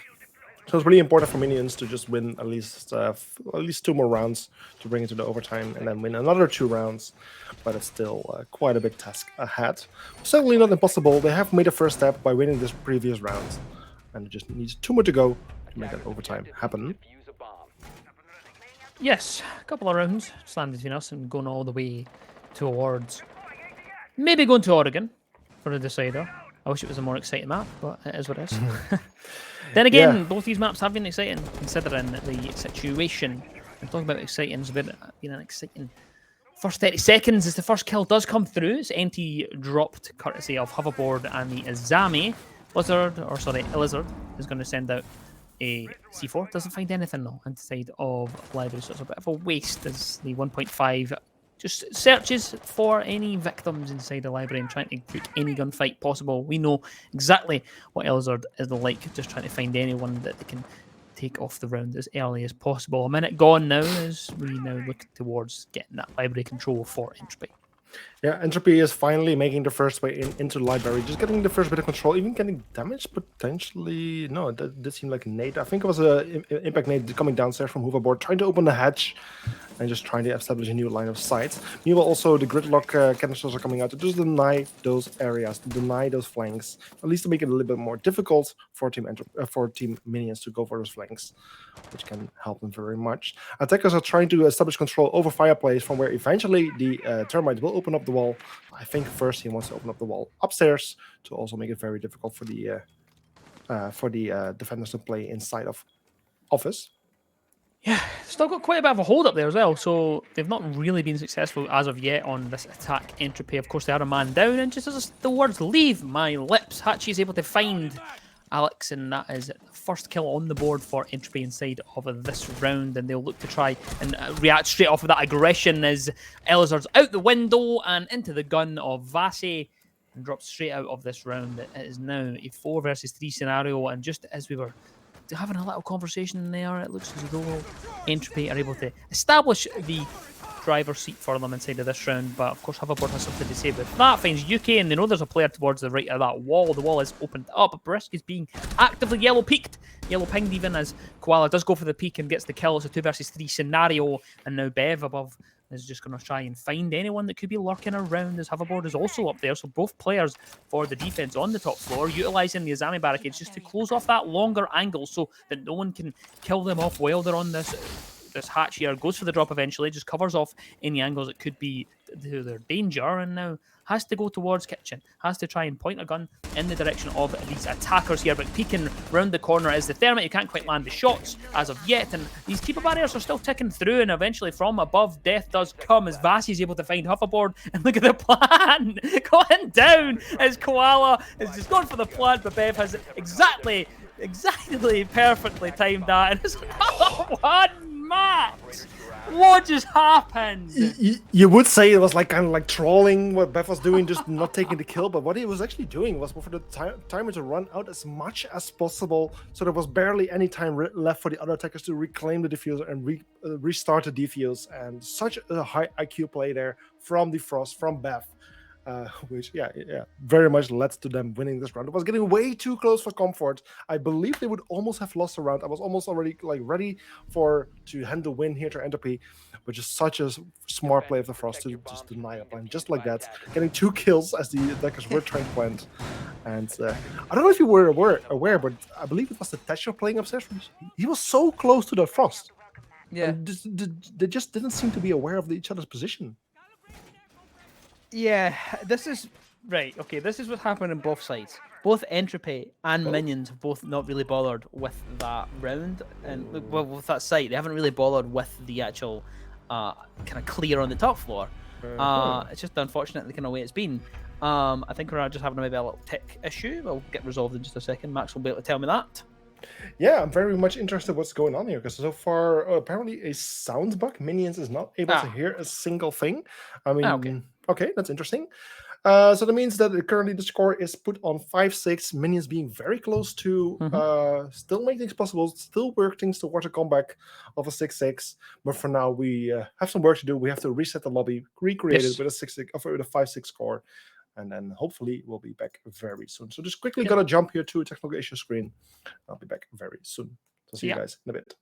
So it's really important for Minions to just win at least 2 more rounds to bring it to the overtime and then win another 2 rounds. But it's still quite a big task ahead. Certainly not impossible. They have made a first step by winning this previous round. And it just needs 2 more to go to make that overtime happen. Yes, a couple of rounds standing between us and going all the way towards maybe going to Oregon for a decider. I wish it was a more exciting map, but it is what it is. Then again, both these maps have been exciting considering the situation. I'm talking about exciting. It's been an exciting first 30 seconds as the first kill does come through. It's empty dropped courtesy of Hoverboard and the Izami. Lizard is going to send out a C4. Doesn't find anything though inside of library, so it's a bit of a waste as the 1.5 just searches for any victims inside the library and trying to take any gunfight possible. We know exactly what Elizard is like, just trying to find anyone that they can take off the round as early as possible. A minute gone now as we now look towards getting that library control for Entropy. Yeah, Entropy is finally making the first way into the library, just getting the first bit of control, even getting damage potentially. No, that did seem like a nade. I think it was an impact nade coming downstairs from Hoverboard, trying to open the hatch and just trying to establish a new line of sight. Meanwhile, also the gridlock canisters are coming out to just deny those areas, deny those flanks, at least to make it a little bit more difficult for Team Minions to go for those flanks, which can help them very much. Attackers are trying to establish control over Fireplace, from where eventually the Termite will open up the wall. I think first he wants to open up the wall upstairs to also make it very difficult for the defenders to play inside of office. Yeah, still got quite a bit of a hold up there as well, so they've not really been successful as of yet on this attack Entropy. Of course, they are a man down, and just as the words leave my lips, Hachi is able to find Alex, and that is the first kill on the board for Entropy inside of this round, and they'll look to try and react straight off of that aggression as Elizard's out the window and into the gun of Vasi and drops straight out of this round. It is now a 4 versus 3 scenario, and just as we were having a little conversation there, it looks as though Entropy are able to establish the driver's seat for them inside of this round, but of course Hoverboard has something to say with that. Finds UK, and they know there's a player towards the right of that wall. The wall is opened up. Brisk is being actively yellow pinged even as Koala does go for the peek and gets the kill. It's a 2 versus 3 scenario, and now Bev above is just going to try and find anyone that could be lurking around as Hoverboard is also up there. So both players for the defense on the top floor utilising the Izami barricades just to close off that longer angle so that no one can kill them off while they're on this hatch here. Goes for the drop eventually, just covers off any angles that could be to their danger, and now has to go towards kitchen, has to try and point a gun in the direction of these attackers here, but peeking round the corner is the Thermite. You can't quite land the shots as of yet, and these keeper barriers are still ticking through, and eventually from above death does come as Vasi is able to find Hoverboard, and look at the plan going down as Koala has just gone for the plant, but Bev has exactly perfectly timed that, and it's another one match. What just happened? You would say it was like kind of like trolling what Bev was doing, just not taking the kill, but what he was actually doing was for the timer to run out as much as possible, so there was barely any time left for the other attackers to reclaim the diffuser and restart the defuse. And such a high IQ play there from the Frost, from Bev. Which very much led to them winning this round. It was getting way too close for comfort. I believe they would almost have lost a round. I was almost already ready to hand the win here to Entropy, but just such a smart play of the Frost to just deny a plan just like that, getting 2 kills as the attackers were trying to plant. And I don't know if you were aware, but I believe it was the Thatcher playing upstairs. He was so close to the Frost. Yeah, they just didn't seem to be aware of each other's position. Yeah, this is right. Okay, this is what happened on both sides. Both Entropy and Minions have both not really bothered with that round, and with that site, they haven't really bothered with the actual kind of clear on the top floor. It's just unfortunate the kind of way it's been. I think we're just having maybe a little tick issue. We'll get resolved in just a second. Max will be able to tell me that. Yeah, I'm very much interested what's going on here, because so far apparently a sound bug. Minions is not able to hear a single thing. I mean, okay, that's interesting. So that means that currently the score is put on 5-6. Minions being very close to still make things possible, still work things towards a comeback of a 6-6. But for now, we have some work to do. We have to reset the lobby, recreate it with a 6-6, with a 5-6 score, and then hopefully we'll be back very soon. So just quickly gotta jump here to a technical issue screen. I'll be back very soon. So see you guys in a bit.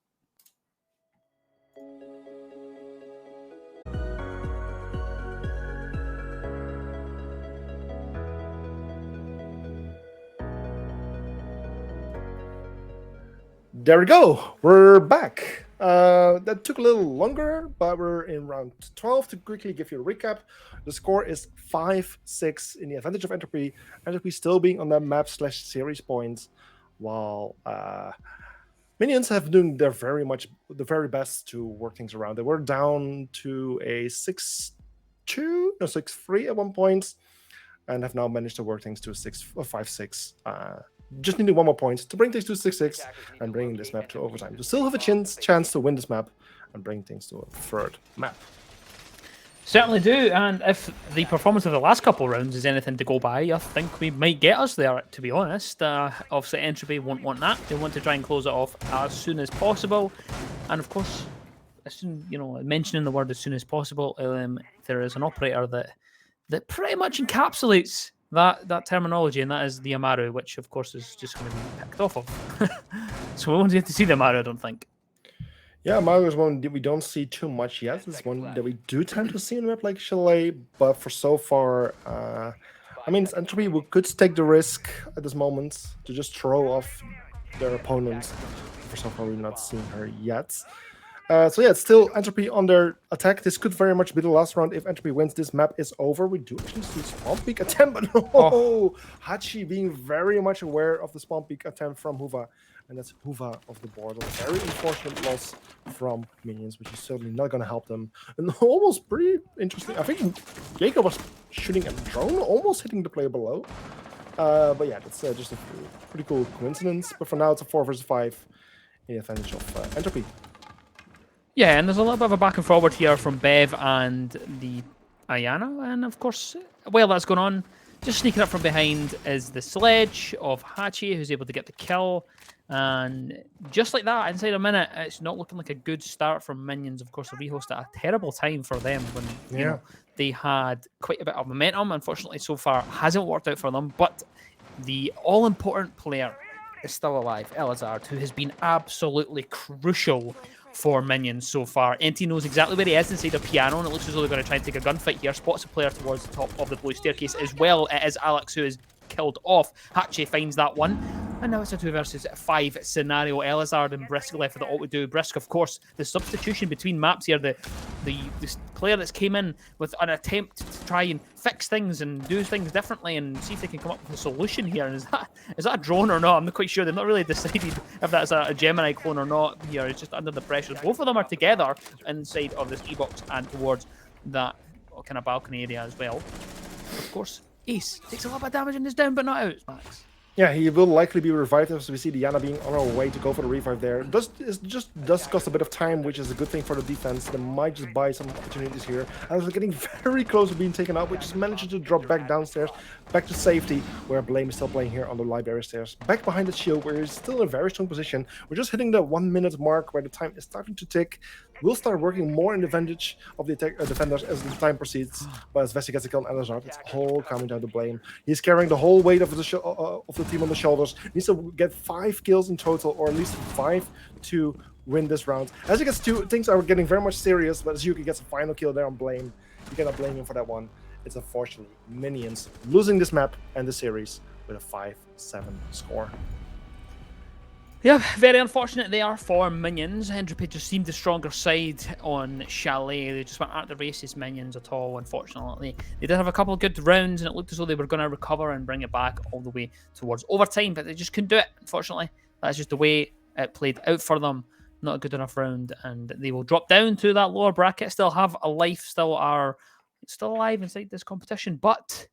There we go. We're back. That took a little longer, but we're in round 12. To quickly give you a recap, the score is 5-6 in the advantage of Entropy. Entropy still being on the map /series points, while Minions have doing the very best to work things around. They were down to a 6-3 at one point, and have now managed to work things to a 5-6. Just needing one more point to bring things to 6-6 and bring this map to overtime. To still have a chance to win this map and bring things to a third map. Certainly do, and if the performance of the last couple of rounds is anything to go by, I think we might get us there, to be honest. Obviously, Entropy won't want that. They want to try and close it off as soon as possible. And of course, as soon, mentioning the word as soon as possible, there is an operator that pretty much encapsulates that terminology, and that is the Amaru, which of course is just going to be picked off of. So we won't get to see the Amaru, I don't think. Yeah, Amaru is one we don't see too much yet. It's one that we do tend to see in a map like Chalet, but for so far, Entropy could take the risk at this moment to just throw off their opponents. For so far, we've not seen her yet. It's still Entropy on their attack. This could very much be the last round. If Entropy wins, this map is over. We do actually see spawn peek attempt, but Hachi being very much aware of the spawn peek attempt from Huva, and that's Huva of the board. A very unfortunate loss from Minions, which is certainly not going to help them. And almost pretty interesting. I think Jacob was shooting a drone, almost hitting the player below. But yeah, that's just a pretty cool coincidence. But for now, it's a 4 versus 5 in the advantage of Entropy. Yeah, and there's a little bit of a back and forward here from Bev and the Ayana. And of course, while that's going on, just sneaking up from behind is the sledge of Hachi, who's able to get the kill. And just like that, inside a minute, it's not looking like a good start from Minions. Of course, the rehost at a terrible time for them when you know they had quite a bit of momentum. Unfortunately, so far hasn't worked out for them. But the all-important player is still alive, Elazard, who has been absolutely crucial for Minions so far. NT knows exactly where he is inside a piano, and it looks as though they're going to try and take a gunfight here. Spots a player towards the top of the blue staircase as well. It is Alex who is killed off. Hachi finds that one. And now it's a 2 versus 5 scenario. Elazard and Brisk left with the ult to do. Brisk, of course, the substitution between maps here. The player that's came in with an attempt to try and fix things and do things differently and see if they can come up with a solution here. And is that a drone or not? I'm not quite sure. They've not really decided if that's a Gemini clone or not here. It's just under the pressure. Both of them are together inside of this E-box and towards that kind of balcony area as well. Of course, Ace takes a lot of damage and is down but not out, Max. Yeah, he will likely be revived as we see Diana being on her way to go for the revive there. It just does cost a bit of time, which is a good thing for the defense. They might just buy some opportunities here. As we're getting very close to being taken out, which is managing to drop back downstairs, back to safety, where Blame is still playing here on the library stairs. Back behind the shield, where he's still in a very strong position. We're just hitting the 1 minute mark where the time is starting to tick. We'll start working more in the advantage of the defenders as the time proceeds. But as Vessi gets a kill on Elazard, it's all coming down to Blame. He's carrying the whole weight of the team on the shoulders. Needs to get 5 kills in total, or at least 5 to win this round. As he gets 2, things are getting very much serious, but as Yuki gets a final kill there on Blame, you cannot blame him for that one. It's unfortunately Minions losing this map and the series with a 5-7 score. Yeah, very unfortunate they are for Minions. Entropy just seemed the stronger side on Chalet. They just weren't at the races, Minions, at all, unfortunately. They did have a couple of good rounds, and it looked as though they were going to recover and bring it back all the way towards overtime, but they just couldn't do it, unfortunately. That's just the way it played out for them. Not a good enough round, and they will drop down to that lower bracket, still have a life, still alive inside this competition, but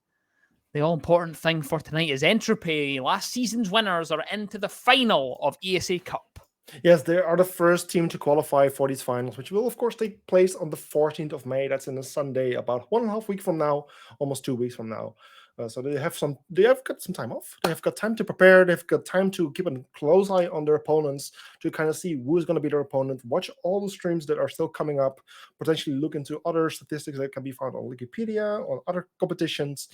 the all-important thing for tonight is Entropy. Last season's winners are into the final of ESA Cup. Yes, they are the first team to qualify for these finals, which will, of course, take place on the 14th of May. That's in a Sunday, about 1.5 weeks from now, almost 2 weeks from now. So they have got some time off. They have got time to prepare. They've got time to keep a close eye on their opponents to kind of see who is going to be their opponent. Watch all the streams that are still coming up. Potentially look into other statistics that can be found on Wikipedia, on other competitions.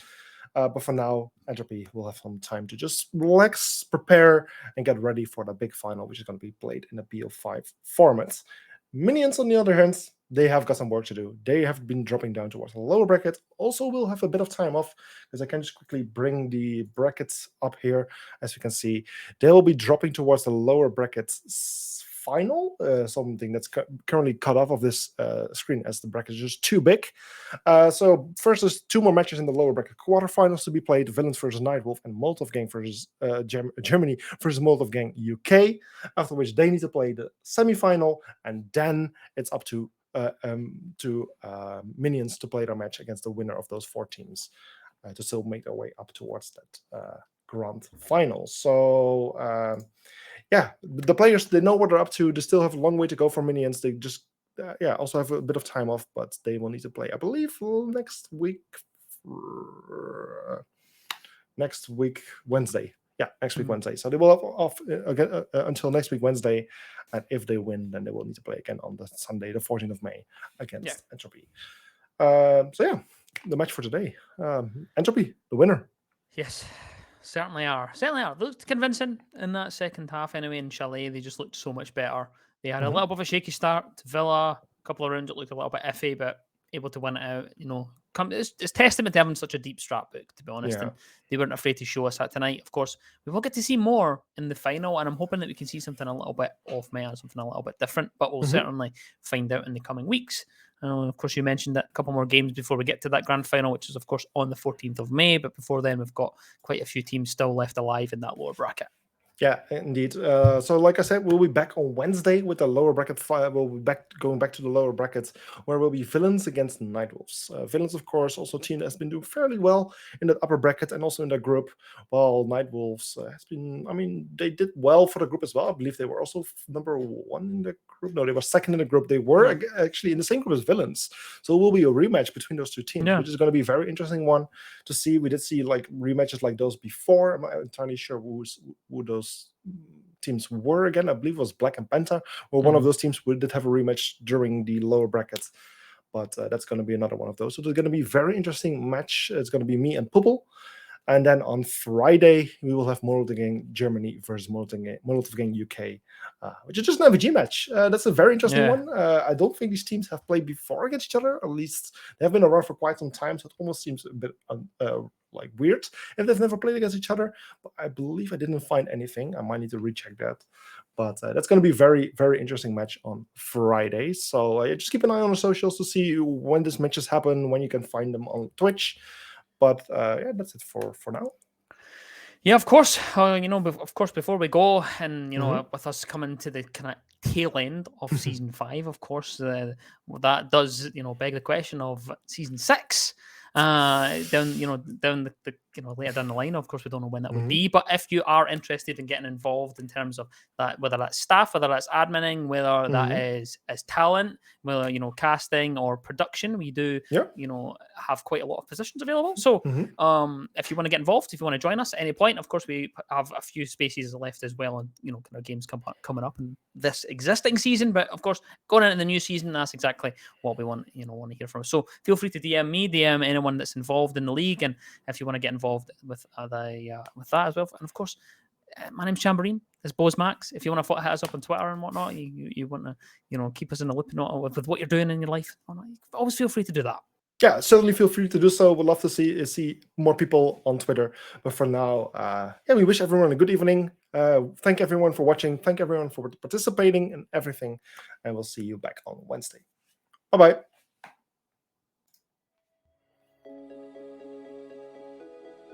But for now, Entropy will have some time to just relax, prepare, and get ready for the big final, which is going to be played in a BO5 format. Minions, on the other hand, they have got some work to do. They have been dropping down towards the lower bracket. Also, will have a bit of time off, because I can just quickly bring the brackets up here. As you can see, they will be dropping towards the lower brackets final, something that's currently cut off of this screen as the bracket is just too big. So first, there's 2 more matches in the lower bracket quarterfinals to be played: Villains versus Nightwolf and Molotov Gang versus Germany versus Molotov Gang UK. After which they need to play the semi-final, and then it's up to Minions to play their match against the winner of those 4 teams to still make their way up towards that grand final. So yeah, the players, they know what they're up to. They still have a long way to go for Minions. They just also have a bit of time off, but they will need to play, I believe, next week Wednesday. Yeah, next week Wednesday. So they will have off again until next week Wednesday, and if they win, then they will need to play again on the Sunday, the 14th of May, against Entropy. So yeah, the match for today. Entropy, the winner. Yes, certainly are. Certainly are. They looked convincing in that second half anyway in Chile. They just looked so much better. They had a little bit of a shaky start to Villa. A couple of rounds it looked a little bit iffy, but able to win it out. It's testament to having such a deep strat book, to be honest. And they weren't afraid to show us that tonight. Of course, we will get to see more in the final, and I'm hoping that we can see something a little bit off meta, something a little bit different, but we'll certainly find out in the coming weeks. Of course, you mentioned that a couple more games before we get to that grand final, which is, of course, on the 14th of May. But before then, we've got quite a few teams still left alive in that lower bracket. Yeah, indeed. So like I said, we'll be back on Wednesday with the lower bracket. We'll be going back to the lower brackets, where we'll be Villains against Nightwolves. Villains, of course, also a team that has been doing fairly well in that upper bracket and also in the group, while Nightwolves has been, I mean, they did well for the group as well. I believe they were also number 1 in the group. No, they were 2nd in the group. They were actually in the same group as Villains. So it will be a rematch between those 2 teams, which is going to be a very interesting one to see. We did see like rematches like those before. I'm not entirely sure who those teams were again. I believe it was Black and Penta, or one of those teams. We did have a rematch during the lower brackets, but that's going to be another one of those. So there's going to be a very interesting match. It's going to be me and Pupil. And then on Friday, we will have Molotov Gang Germany versus Molotov Gang UK, which is just an MVG match. That's a very interesting one. I don't think these teams have played before against each other. At least they have been around for quite some time, so it almost seems a bit like weird if they've never played against each other. But I believe I didn't find anything. I might need to recheck that. But that's going to be a very, very interesting match on Friday. So just keep an eye on the socials to see when these matches happen, when you can find them on Twitch. But that's it for now. Yeah, of course. Of course, before we go, and with us coming to the kind of tail end of season 5, of course, that does beg the question of season 6. Down the later down the line. Of course, we don't know when that would be, but if you are interested in getting involved in terms of that, whether that's staff, whether that's adminning, whether that is talent, whether casting or production, we do have quite a lot of positions available. So if you want to get involved, if you want to join us at any point, of course we have a few spaces left as well, and kind of games coming up in this existing season. But of course, going into the new season, that's exactly what we want to hear from us. So feel free to DM me, DM anyone that's involved in the league, and if you want to get involved with that as well. And of course, my name's Chamberlain. It's Boz Max. If you want to hit us up on Twitter and whatnot, you want to keep us in the loop with what you're doing in your life, always feel free to do that. Yeah, certainly feel free to do so. We'd love to see more people on Twitter. But for now, we wish everyone a good evening. Thank everyone for watching. Thank everyone for participating and everything. And we'll see you back on Wednesday. Bye-bye.